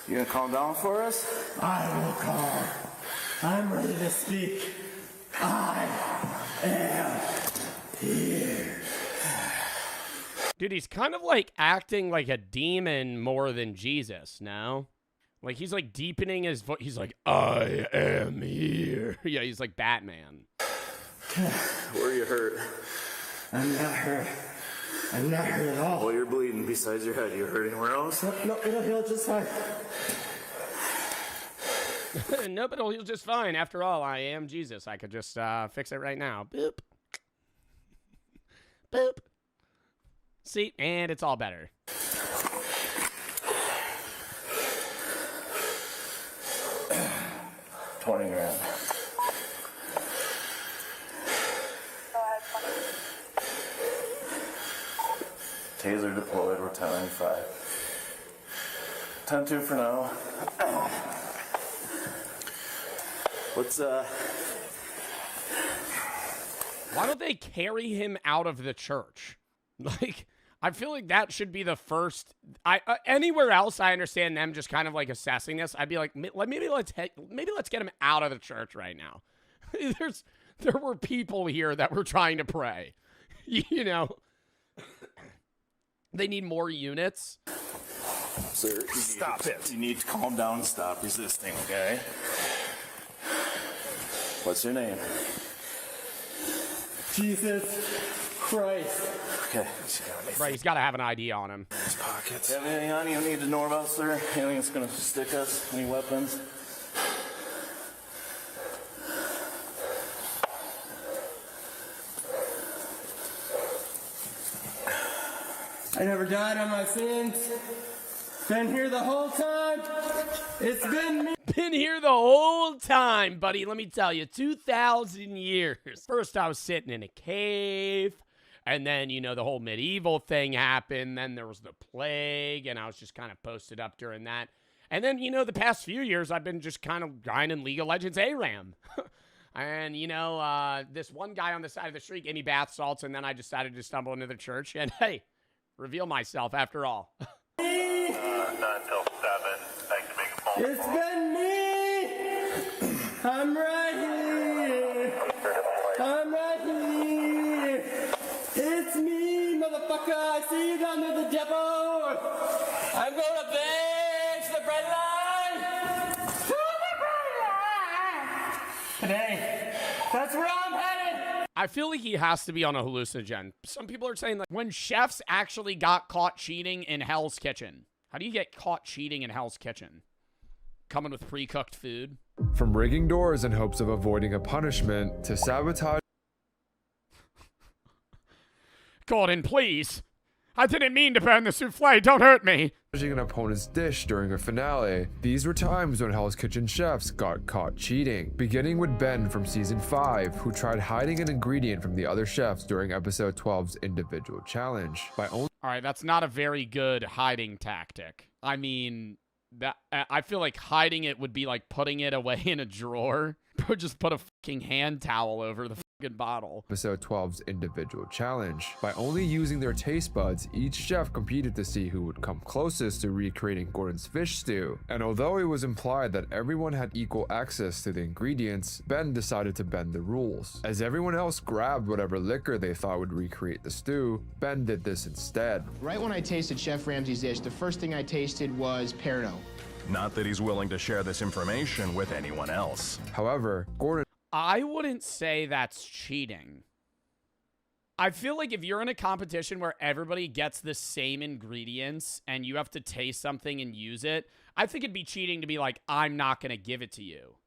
You gonna calm down for us? I will calm. I'm ready to speak. I am here. Dude, he's kind of like acting like a demon more than Jesus, no? Like he's like deepening his voice. He's like, I am here. Yeah, he's like Batman. Where are you hurt? I'm not hurt. I'm not hurt at all. Well, you're bleeding besides your head. You hurt anywhere else? No, it'll heal just fine. No, but it'll heal just fine. After all, I am Jesus. I could just fix it right now. Boop. Boop. See, and it's all better. $20,000. Taser deployed. We're 1095. 10-2 for now. What's Why don't they carry him out of the church? Like, I feel like that should be the first. Anywhere else, I understand them just kind of like assessing this. I'd be like, maybe let's get him out of the church right now. There were people here that were trying to pray. You know, they need more units. Sir, stop it. You need to calm down and stop resisting, okay? What's your name? Jesus Christ. Okay. Right, he's got to have an ID on him. His pockets. Have anything on you need to know about, sir? Anything that's going to stick us? Any weapons? I never died on my sins. Been here the whole time. It's been me. Been here the whole time, buddy. Let me tell you, 2,000 years. First, I was sitting in a cave. And then, you know, the whole medieval thing happened. Then there was the plague. And I was just kind of posted up during that. And then, you know, the past few years, I've been just kind of grinding League of Legends ARAM. And, you know, this one guy on the side of the street gave me bath salts. And then I decided to stumble into the church. And, hey, reveal myself after all. 9 till 7. Thanks to make a phone. It's been me. I'm right here. I'm right here. It's me, motherfucker. I see you down there, the devil. I'm going to beg to the bread line. To the bread line. Today. That's where I'm headed. I feel like he has to be on a hallucinogen. Some people are saying, like, when chefs actually got caught cheating in Hell's Kitchen. How do you get caught cheating in Hell's Kitchen? Coming with pre-cooked food? From rigging doors in hopes of avoiding a punishment to sabotage. Gordon, please. I didn't mean to burn the souffle. Don't hurt me. An opponent's dish during a finale. These were times when Hell's Kitchen chefs got caught cheating. Beginning with Ben from season 5, who tried hiding an ingredient from the other chefs during episode 12's individual challenge. All right, that's not a very good hiding tactic. I mean, that I feel like hiding it would be like putting it away in a drawer. Or just put a fucking hand towel over the fucking bottle. Episode 12's individual challenge. By only using their taste buds, each chef competed to see who would come closest to recreating Gordon's fish stew. And although it was implied that everyone had equal access to the ingredients, Ben decided to bend the rules. As everyone else grabbed whatever liquor they thought would recreate the stew, Ben did this instead. Right when I tasted Chef Ramsay's dish, the first thing I tasted was Pernod. Not that he's willing to share this information with anyone else. However, Gordon... I wouldn't say that's cheating. I feel like if you're in a competition where everybody gets the same ingredients and you have to taste something and use it, I think it'd be cheating to be like, I'm not going to give it to you.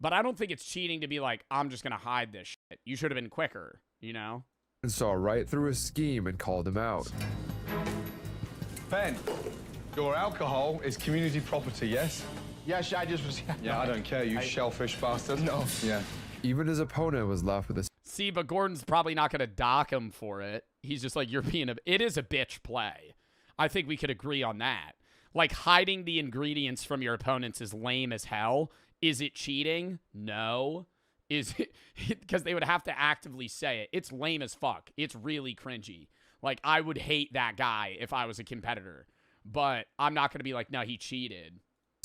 But I don't think it's cheating to be like, I'm just going to hide this shit. You should have been quicker, you know? Saw right through his scheme and called him out. Ben, Your alcohol is community property, yes? Yes, I just was. Yeah, I don't care, you shellfish bastard. No. Yeah. Even his opponent was left with a See, but Gordon's probably not going to dock him for it. He's just like, it is a bitch play. I think we could agree on that. Like, hiding the ingredients from your opponents is lame as hell. Is it cheating? No. Is it? Because they would have to actively say it. It's lame as fuck. It's really cringy. Like, I would hate that guy if I was a competitor. But I'm not going to be like, no, he cheated.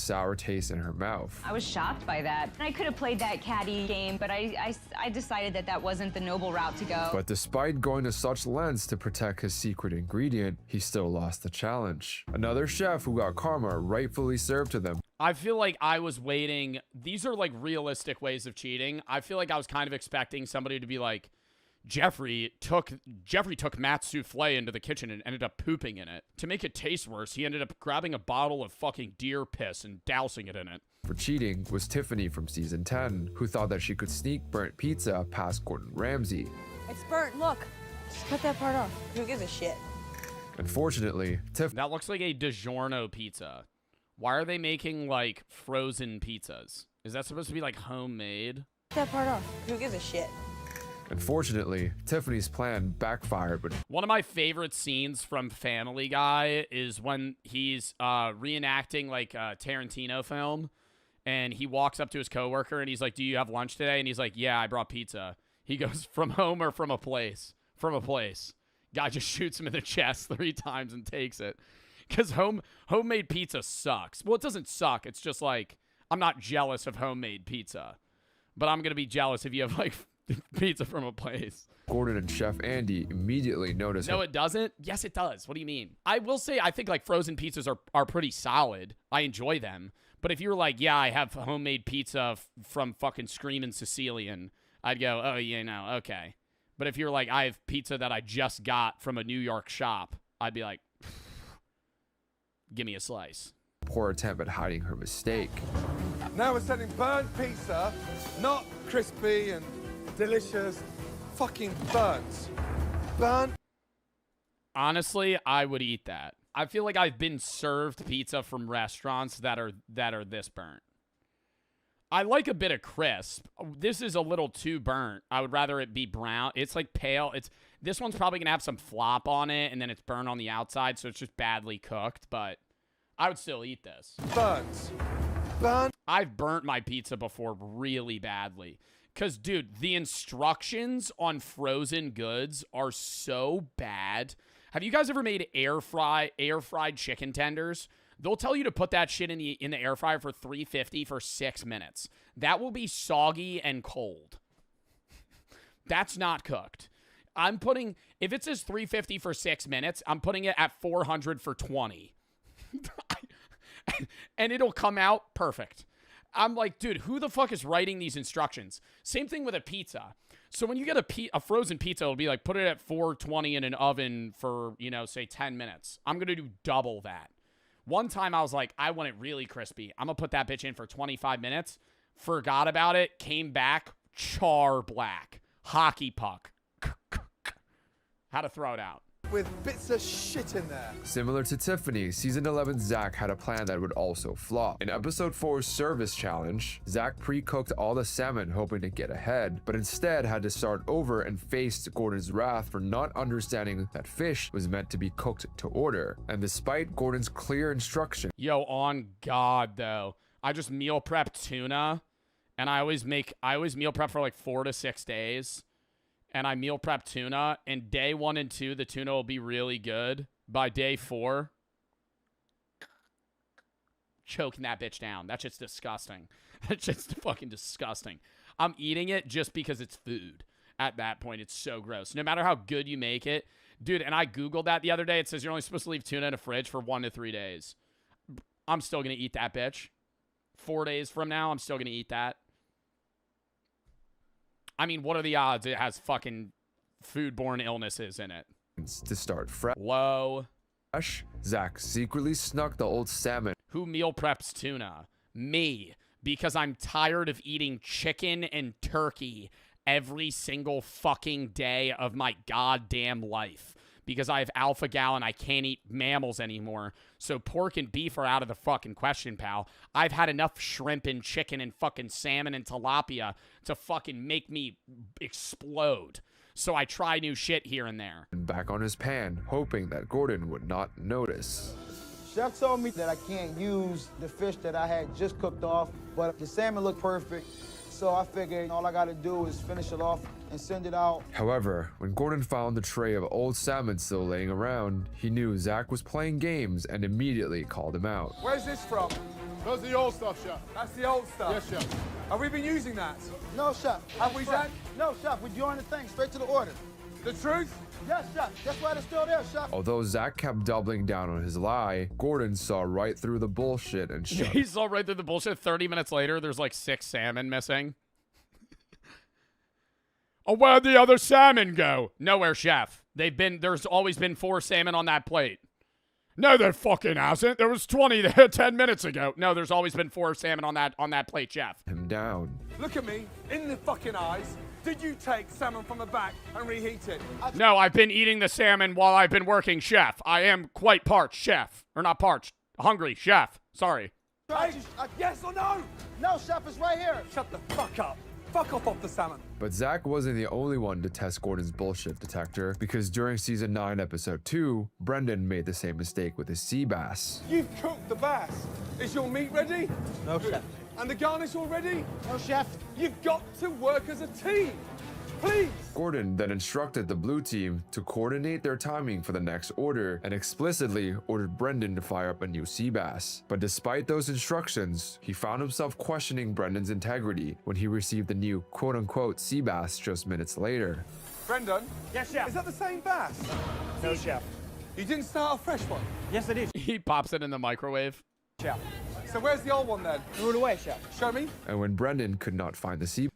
sour taste in her mouth. I was shocked by that. I could have played that caddy game, but I decided that that wasn't the noble route to go. But despite going to such lengths to protect his secret ingredient, he still lost the challenge. Another chef who got karma rightfully served to them. I feel like I was waiting. These are like realistic ways of cheating. I feel like I was kind of expecting somebody to be like, Jeffrey took Matt's souffle into the kitchen and ended up pooping in it. To make it taste worse, he ended up grabbing a bottle of fucking deer piss and dousing it in it. For cheating was Tiffany from season 10, who thought that she could sneak burnt pizza past Gordon Ramsay. It's burnt, look. Just cut that part off. Who gives a shit? Unfortunately, That looks like a DiGiorno pizza. Why are they making, like, frozen pizzas? Is that supposed to be, like, homemade? Cut that part off. Who gives a shit? Unfortunately, Tiffany's plan backfired when one of my favorite scenes from Family Guy is when he's reenacting like a Tarantino film, and he walks up to his coworker and he's like, "Do you have lunch today?" And he's like, "Yeah, I brought pizza." He goes, "From home or from a place?" "From a place." Guy just shoots him in the chest 3 times and takes it. Because homemade pizza sucks. Well, it doesn't suck. It's just like, I'm not jealous of homemade pizza, but I'm gonna be jealous if you have like pizza from a place. Gordon and Chef Andy immediately noticed. No, it doesn't? Yes, it does. What do you mean? I will say, I think like frozen pizzas are pretty solid. I enjoy them. But if you were like, yeah, I have homemade pizza from fucking Screamin' Sicilian, I'd go, oh, yeah, no, okay. But if you're like, I have pizza that I just got from a New York shop, I'd be like, give me a slice. Poor attempt at hiding her mistake. Now we're sending burnt pizza, not crispy and delicious, fucking burnt. Burnt. Honestly, I would eat that. I feel like I've been served pizza from restaurants that are this burnt. I like a bit of crisp. This is a little too burnt. I would rather it be brown. It's like pale. This one's probably gonna have some flop on it, and then it's burnt on the outside, so it's just badly cooked. But I would still eat this. Burnt. I've burnt my pizza before really badly. Because, dude, the instructions on frozen goods are so bad. Have you guys ever made air fried chicken tenders? They'll tell you to put that shit in the air fryer for 350 for 6 minutes. That will be soggy and cold. That's not cooked. If it says 350 for 6 minutes, I'm putting it at 400 for 20. And it'll come out perfect. I'm like, dude, who the fuck is writing these instructions? Same thing with a pizza. So when you get a frozen pizza, it'll be like, put it at 420 in an oven for, say 10 minutes. I'm going to do double that. One time I was like, I want it really crispy. I'm going to put that bitch in for 25 minutes. Forgot about it. Came back. Char black. Hockey puck. Had to throw it out. With bits of shit in there. Similar to Tiffany, season 11 Zach had a plan that would also flop. In episode 4's service challenge, Zach pre-cooked all the salmon hoping to get ahead, but instead had to start over and faced Gordon's wrath for not understanding that fish was meant to be cooked to order. And despite Gordon's clear instruction, yo, on God though, I just meal prep tuna, and I always meal prep for like 4 to 6 days. And I meal prep tuna, and day 1 and 2, the tuna will be really good. By day 4, choking that bitch down. That shit's disgusting. That shit's fucking disgusting. I'm eating it just because it's food. At that point, it's so gross. No matter how good you make it. Dude, and I Googled that the other day. It says you're only supposed to leave tuna in a fridge for 1 to 3 days. I'm still going to eat that bitch. 4 days from now, I'm still going to eat that. I mean, what are the odds it has fucking foodborne illnesses in it? To start fresh, Zach secretly snuck the old salmon. Who meal preps tuna? Me. Because I'm tired of eating chicken and turkey every single fucking day of my goddamn life. because I have alpha-gal and I can't eat mammals anymore. So pork and beef are out of the fucking question, pal. I've had enough shrimp and chicken and fucking salmon and tilapia to fucking make me explode. So I try new shit here and there. And back on his pan, hoping that Gordon would not notice. Chef told me that I can't use the fish that I had just cooked off, but the salmon looked perfect. So I figured all I gotta do is finish it off and send it out. However, when Gordon found the tray of old salmon still laying around, he knew Zach was playing games and immediately called him out. Where's this from? That's the old stuff, Chef. That's the old stuff? Yes, Chef. Have we been using that? No, Chef. Have we, Zach? No, Chef. We're doing the thing straight to the order. The truth? Yes, Chef. That's why they're still there, Chef. Although Zach kept doubling down on his lie, Gordon saw right through the bullshit and shut He saw right through the bullshit. 30 minutes later, there's like 6 salmon missing. Oh, where'd the other salmon go? Nowhere, Chef. There's always been 4 salmon on that plate. No, there fucking hasn't. There was 20 there 10 minutes ago. No, there's always been 4 salmon on that plate, Chef. him down. Look at me, in the fucking eyes. Did you take salmon from the back and reheat it? No, I've been eating the salmon while I've been working, Chef. I am quite parched, Chef. Or not parched. Hungry, Chef. Sorry. Yes or no? No, Chef, it's right here. Shut the fuck up. Fuck off the salmon. But Zach wasn't the only one to test Gordon's bullshit detector, because during season 9, episode 2, Brendan made the same mistake with his sea bass. You've cooked the bass. Is your meat ready? No, Chef. And the garnish all ready? No, Chef. You've got to work as a team. Please. Gordon then instructed the blue team to coordinate their timing for the next order and explicitly ordered Brendan to fire up a new sea bass. But despite those instructions, he found himself questioning Brendan's integrity when he received the new quote-unquote sea bass just minutes later. Brendan? Yes, Chef. Is that the same bass? No, Chef. You didn't start a fresh one? Yes, it is. He pops it in the microwave. Chef. So where's the old one then? Threw it away, Chef. Show me. And when Brendan could not find the sea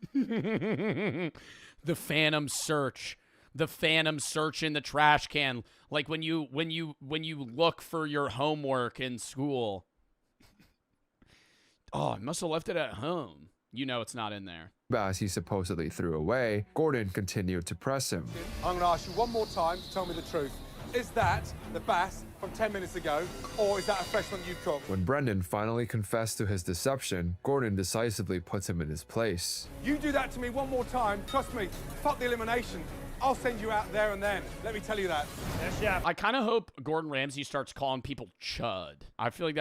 The phantom search. The phantom search in the trash can. Like when you look for your homework in school. Oh, I must have left it at home. You know it's not in there. bass he supposedly threw away, Gordon continued to press him. I'm gonna ask you one more time to tell me the truth. Is that the bass from 10 minutes ago, or is that a fresh one you cooked? When Brendan finally confessed to his deception, Gordon decisively puts him in his place. You do that to me one more time, trust me, fuck the elimination. I'll send you out there and then. Let me tell you that. Yes, Chef. I kind of hope Gordon Ramsay starts calling people chud. I feel like that'd be